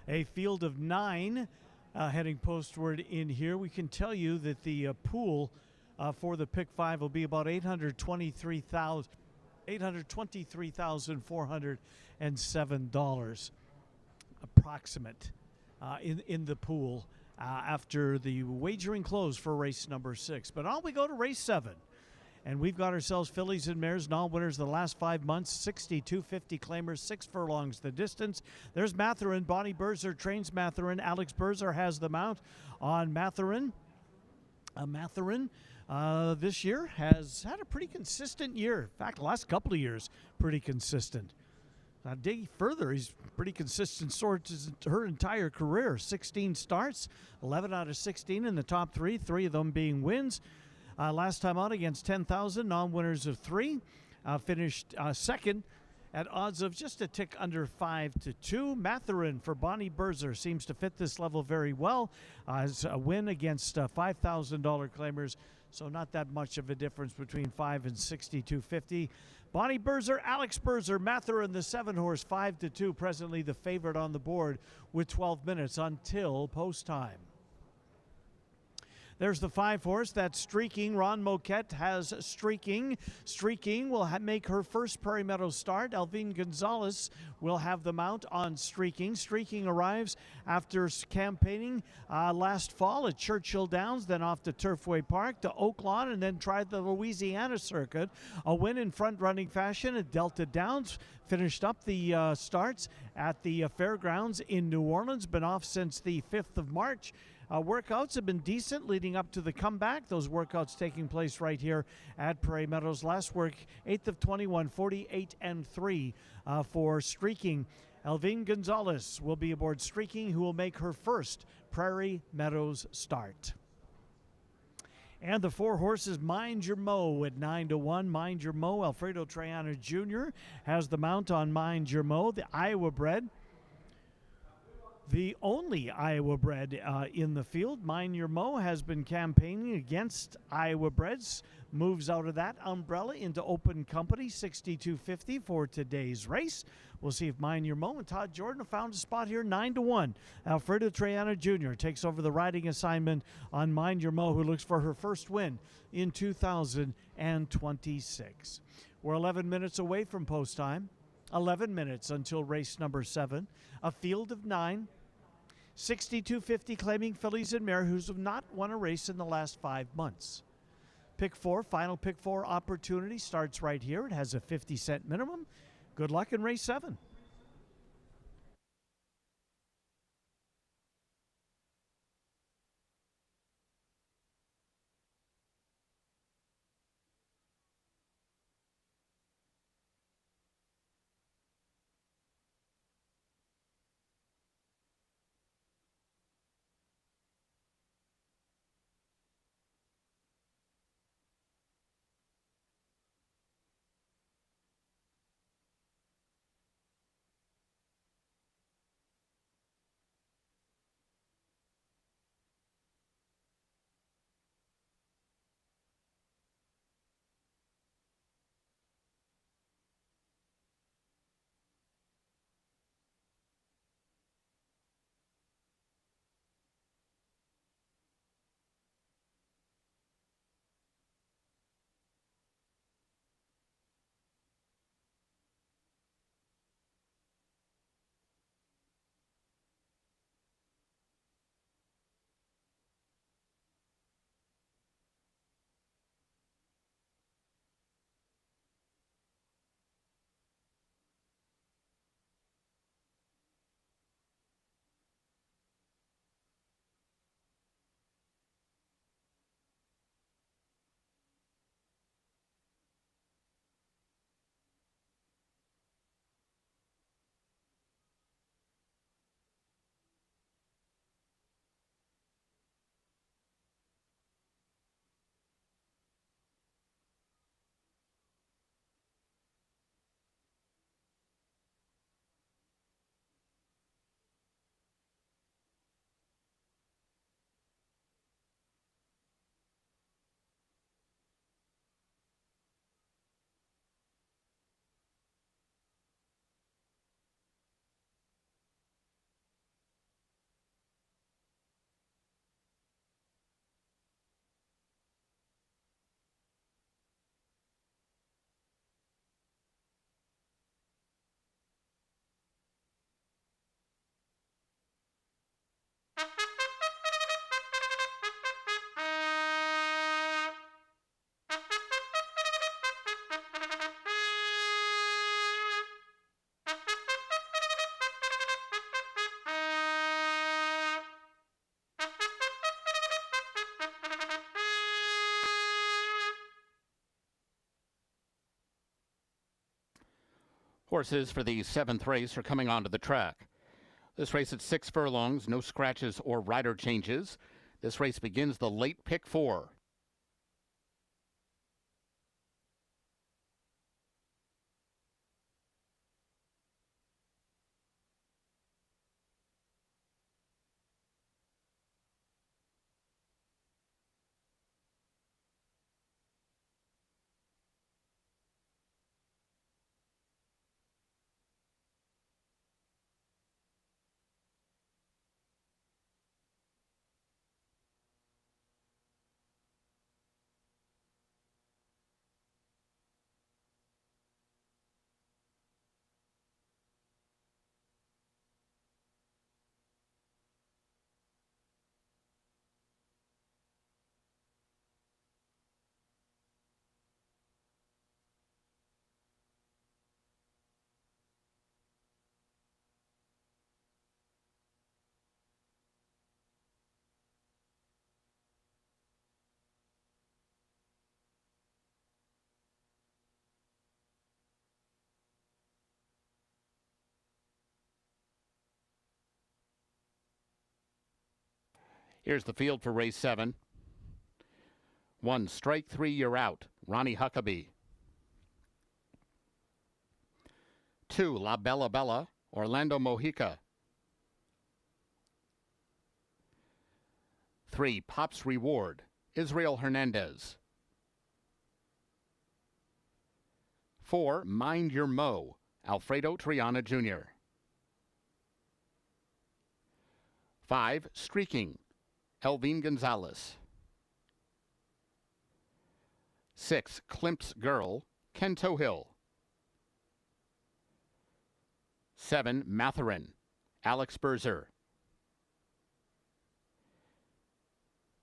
A field of 9 heading postward in here. We can tell you that the pool for the pick 5 will be about $823,407 approximate in the pool after the wagering closed for race number 6. But on we go to race 7. And we've got ourselves fillies and mares, non-winners the last 5 months, 62.50 claimers, 6 furlongs the distance. There's Matherin. Bonnie Berzer trains Matherin. Alex Berzer has the mount on Matherin. Matherin this year has had a pretty consistent year. In fact, the last couple of years, pretty consistent. Now, dig further, he's pretty consistent sort of her entire career. 16 starts, 11 out of 16 in the top 3, 3 of them being wins. Last time out against 10,000, non-winners of 3. Finished second at odds of just a tick under 5-2. Matherin for Bonnie Berzer seems to fit this level very well. As a win against $5,000 claimers, so not that much of a difference between 5 and 62.50. Bonnie Berzer, Alex Berzer, Matherin, the 7-horse, 5-2, presently the favorite on the board with 12 minutes until post time. There's the 5-horse that's Streaking. Ron Moquette has Streaking. Streaking will make her first Prairie Meadows start. Elvine Gonzalez will have the mount on Streaking. Streaking arrives after campaigning last fall at Churchill Downs, then off to Turfway Park to Oaklawn, and then tried the Louisiana circuit. A win in front-running fashion at Delta Downs. Finished up the starts at the fairgrounds in New Orleans. Been off since the 5th of March. Workouts have been decent leading up to the comeback. Those workouts taking place right here at Prairie Meadows. Last work, 8th of 21, 48-3 for Streaking. Elvine Gonzalez will be aboard Streaking, who will make her first Prairie Meadows start. And the 4 horses, Mind Your Mo at 9-1. Mind Your Mo, Alfredo Triana Jr. has the mount on Mind Your Mo, the Iowa bred. The only Iowa bred in the field. Mind Your Mo has been campaigning against Iowa breds. Moves out of that umbrella into open company, 62.50 for today's race. We'll see if Mind Your Mo and Todd Jordan have found a spot here, 9-1. Alfredo Triana Jr. takes over the riding assignment on Mind Your Mo, who looks for her first win in 2026. We're 11 minutes away from post time. 11 minutes until race number 7. A field of 9. 62.50 claiming fillies and mares who have not won a race in the last 5 months. Pick 4, final pick 4 opportunity starts right here. It has a 50-cent minimum. Good luck in race 7. Horses for the 7th race are coming onto the track. This race at 6 furlongs, no scratches or rider changes. This race begins the late pick 4. Here's the field for race 7. 1, strike 3, you're out. Ronnie Huckabee. 2, La Bella Bella, Orlando Mojica. 3, Pop's Reward, Israel Hernandez. 4, Mind Your Mo, Alfredo Triana Jr. 5, Streaking, Elvin Gonzalez. 6, Klimt's Girl, Ken Tohill. 7, Matherin, Alex Berzer.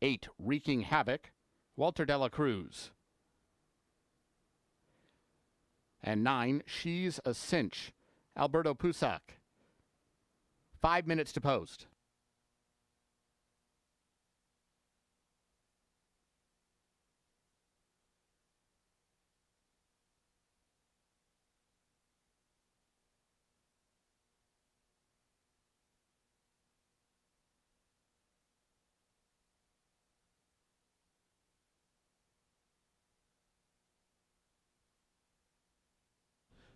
8, Wreaking Havoc, Walter Dela Cruz. And 9, She's a Cinch, Alberto Pusac. 5 minutes to post.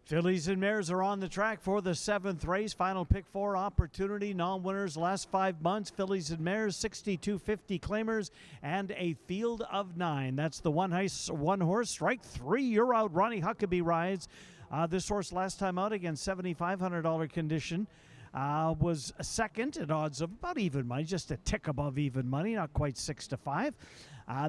Fillies and mares are on the track for the 7th race. Final pick 4 opportunity. Non-winners last 5 months. Fillies and mares, 62.50 claimers, and a field of 9. That's the one horse. Strike 3, you're out. Ronnie Huckabee rides. This horse last time out against $7,500 condition. Was second at odds of about even money, just a tick above even money, not quite 6-5.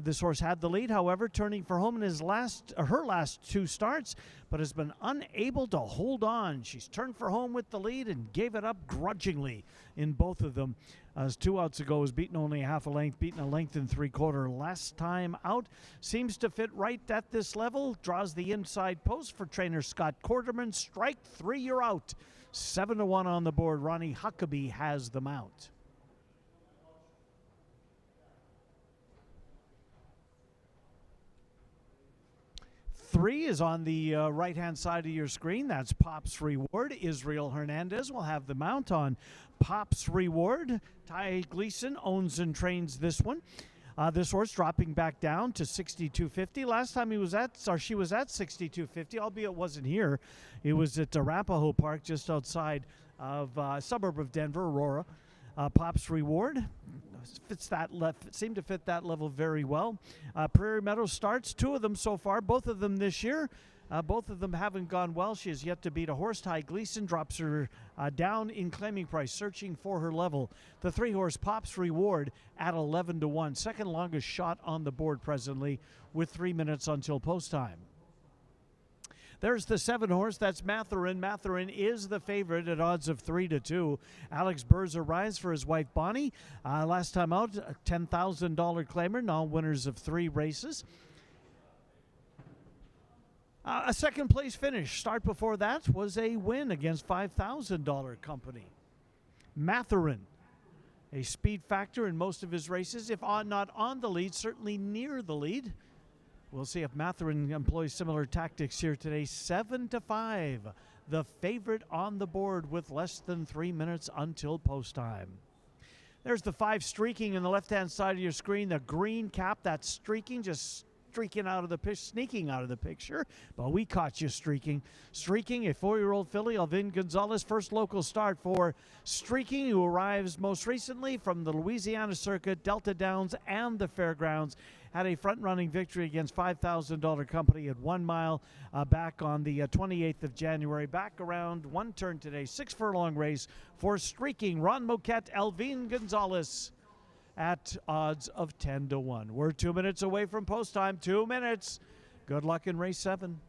This horse had the lead, however, turning for home in her last 2 starts, but has been unable to hold on. She's turned for home with the lead and gave it up grudgingly in both of them. As 2 outs ago, was beaten only a half a length, beaten a length and 3/4 last time out. Seems to fit right at this level. Draws the inside post for trainer Scott Quarterman. Strike 3, you're out. 7-1 on the board. Ronnie Huckabee has the mount. Three is on the right-hand side of your screen. That's Pop's Reward. Israel Hernandez will have the mount on Pop's Reward. Ty Gleason owns and trains this one. This horse dropping back down to 62.50. Last time she was at 62.50, albeit it wasn't here. It was at Arapahoe Park, just outside of a suburb of Denver, Aurora. Pop's Reward seemed to fit that level very well. Prairie Meadows starts, 2 of them so far, both of them this year. Both of them haven't gone well. She has yet to beat a horse. Ty Gleason drops her down in claiming price, searching for her level. The 3-horse Pop's Reward at 11-1. Second longest shot on the board presently with 3 minutes until post time. There's the 7-horse. That's Matherin. Matherin is the favorite at odds of 3-2. Alex Berzer rides for his wife Bonnie. Last time out, a $10,000 claimer. Non-winners of 3 races. A second place finish. Start before that was a win against $5,000 company. Matherin, a speed factor in most of his races. If not on the lead, certainly near the lead. We'll see if Matherin employs similar tactics here today. 7-5. the favorite on the board with less than 3 minutes until post time. There's the 5 streaking in the left-hand side of your screen. The green cap, that's streaking, just streaking out of the pitch, sneaking out of the picture. But we caught you streaking. Streaking, a 4-year-old filly, Alvin Gonzalez, first local start for Streaking, who arrives most recently from the Louisiana Circuit, Delta Downs, and the Fairgrounds. Had a front-running victory against $5,000 Company at 1 mile back on the 28th of January. Back around one turn today, 6 furlong race for Streaking. Ron Moquette, Alvin Gonzalez at odds of 10-1. We're 2 minutes away from post time. 2 minutes. Good luck in race 7.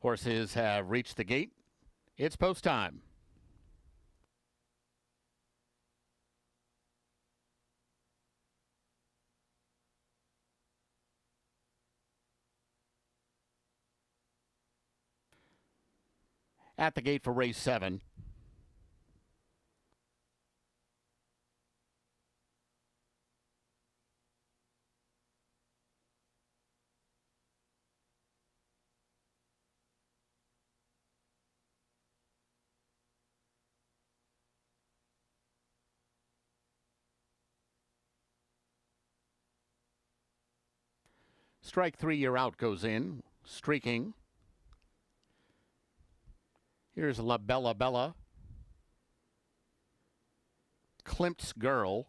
Horses have reached the gate. It's post time. At the gate for race 7. Strike 3, you're out goes in. Streaking. Here's La Bella Bella. Klimt's Girl.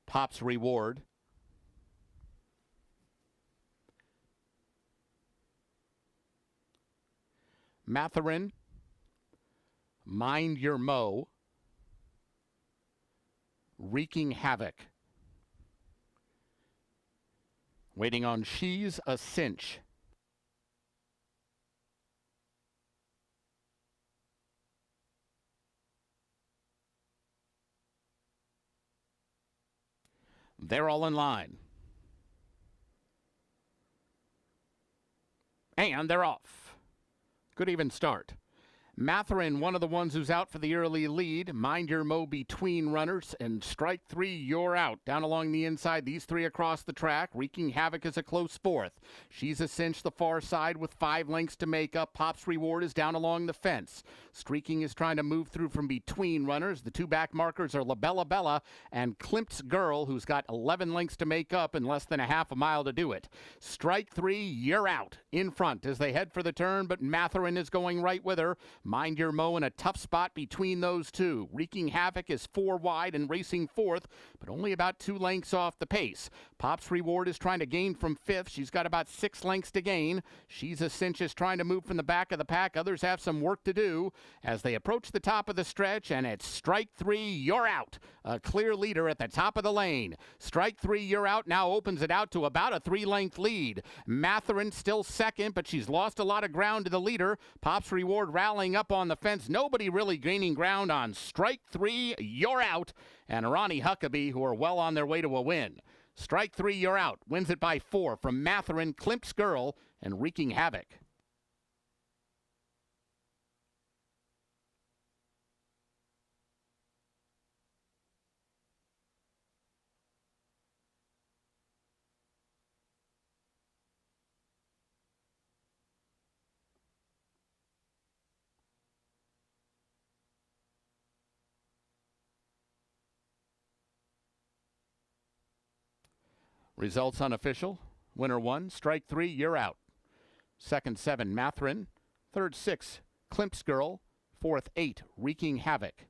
Pop's Reward. Matherin. Mind Your Mo. Wreaking Havoc. Waiting on She's a Cinch. They're all in line. And they're off. Good even start. Matherin, one of the ones who's out for the early lead. Mind Your Mo between runners. And strike three, you're out. Down along the inside, these three across the track. Wreaking Havoc is a close fourth. She's a cinch the far side with 5 lengths to make up. Pop's Reward is down along the fence. Streaking is trying to move through from between runners. The two back markers are La Bella Bella and Klimt's Girl, who's got 11 lengths to make up and less than a half a mile to do it. Strike three, you're out. In front as they head for the turn, but Matherin is going right with her. Mind Your Mo in a tough spot between those two. Wreaking Havoc is 4 wide and racing fourth, but only about 2 lengths off the pace. Pop's Reward is trying to gain from fifth. She's got about 6 lengths to gain. She's a cinch is trying to move from the back of the pack. Others have some work to do as they approach the top of the stretch, and it's strike three, you're out. A clear leader at the top of the lane. Strike three, you're out now opens it out to about a 3-length lead. Matherin still second, but she's lost a lot of ground to the leader. Pop's Reward rallying up on the fence. Nobody really gaining ground on strike three, you're out. And Ronnie Huckabee, who are well on their way to a win. Strike three, you're out. Wins it by 4 from Matherin, Klimt's Girl, and Wreaking Havoc. Results unofficial. Winner 1, strike 3, you're out. Second 7, Matherin. Third 6, Klimt's Girl. Fourth 8, Wreaking Havoc.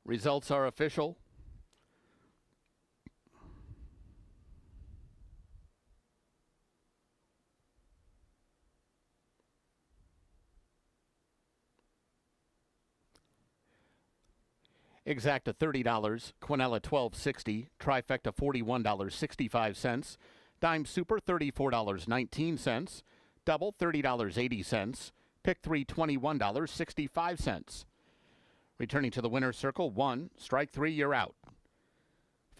Results are official. Exacta $30, Quinella $12.60, Trifecta $41.65, Dime Super $34.19, Double $30.80, Pick 3 $21.65. Returning to the winner's circle, 1, strike 3, you're out.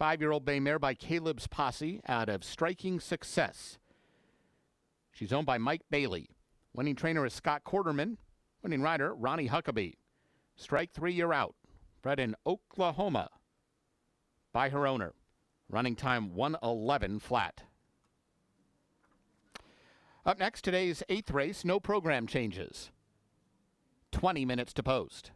5-year-old bay mare by Caleb's Posse out of Striking Success. She's owned by Mike Bailey. Winning trainer is Scott Quarterman. Winning rider, Ronnie Huckabee. Strike 3, you're out. Bred in Oklahoma by her owner. Running time 1:11 flat. Up next, today's 8th race, no program changes. 20 minutes to post.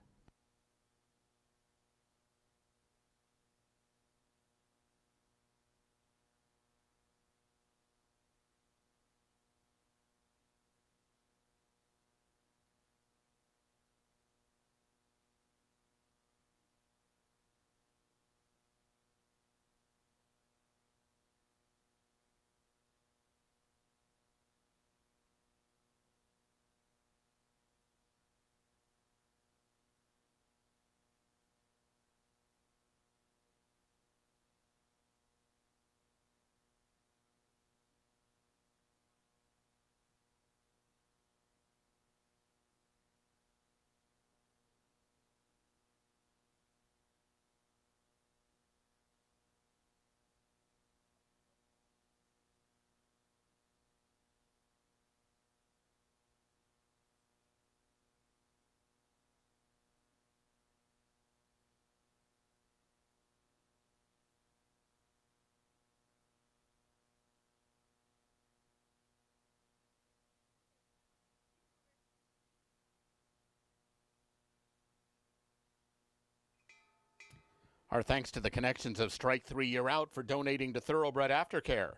Our thanks to the connections of Strike 3 Year Out for donating to Thoroughbred Aftercare.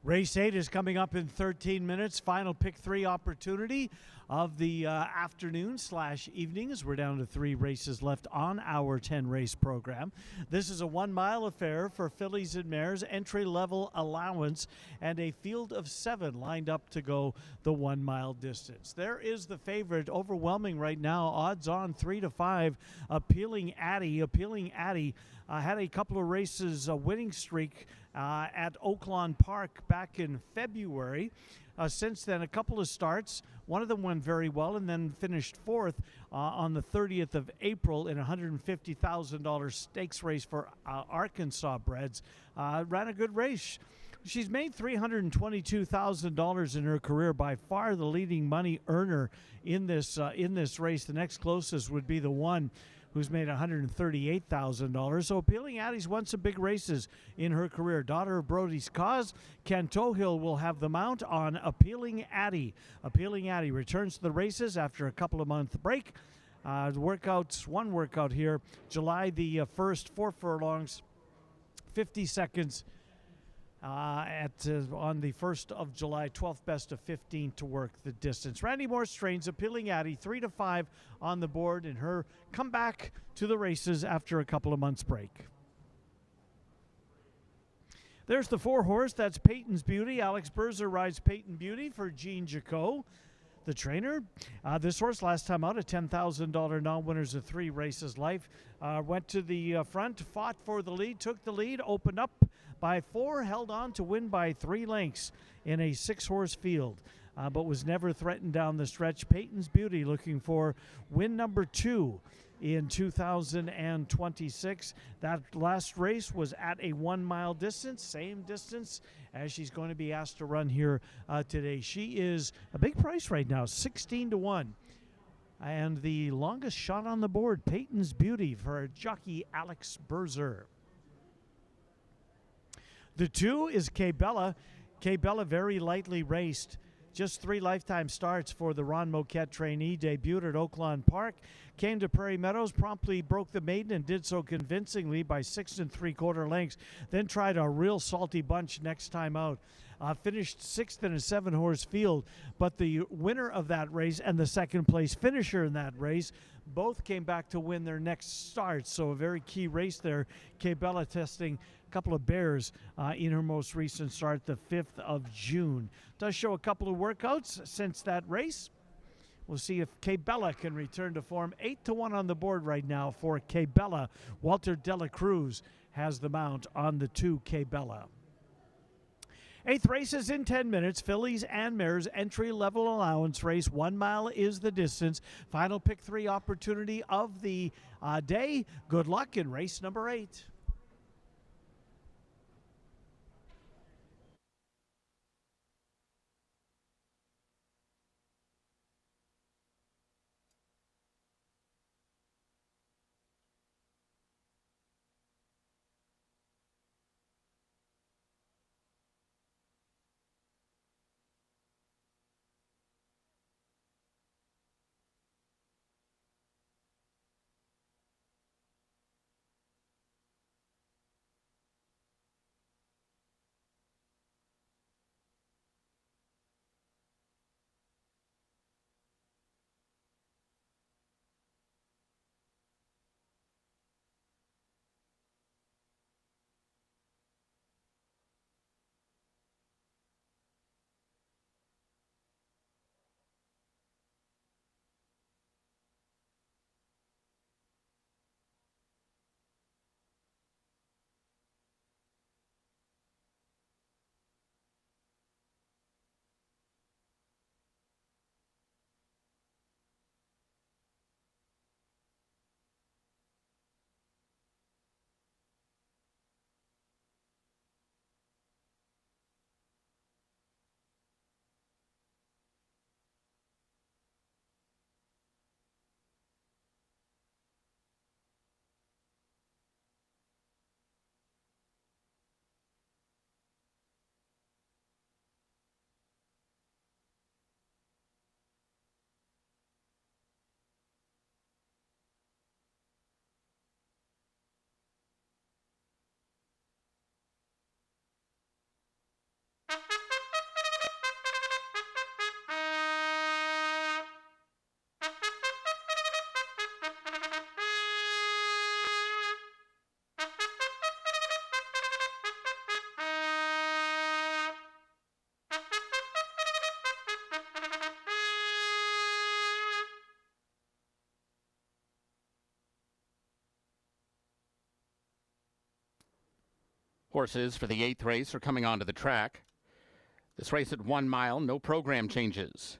Race 8 is coming up in 13 minutes. Final pick 3 opportunity of the afternoon/evenings. We're down to 3 races left on our 10-race program. This is a 1-mile affair for fillies and mares, entry-level allowance, and a field of 7 lined up to go the 1-mile distance. There is the favorite, overwhelming right now, odds on 3-5, Appealing Addie. Appealing Addie had a couple of races, a winning streak at Oaklawn Park back in February. Since then, a couple of starts. One of them went very well and then finished 4th on the 30th of April in a $150,000 stakes race for Arkansas breds. Ran a good race. She's made $322,000 in her career, by far the leading money earner in this race. The next closest would be the one who's made $138,000. So Appealing Addie's won some big races in her career. Daughter of Brody's Cause, Ken Tohill will have the mount on Appealing Addie. Appealing Addie returns to the races after a couple of month break. One workout here, July the 1st, 4 furlongs, 50 seconds. On the 1st of July, 12th best of 15 to work the distance. Randy Morse trains Appealing Addie, 3-5 on the board in her comeback to the races after a couple of months break. There's the 4-horse. That's Peyton's Beauty. Alex Berzer rides Peyton Beauty for Jean Jacot, the trainer. This horse last time out, a $10,000 non-winners of 3 races life. Went to the front, fought for the lead, took the lead, opened up by 4, held on to win by 3 lengths in a 6-horse field, but was never threatened down the stretch. Peyton's Beauty looking for win number 2 in 2026. That last race was at a 1-mile distance, same distance as she's going to be asked to run here today. She is a big price right now, 16-1. And the longest shot on the board, Peyton's Beauty for jockey Alex Berzer. The 2 is K-Bella. K-Bella very lightly raced. Just 3 lifetime starts for the Ron Moquette trainee. Debuted at Oaklawn Park. Came to Prairie Meadows, promptly broke the maiden and did so convincingly by 6 3/4 lengths. Then tried a real salty bunch next time out. Finished 6th in a 7-horse field, but the winner of that race and the second place finisher in that race both came back to win their next starts. So a very key race there. K-Bella testing a couple of bears in her most recent start, the 5th of June. Does show a couple of workouts since that race. We'll see if K-Bella can return to form. 8-1 on the board right now for K-Bella. Walter Dela Cruz has the mount on the 2 K-Bella. 8th race is in 10 minutes. Fillies and mares, entry-level allowance race. 1 mile is the distance. Final pick 3 opportunity of the day. Good luck in race number 8. Horses for the 8th race are coming onto the track. This race at 1 mile, no program changes.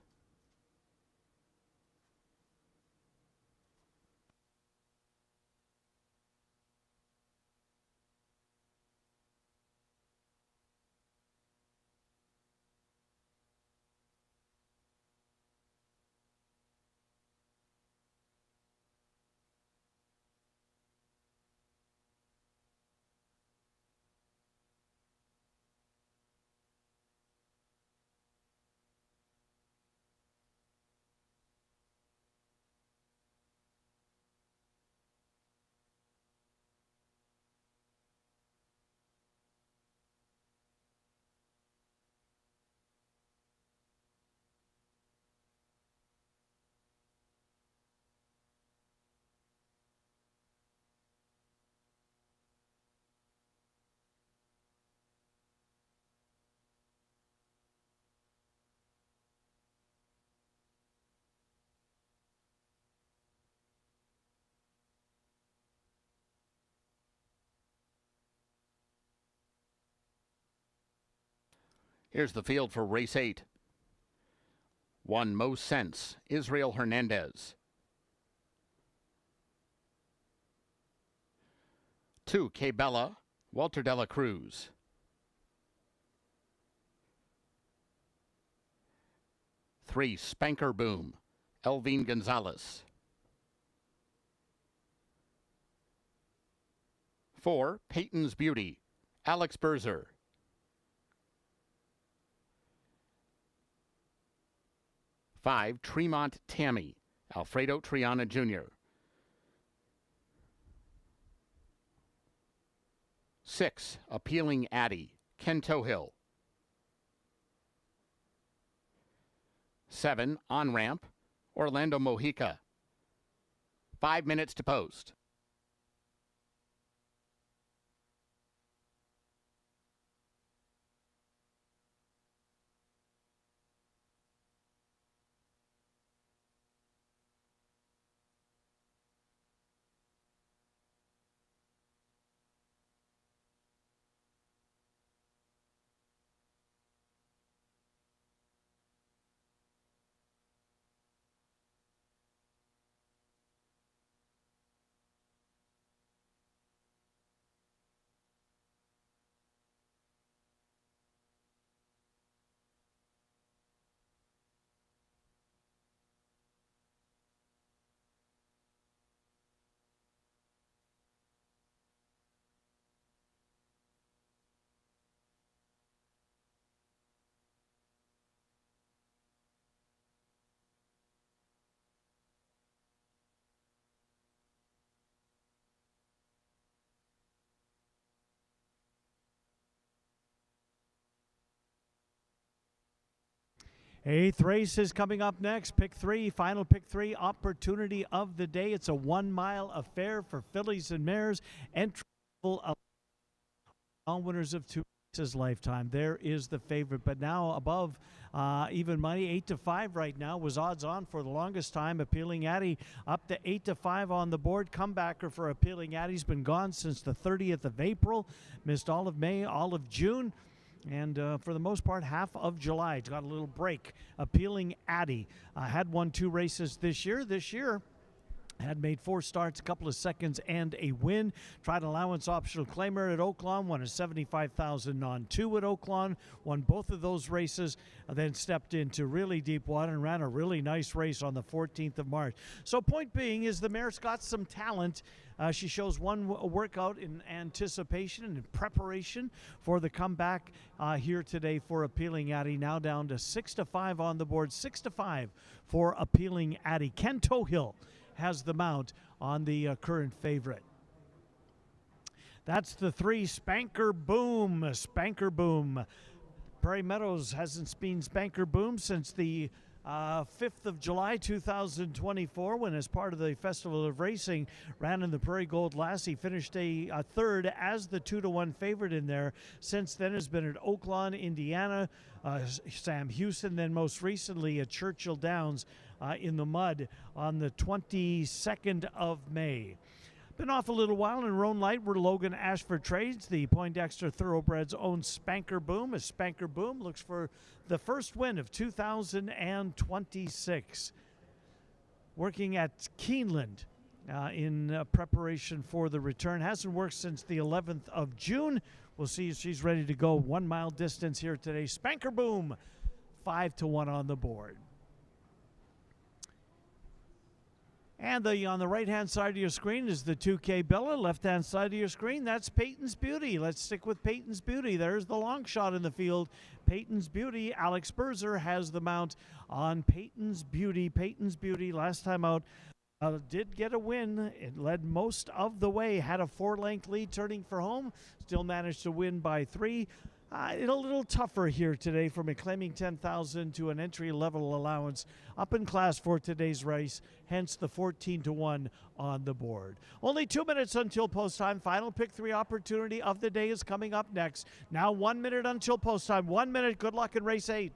Here's the field for race 8. 1 Most Sense, Israel Hernandez. 2 K-Bella, Walter de la Cruz. 3 Spanker Boom, Elvine Gonzalez. 4 Peyton's Beauty, Alex Berzer. 5 Tremont Tammy, Alfredo Triana Jr. 6 Appealing Addie, Ken Tohill. 7 On Ramp, Orlando Mojica. 5 minutes to post. Eighth race is coming up next. Pick 3, final pick 3 opportunity of the day. It's a 1 mile affair for fillies and mares. Entry all winners of 2 races lifetime. There is the favorite, but now above even money, 8-5 right now, was odds on for the longest time. Appealing Addie up to 8-5 on the board. Comebacker for Appealing Addie's been gone since the 30th of April. Missed all of May, all of June. And for the most part, half of July. It's got a little break. Appealing Addie had won 2 races this year. This year had made 4 starts, a couple of seconds, and a win. Tried allowance optional claimer at Oaklawn, won a $75,000 on 2 at Oaklawn, won both of those races, then stepped into really deep water and ran a really nice race on the 14th of March. So point being is the mare's got some talent. She shows one workout in anticipation and in preparation for the comeback here today for Appealing Addie. Now down to 6-5 on the board, 6-5 for Appealing Addie. Ken Tohill has the mount on the current favorite. That's the 3 Spanker Boom. Spanker Boom. Prairie Meadows hasn't been Spanker Boom since the 5th of July 2024, when as part of the Festival of Racing ran in the Prairie Gold Lassie, finished a third as the 2-1 favorite in there. Since then has been at Oaklawn, Indiana, Sam Houston, then most recently at Churchill Downs in the mud on the 22nd of May. Been off a little while in Roan Light where Logan Ashford trades. The Poindexter Thoroughbreds own Spanker Boom as Spanker Boom looks for the first win of 2026. Working at Keeneland in preparation for the return. Hasn't worked since the 11th of June. We'll see if she's ready to go 1 mile distance here today. Spanker Boom, 5-1 on the board. And on the right-hand side of your screen is the 2K Bella. Left-hand side of your screen, that's Peyton's Beauty. Let's stick with Peyton's Beauty. There's the long shot in the field. Peyton's Beauty. Alex Berzer has the mount on Peyton's Beauty. Peyton's Beauty, last time out, did get a win. It led most of the way. Had a 4-length lead turning for home. Still managed to win by 3. A little tougher here today from a claiming 10,000 to an entry-level allowance up in class for today's race, hence the 14-1 on the board. Only 2 minutes until post time. Final pick 3 opportunity of the day is coming up next. Now 1 minute until post time. 1 minute. Good luck in race 8.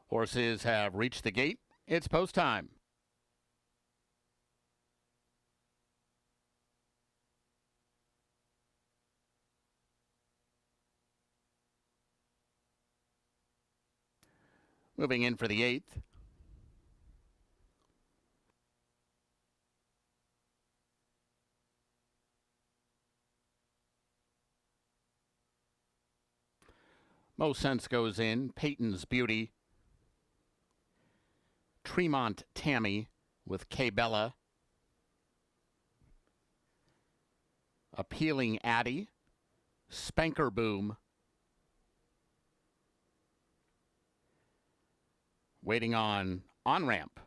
Horses have reached the gate. It's post time. Moving in for the 8th. Most Sense goes in. Peyton's Beauty. Tremont Tammy with K Bella. Appealing Addie. Spanker Boom. Waiting on ramp.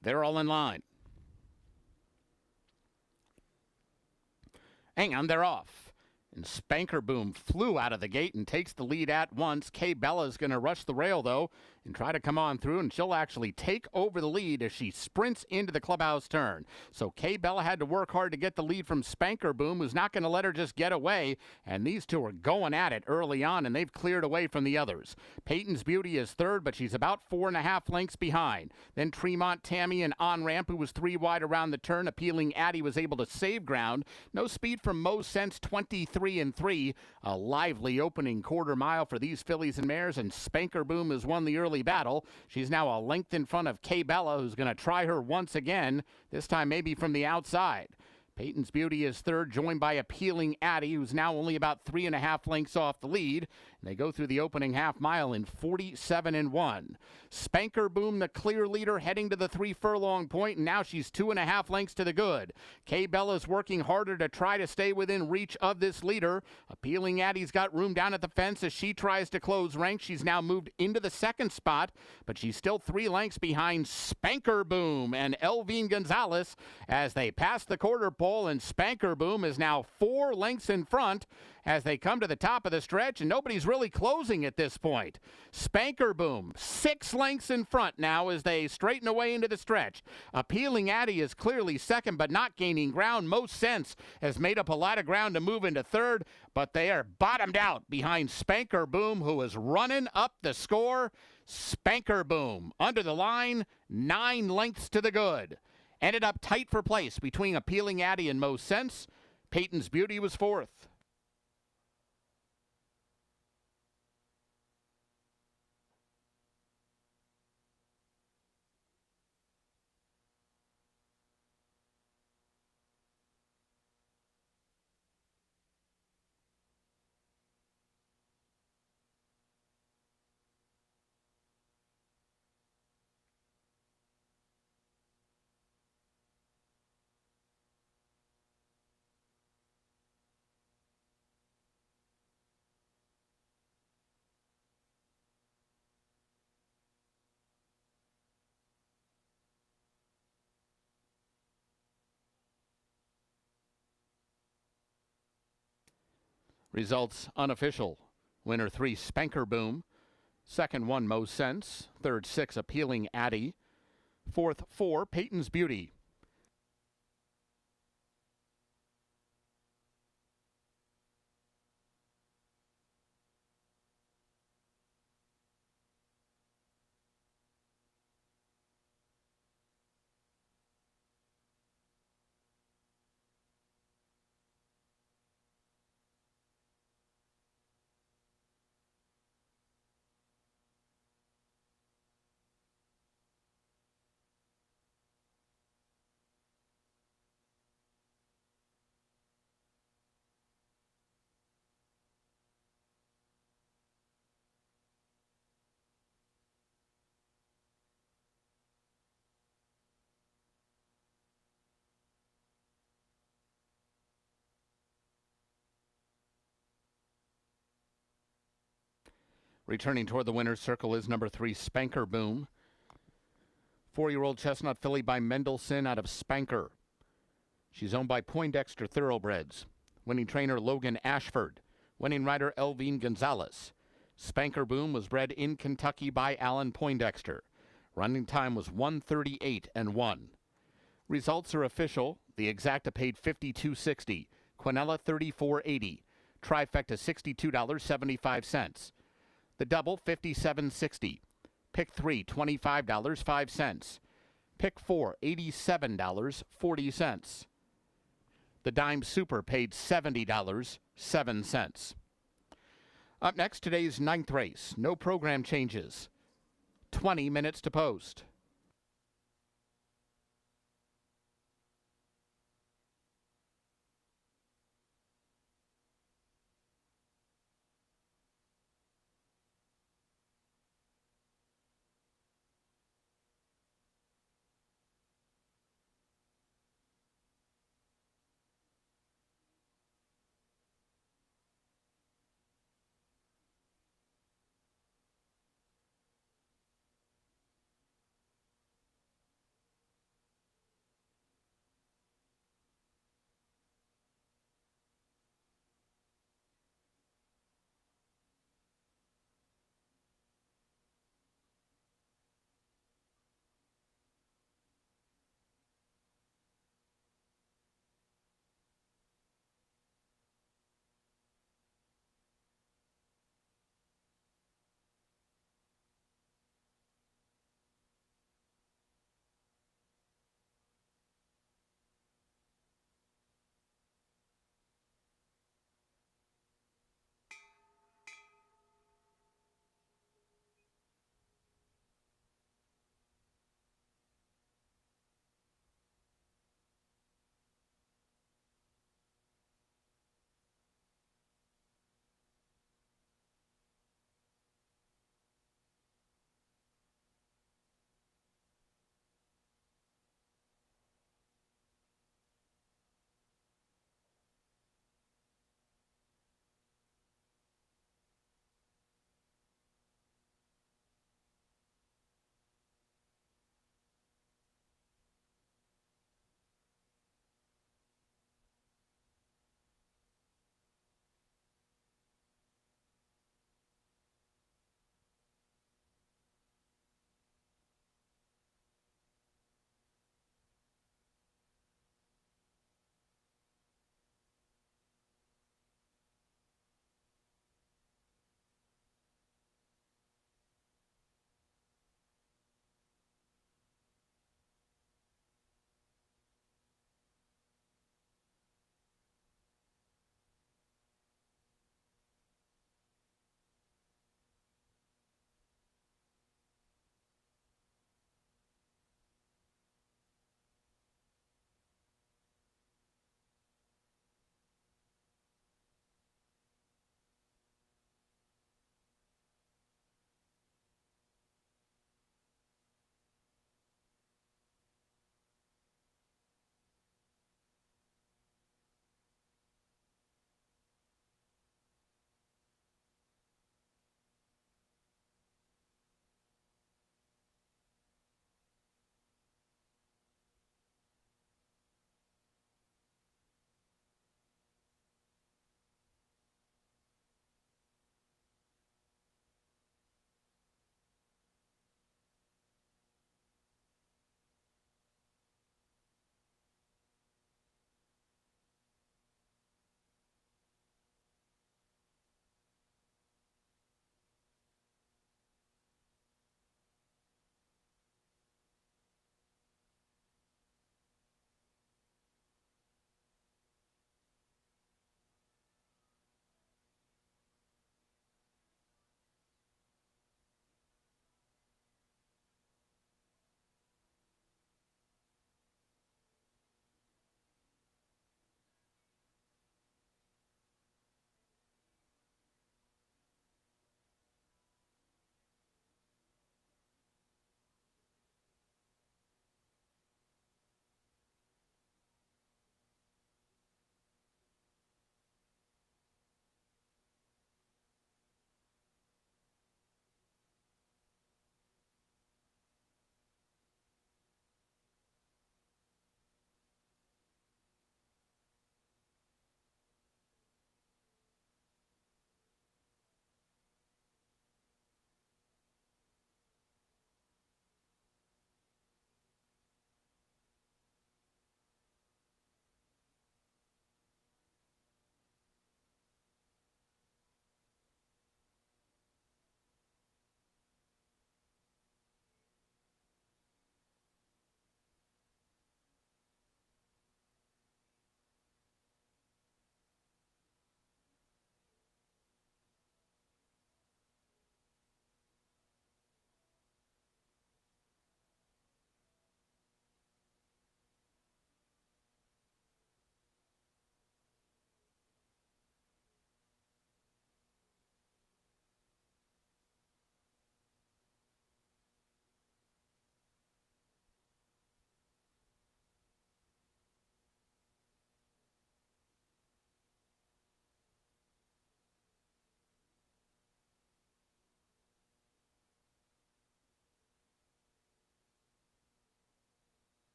They're all in line. Hang on, they're off. And Spanker Boom flew out of the gate and takes the lead at once. Kay Bella's going to rush the rail, though, and try to come on through, and she'll actually take over the lead as she sprints into the clubhouse turn. So Kay Bella had to work hard to get the lead from Spanker Boom, who's not going to let her just get away, and these two are going at it early on, and they've cleared away from the others. Peyton's Beauty is third, but she's about 4.5 lengths behind. Then Tremont Tammy and On Ramp, who was 3 wide around the turn. Appealing Addie was able to save ground. No speed from Mo Sense, 23-3. A lively opening quarter mile for these fillies and mares, and Spanker Boom has won the early battle. She's now a length in front of Kay Bella, who's going to try her once again, this time maybe from the outside. Peyton's Beauty is third, joined by Appealing Addie, who's now only about 3.5 lengths off the lead. And they go through the opening half mile in 47-1. Spanker Boom, the clear leader, heading to the 3 furlong point, and now she's 2.5 lengths to the good. Kay Bella's working harder to try to stay within reach of this leader. Appealing Addie's got room down at the fence as she tries to close rank. She's now moved into the second spot, but she's still 3 lengths behind Spanker Boom and Elvine Gonzalez as they pass the quarter pole, and Spanker Boom is now 4 lengths in front as they come to the top of the stretch, and nobody's really closing at this point. Spanker Boom, 6 lengths in front now as they straighten away into the stretch. Appealing Addie is clearly second, but not gaining ground. Most Sense has made up a lot of ground to move into third, but they are bottomed out behind Spanker Boom, who is running up the score. Spanker Boom, under the line, 9 lengths to the good. Ended up tight for place between Appealing Addie and Most Sense. Peyton's Beauty was fourth. Results unofficial. Winner 3, Spanker Boom. Second 1, Mo Sense. Third 6, Appealing Addie. Fourth 4, Peyton's Beauty. Returning toward the winner's circle is number 3, Spanker Boom. 4-year-old chestnut filly by Mendelssohn out of Spanker. She's owned by Poindexter Thoroughbreds. Winning trainer Logan Ashford. Winning rider Elvine Gonzalez. Spanker Boom was bred in Kentucky by Alan Poindexter. Running time was 1:38-1. Results are official. The exacta paid $52.60. Quinella $34.80. Trifecta $62.75. The double, $57.60. Pick 3, $25.05. Pick 4, $87.40. The dime super paid $70.07. Up next, today's 9th race. No program changes. 20 minutes to post.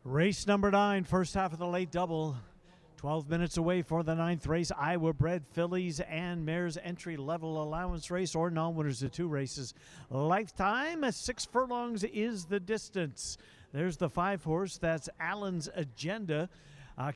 Race number 9, first half of the late double. 12 minutes away for the 9th race. Iowa bred fillies and mares entry level allowance race or non-winners of 2 races. Lifetime, 6 furlongs is the distance. There's the 5 horse. That's Allen's Agenda.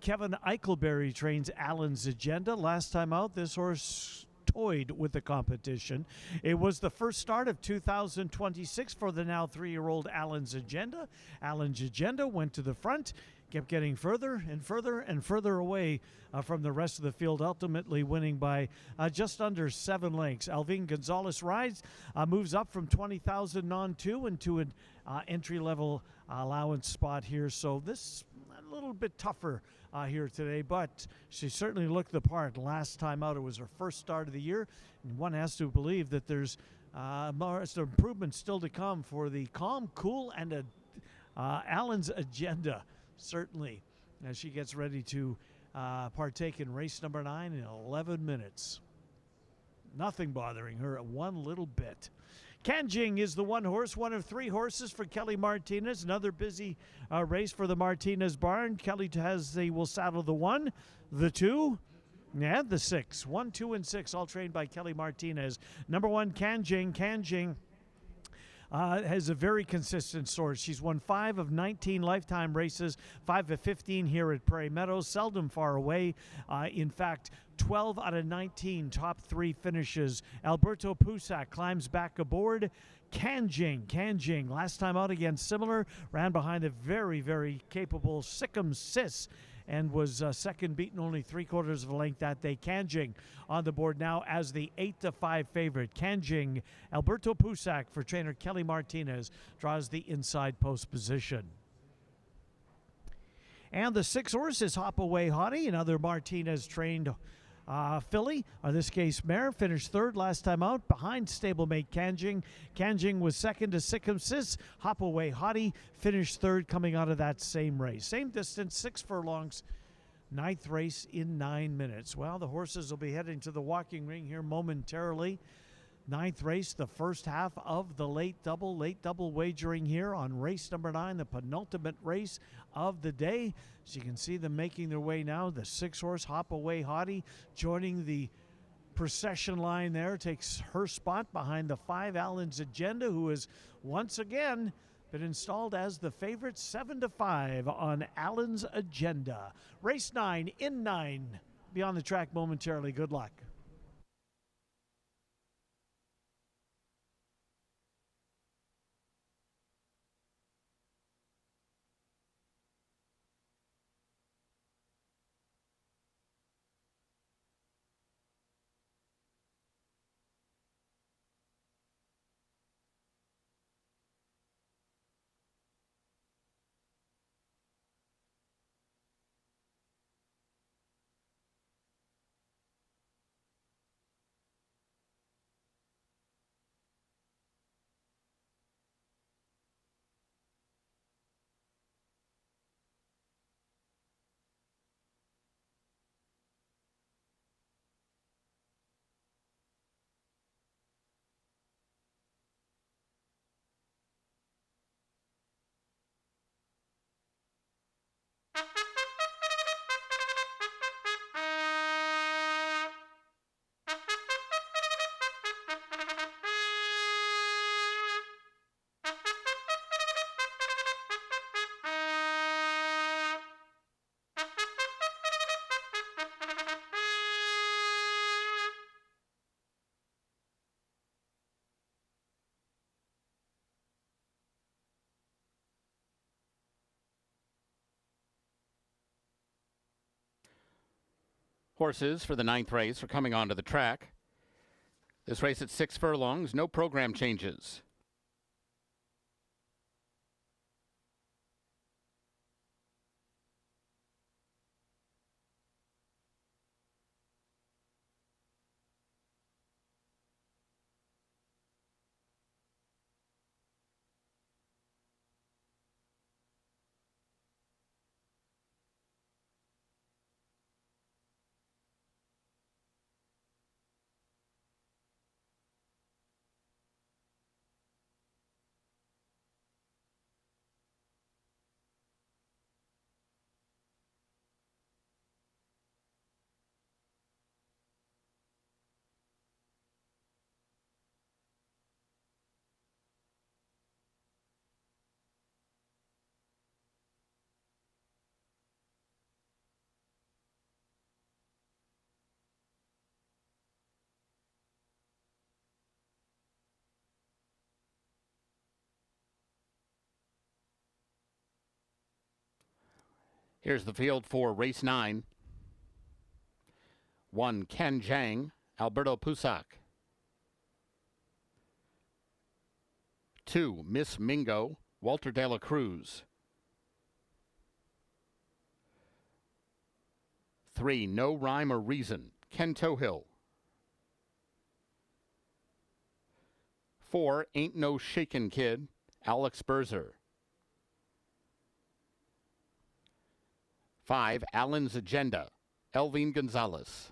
Kevin Eichelberry trains Allen's Agenda. Last time out, this horse toyed with the competition. It was the first start of 2026 for the now 3-year-old Allen's Agenda. Allen's Agenda went to the front, kept getting further and further and further away from the rest of the field, ultimately winning by just under 7 lengths. Alvin Gonzalez rides, moves up from 20,000 non-2 into an entry-level allowance spot here. So this a little bit tougher here today, but she certainly looked the part. Last time out, it was her first start of the year, and one has to believe that there's more improvements still to come for the Calm, Cool, and Allen's Agenda, certainly, as she gets ready to partake in race number 9 in 11 minutes. Nothing bothering her one little bit. Kanjing is the 1 horse, 1 of 3 horses for Kelly Martinez. Another busy race for the Martinez barn. Kelly will saddle the 1, the 2, and the 6. 1, 2, and 6, all trained by Kelly Martinez. Number 1, Kanjing. Kanjing has a very consistent source. She's won 5 of 19 lifetime races, 5 of 15 here at Prairie Meadows, seldom far away. In fact, 12 out of 19 top 3 finishes. Alberto Pusac climbs back aboard. Kanjing, last time out again, similar, ran behind a very, very capable Sikkim Sis and was second, beaten only 3/4 of a length that day. Kanjing on the board now as the 8-5 favorite. Kanjing, Alberto Pusac for trainer Kelly Martinez draws the inside post position. And the 6 horse is Hop Away Hottie, another Martinez trained filly, or this case mare, finished 3rd last time out behind stablemate Kanjing. Kanjing was 2nd to Sikkim Sis. Hop Away Hottie finished 3rd coming out of that same race. Same distance, 6 furlongs, 9th race in 9 minutes. Well, the horses will be heading to the walking ring here momentarily. 9th race, the first half of the late double wagering here on race number 9, the penultimate race of the day. So you can see them making their way now. The 6 horse Hop Away Hottie joining the procession line there, takes her spot behind the 5 Allen's Agenda, who has once again been installed as the favorite. 7-5 on Allen's Agenda. Race 9 in 9. Be on the track momentarily. Good luck. Horses for the 9th race are coming onto the track. This race at 6 furlongs, no program changes. Here's the field for race 9. 1, Ken Jang, Alberto Pusac. 2, Miss Mingo, Walter De La Cruz. 3, No Rhyme or Reason, Ken Tohill. 4, Ain't No Shakin' Kid, Alex Berzer. 5, Allen's Agenda, Elvin Gonzalez.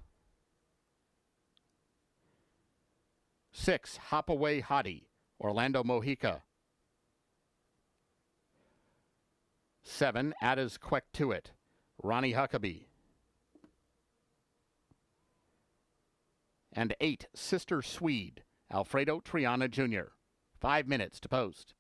6, Hop Away Hottie, Orlando Mojica. 7, Addis Queck To It, Ronnie Huckabee. And 8, Sister Swede, Alfredo Triana Jr. 5 minutes to post.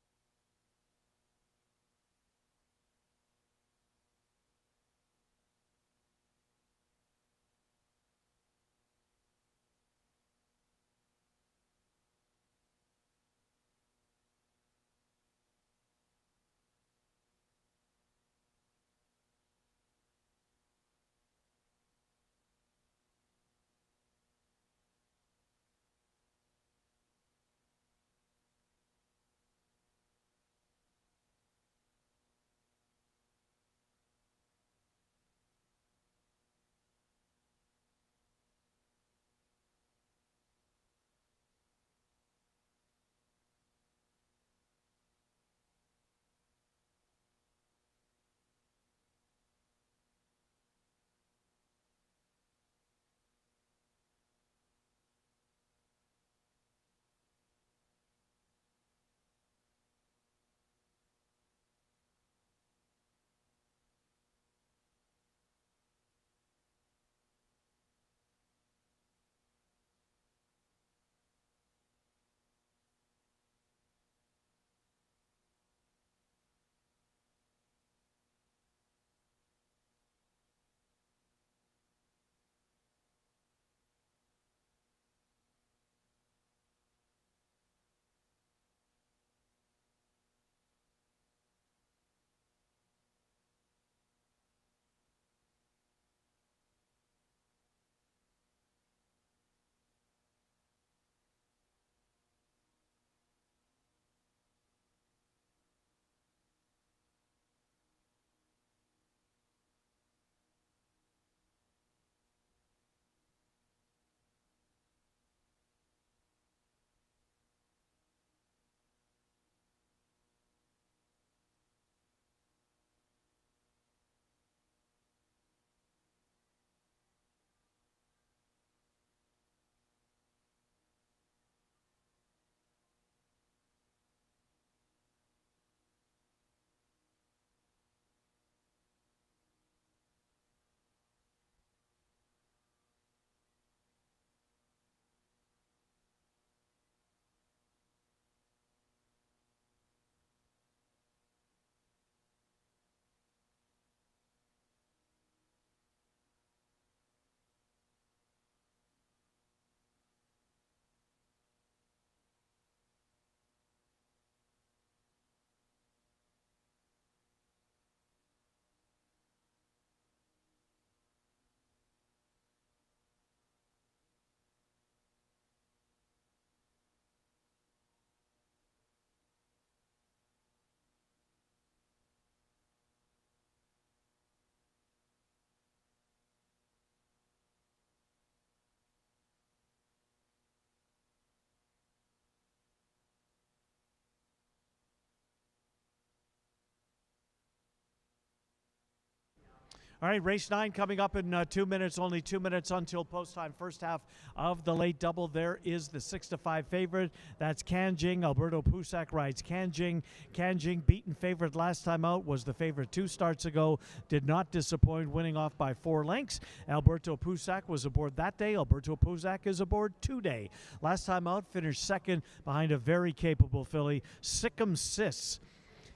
All right, race 9 coming up in 2 minutes, only 2 minutes until post time. First half of the late double. There is the 6-5 favorite. That's Kanjing. Alberto Pusac rides Kanjing. Kanjing, beaten favorite last time out, was the favorite 2 starts ago. Did not disappoint, winning off by 4 lengths. Alberto Pusac was aboard that day. Alberto Pusac is aboard today. Last time out, finished second behind a very capable filly, Sikkim Sis.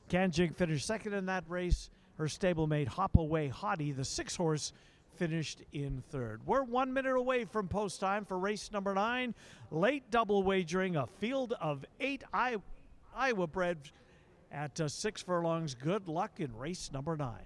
Kanjing finished second in that race. Her stablemate, Hop Away Hottie, the 6-horse, finished in third. We're 1 minute away from post time for race number 9. Late double wagering, a field of 8 Iowa bred at 6 furlongs. Good luck in race number 9.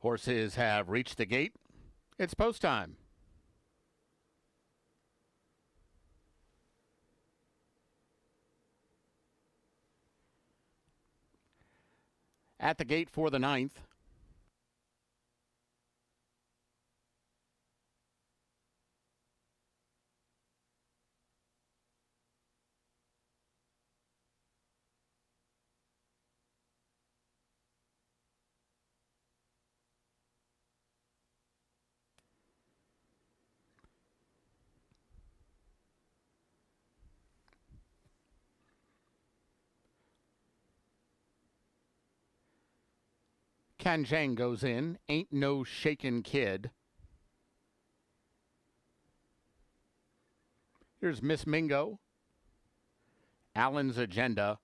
Horses have reached the gate. It's post time. At the gate for the 9th. Kanjang goes in. Ain't No Shakin' Kid. Here's Miss Mingo. Allen's Agenda.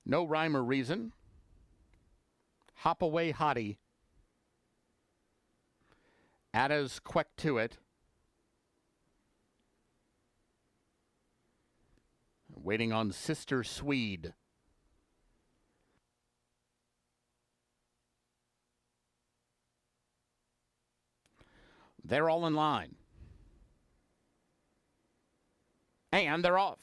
No Rhyme or Reason. Hop Away Hottie. Ada's Quack to It. Waiting on Sister Swede. They're all in line. And they're off.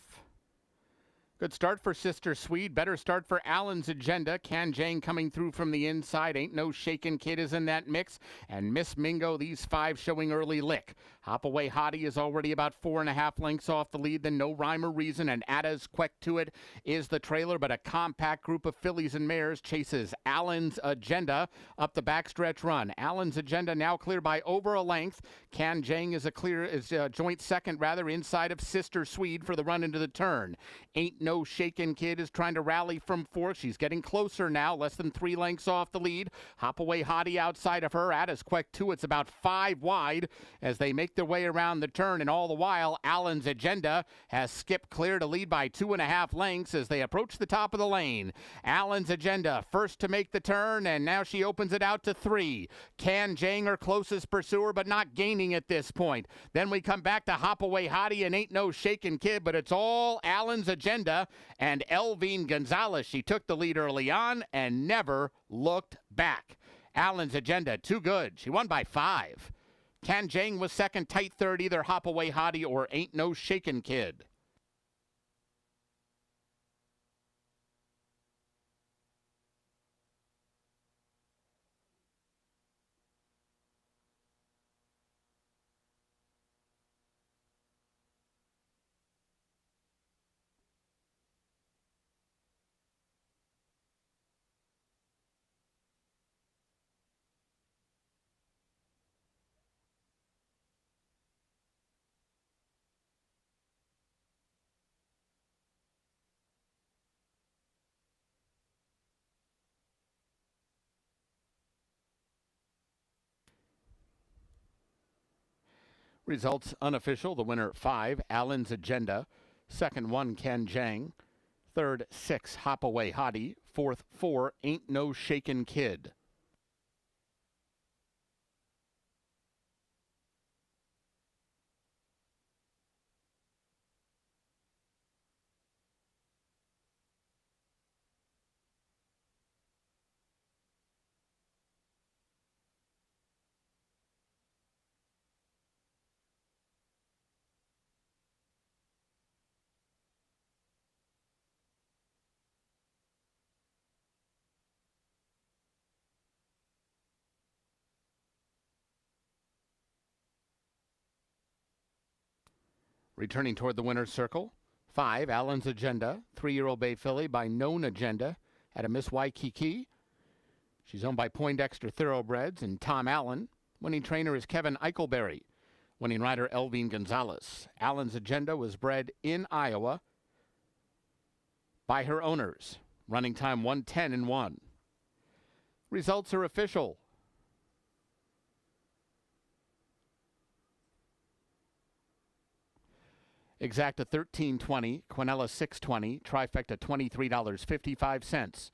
Good start for Sister Swede. Better start for Allen's Agenda. Kanjang coming through from the inside. Ain't No Shakin' Kid is in that mix. And Miss Mingo, these 5 showing early lick. Hop Away Hottie is already about 4.5 lengths off the lead. Then No Rhyme or Reason and Ada's Quack to It is the trailer. But a compact group of fillies and mares chases Allen's Agenda up the backstretch run. Allen's Agenda now clear by over a length. Kanjang is a joint second inside of Sister Swede for the run into the turn. Ain't No Shakin' Kid is trying to rally from 4. She's getting closer now, less than 3 lengths off the lead. Hop Away Hottie outside of her. Ada's Quack to It's about 5 wide as they make their way around the turn. And all the while, Allen's Agenda has skipped clear to lead by 2.5 lengths as they approach the top of the lane. Allen's Agenda first to make the turn, and now she opens it out to 3. Kanjang, her closest pursuer, but not gaining at this point. Then we come back to Hop Away Hottie and Ain't No Shakin' Kid, but it's all Allen's Agenda and Elvine Gonzalez. She took the lead early on and never looked back. Allen's Agenda, too good. She won by 5. Kanjang was second, tight third, either Hop Away Hottie or Ain't No Shakin' Kid. Results unofficial. The winner 5, Allen's Agenda. Second 1, Kanjang. Third 6, Hop Away Hottie. Fourth 4, Ain't No Shakin' Kid. Returning toward the winner's circle, 5, Allen's Agenda, 3-year-old bay filly by Known Agenda at a Miss Waikiki. She's owned by Poindexter Thoroughbreds and Tom Allen. Winning trainer is Kevin Eichelberry. Winning rider Elvine Gonzalez. Allen's Agenda was bred in Iowa by her owners. Running time 1:10-1. Results are official. Exacta $13.20, Quinella $6.20, trifecta $23.55.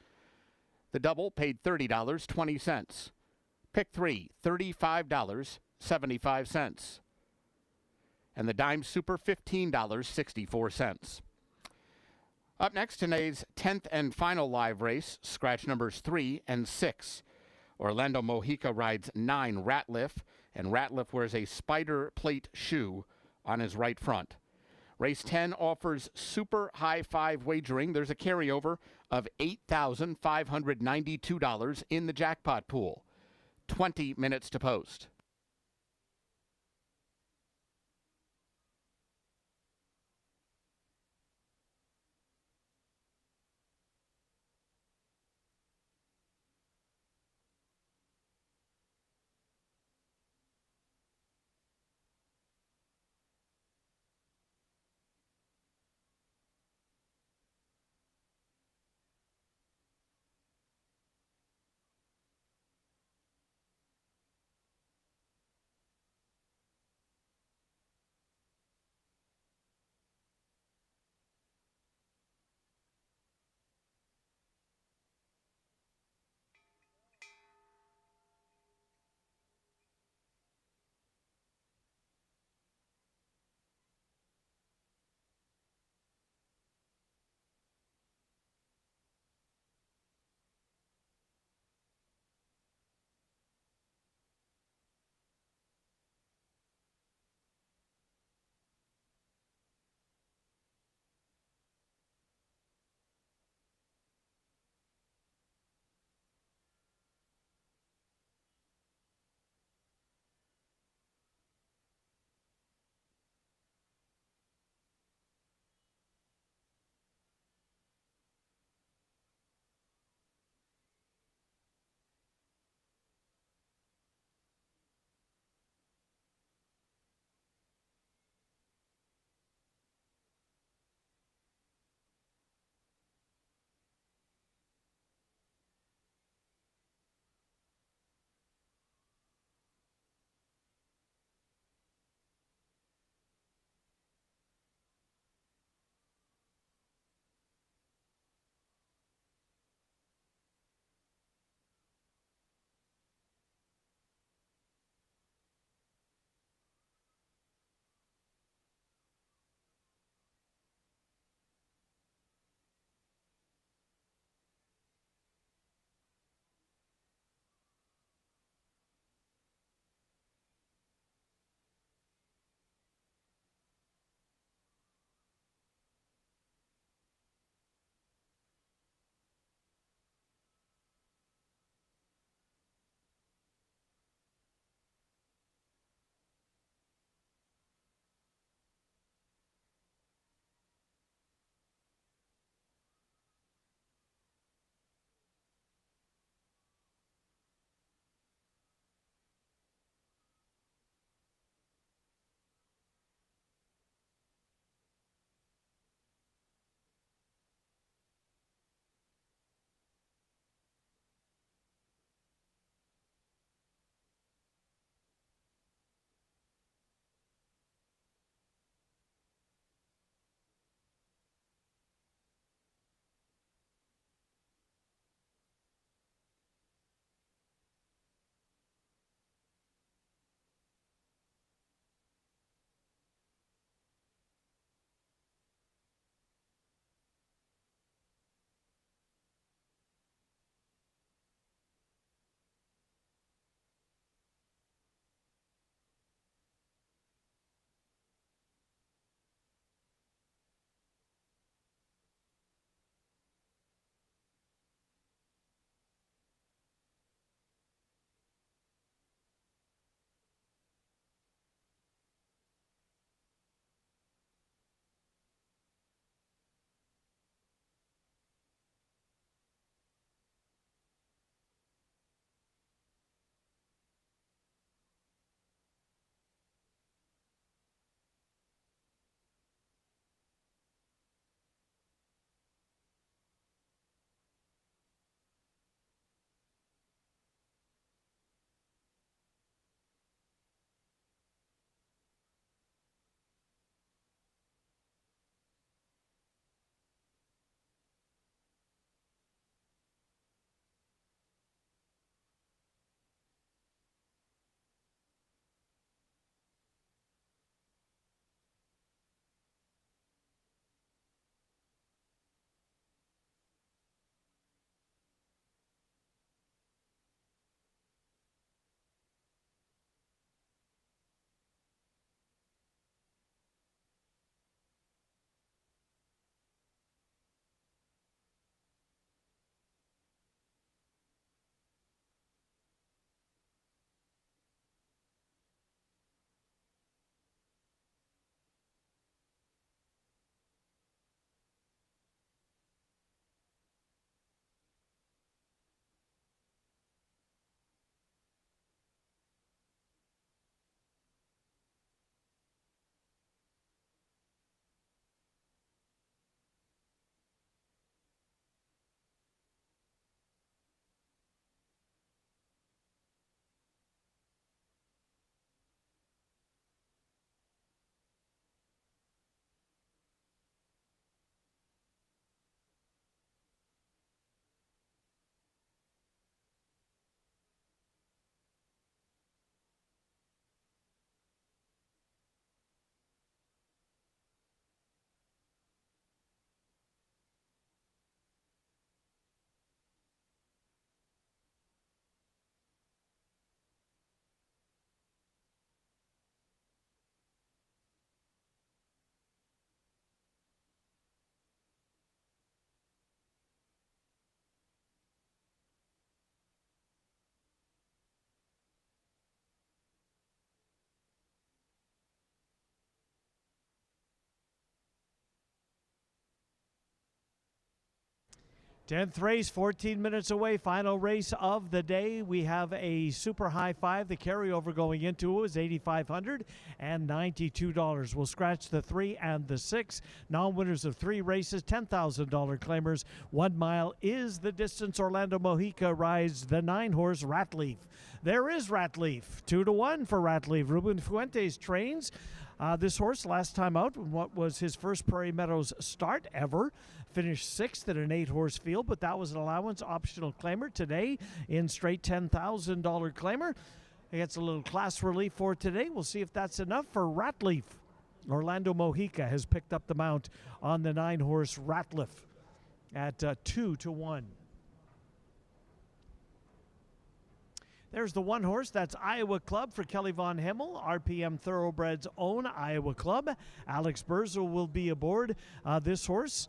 The double paid $30.20. Pick 3, $35.75. and the dime super $15.64. Up next, today's 10th and final live race, scratch numbers 3 and 6. Orlando Mojica rides 9 Ratliff, and Ratliff wears a spider plate shoe on his right front. Race 10 offers super high five wagering. There's a carryover of $8,592 in the jackpot pool. 20 minutes to post. 10th race, 14 minutes away, final race of the day. We have a super high five. The carryover going into it was $8,592. We'll scratch the 3 and the 6. Non-winners of 3 races, $10,000 claimers. 1 mile is the distance. Orlando Mojica rides the 9-horse Ratleaf. There is Ratleaf, 2-1 for Ratleaf. Ruben Fuentes trains this horse last time out, what was his first Prairie Meadows start ever. Finished 6th in an 8-horse field, but that was an allowance optional claimer. Today, in straight $10,000 claimer. He gets a little class relief for today. We'll see if that's enough for Ratleaf. Orlando Mojica has picked up the mount on the 9-horse Ratleaf at 2-1. There's the 1 horse. That's Iowa Club for Kelly Von Himmel, RPM Thoroughbreds' own Iowa Club. Alex Berzel will be aboard this horse.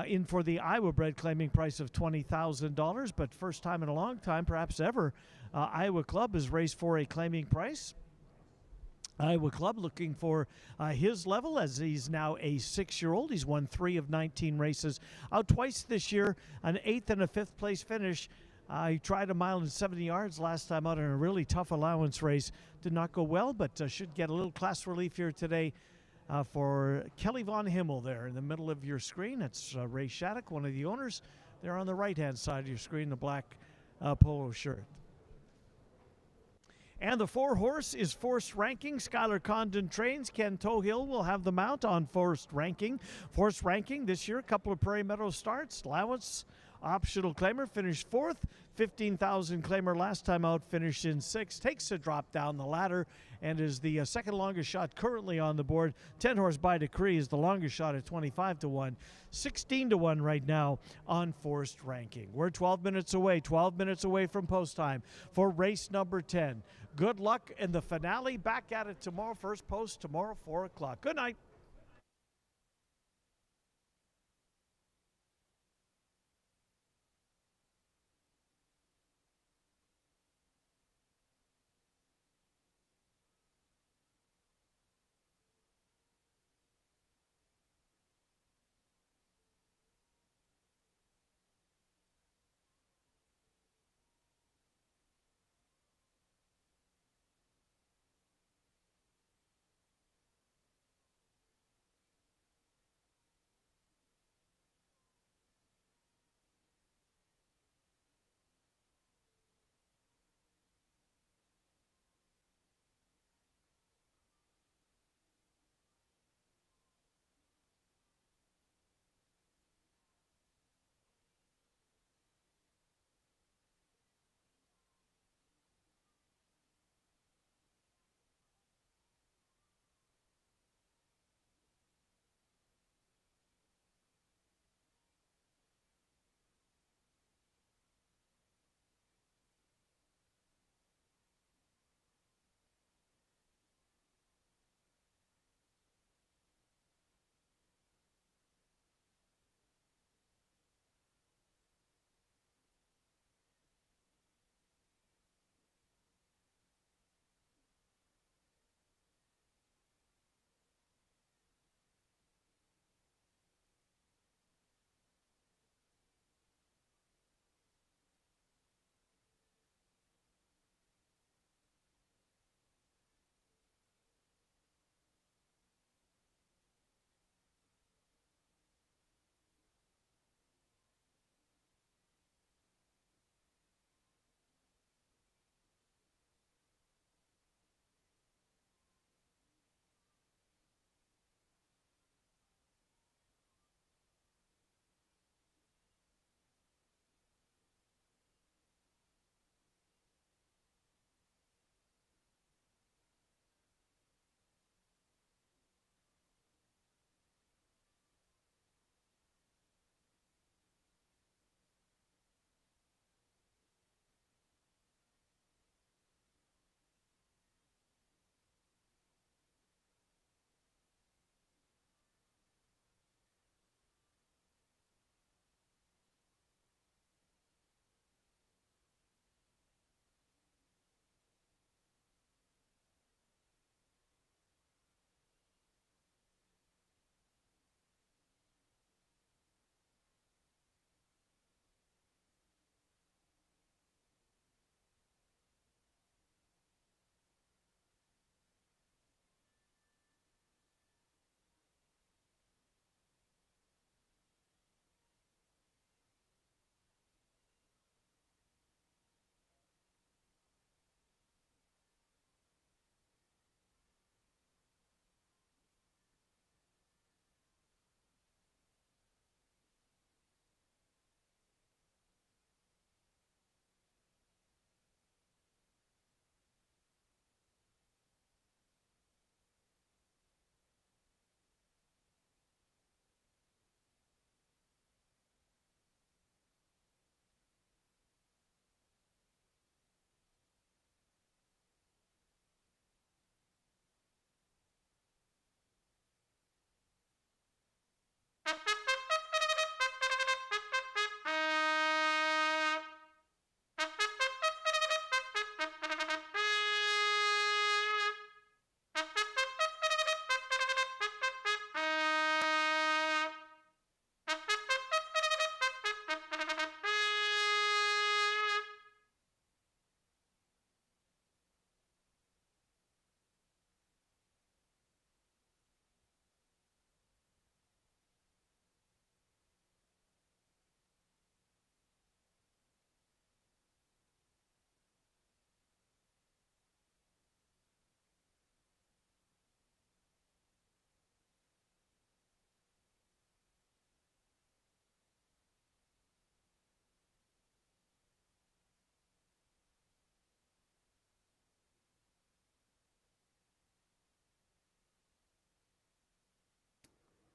In for the Iowa bred claiming price of $20,000, but first time in a long time, perhaps ever, Iowa Club is raced for a claiming price. Iowa Club looking for his level as he's now a 6-year-old. He's won 3 of 19 races. Out twice this year, an 8th and a 5th place finish. He tried 1 mile and 70 yards last time out in a really tough allowance race. Did not go well, but should get a little class relief here today. For Kelly Von Himmel there in the middle of your screen. It's Ray Shattuck, one of the owners. There on the right-hand side of your screen, the black polo shirt. And the 4 horse is Forced Ranking. Skylar Condon trains. Ken Tohill will have the mount on Forced Ranking. Forced Ranking this year, a couple of Prairie Meadows starts. Allowance optional claimer finished 4th. 15,000 claimer last time out, finished in 6th. Takes a drop down the ladder and is the second longest shot currently on the board. 10 horse by decree is the longest shot at 25-1. 16-1 right now on Forced Ranking. We're 12 minutes away from post time for race number 10. Good luck in the finale. Back at it tomorrow. First post tomorrow, 4 o'clock. Good night.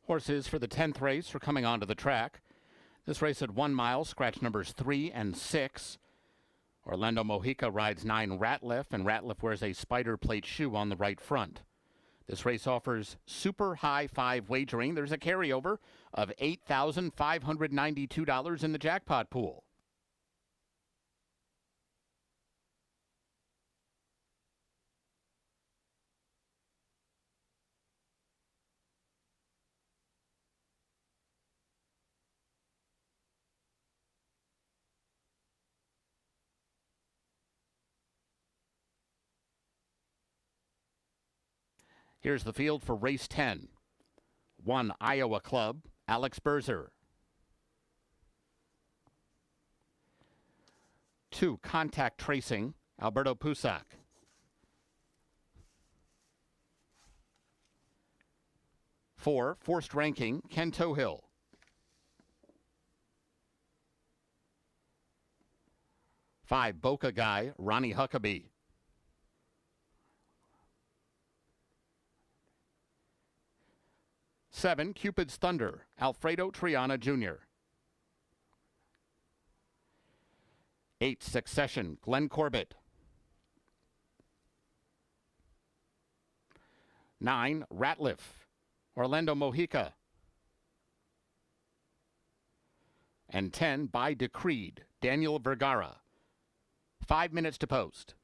Horses for the 10th race are coming onto the track. This race at 1 mile, scratch numbers 3 and 6. Orlando Mojica rides 9 Ratliff, and Ratliff wears a spider plate shoe on the right front. This race offers super high 5 wagering. There's a carryover of $8,592 in the jackpot pool. Here's the field for race 10. 1 Iowa Club, Alex Berzer. 2 Contact Tracing, Alberto Pusac. 4 Forced Ranking, Ken Tohill. 5 Boca Guy, Ronnie Huckabee. 7 Cupid's Thunder, Alfredo Triana Jr. 8 Succession, Glenn Corbett. 9 Ratliff, Orlando Mojica. And 10 By Decreed, Daniel Vergara. 5 minutes to post.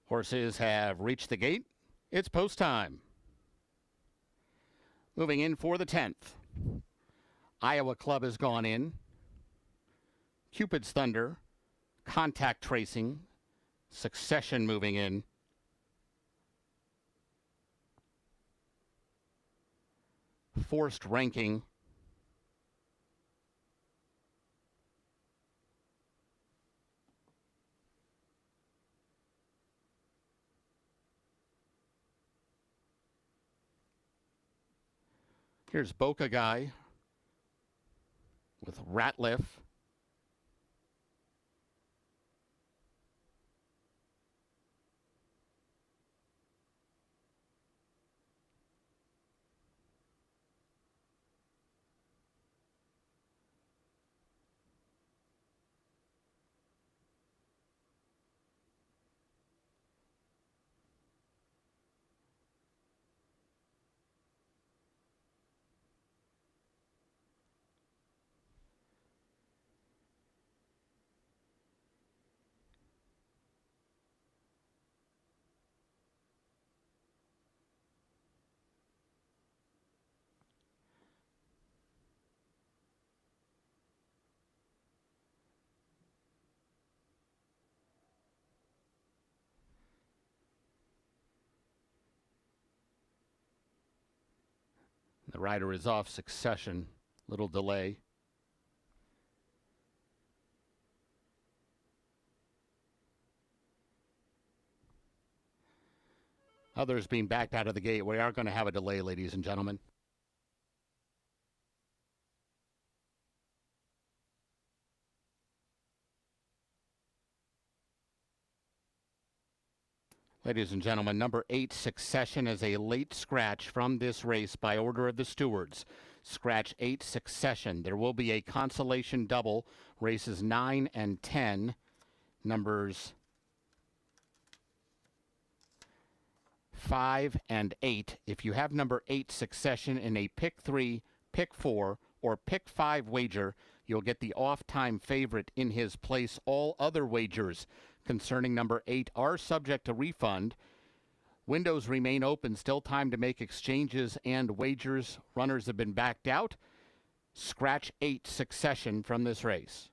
Horses have reached the gate. It's post time. Moving in for the 10th. Iowa Club has gone in. Cupid's Thunder, Contact Tracing, Succession moving in. Forced Ranking. Here's Boca Guy with Ratliff. The rider is off Succession. Little delay. Others being backed out of the gate. We are going to have a delay, ladies and gentlemen. Ladies and gentlemen, number 8, Succession, is a late scratch from this race by order of the stewards. Scratch 8, Succession. There will be a consolation double, races 9 and 10, numbers 5 and 8. If you have number 8, Succession, in a pick 3, pick 4, or pick 5 wager, you'll get the off-time favorite in his place. All other wagers concerning number 8 are subject to refund. Windows remain open. Still time to make exchanges and wagers. Runners have been backed out. Scratch 8, Succession, from this race.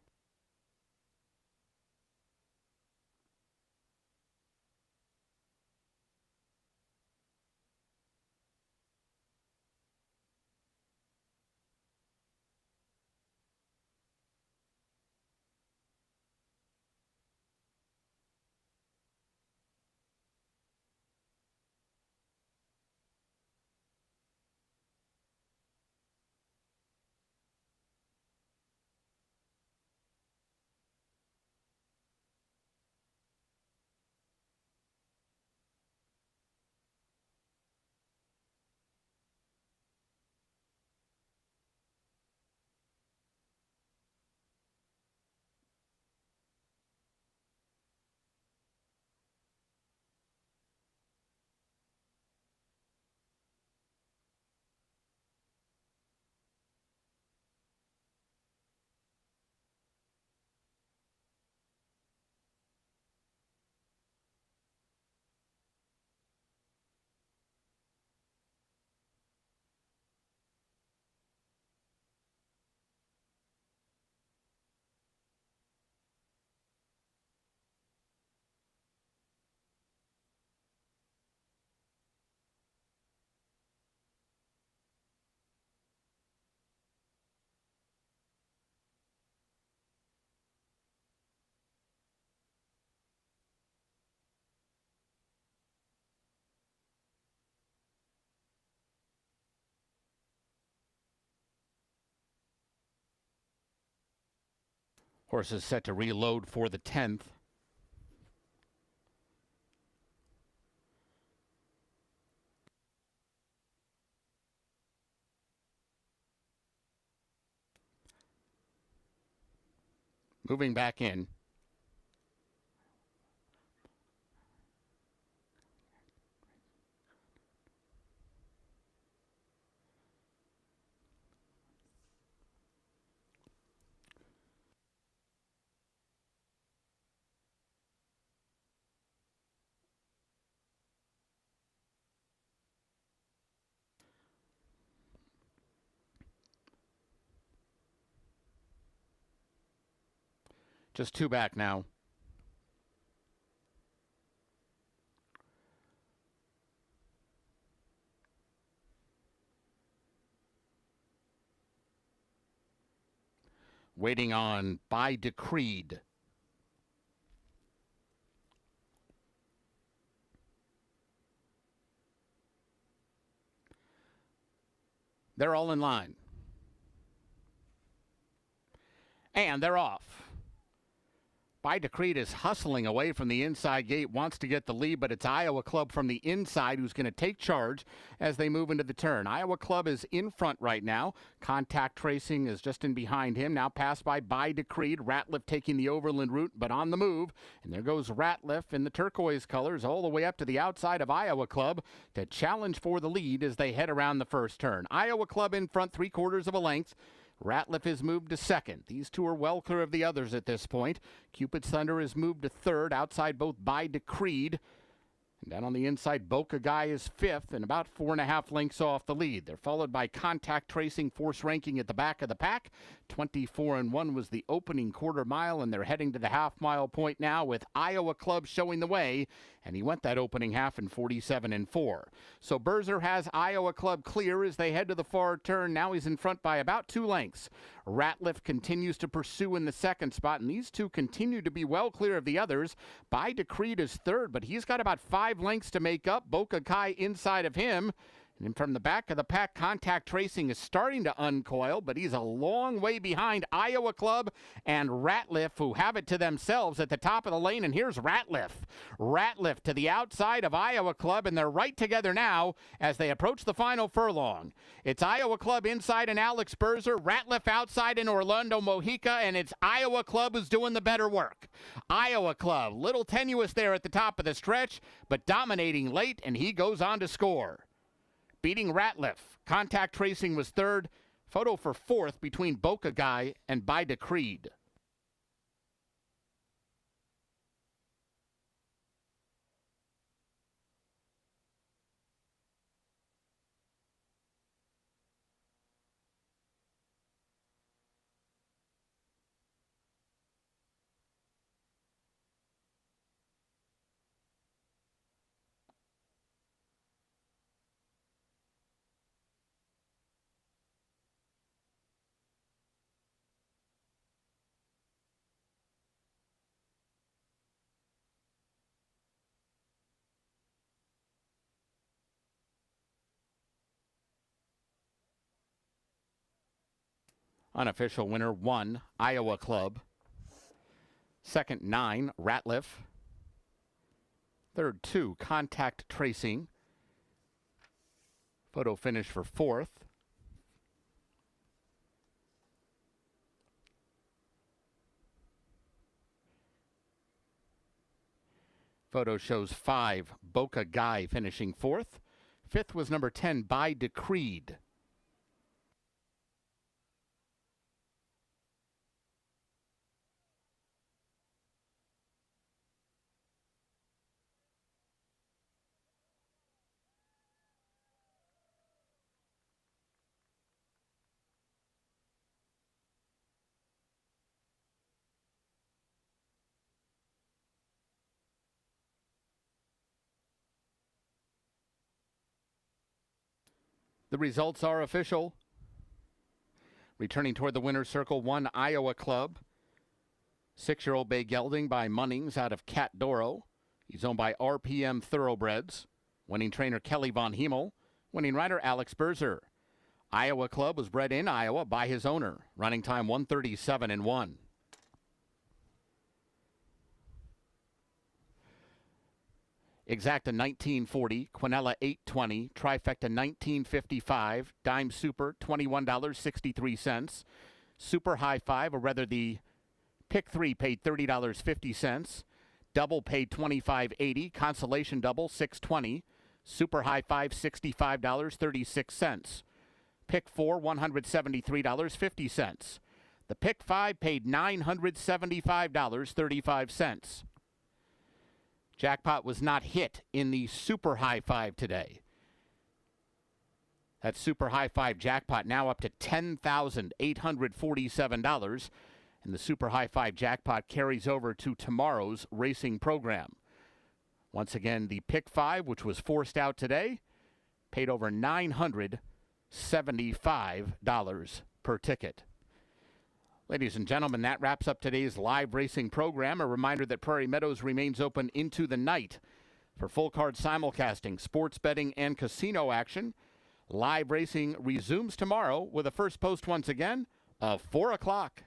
Horses set to reload for the 10th. Moving back in. Just 2 back now. Waiting on By Decreed. They're all in line. And they're off. By Decreed is hustling away from the inside gate, wants to get the lead, but it's Iowa Club from the inside who's going to take charge as they move into the turn. Iowa Club is in front right now. Contact Tracing is just in behind him. Now passed by Decreed. Ratliff taking the overland route, but on the move. And there goes Ratliff in the turquoise colors all the way up to the outside of Iowa Club to challenge for the lead as they head around the first turn. Iowa Club in front 3/4 of a length. Ratliff is moved to second. These two are well clear of the others at this point. Cupid's Thunder is moved to third, outside both By Decreed. And down on the inside, Boca Guy is fifth and about 4.5 lengths off the lead. They're followed by Contact Tracing, Force Ranking at the back of the pack. 24-1 was the opening quarter mile, and they're heading to the half-mile point now with Iowa Club showing the way, and he went that opening half in 47-4. So Berzer has Iowa Club clear as they head to the far turn. Now he's in front by about 2 lengths. Ratliff continues to pursue in the second spot, and these two continue to be well clear of the others. By Decreed is third, but he's got about 5 lengths to make up. Boca Kai inside of him. And then from the back of the pack, Contact Tracing is starting to uncoil, but he's a long way behind Iowa Club and Ratliff, who have it to themselves at the top of the lane. And here's Ratliff. Ratliff to the outside of Iowa Club, and they're right together now as they approach the final furlong. It's Iowa Club inside and Alex Berzer, Ratliff outside and Orlando Mojica, and it's Iowa Club who's doing the better work. Iowa Club, little tenuous there at the top of the stretch, but dominating late, and he goes on to score. Beating Ratliff. Contact Tracing was third. Photo for fourth between Boca Guy and By Decreed. Unofficial winner 1, Iowa Club. Second 9, Ratliff. Third 2, Contact Tracing. Photo finish for fourth. Photo shows 5, Boca Guy finishing fourth. Fifth was number 10, By Decreed. The results are official. Returning toward the winner's circle, 1, Iowa Club. 6-year-old Bay Gelding by Munnings out of Cat Doro. He's owned by RPM Thoroughbreds. Winning trainer Kelly Von Hemel. Winning rider Alex Berzer. Iowa Club was bred in Iowa by his owner. Running time 1:37-1. Exacta 1940, Quinella 820, Trifecta 1955, Dime Super $21.63, Super High Five, or rather the Pick 3 paid $30.50, Double paid $25.80, Consolation Double $6.20, Super High Five $65.36, Pick 4 $173.50. The Pick 5 paid $975.35. Jackpot was not hit in the Super High Five today. That Super High Five jackpot now up to $10,847. And the Super High Five jackpot carries over to tomorrow's racing program. Once again, the Pick 5, which was forced out today, paid over $975 per ticket. Ladies and gentlemen, that wraps up today's live racing program. A reminder that Prairie Meadows remains open into the night for full card simulcasting, sports betting, and casino action. Live racing resumes tomorrow with a first post once again of 4 o'clock.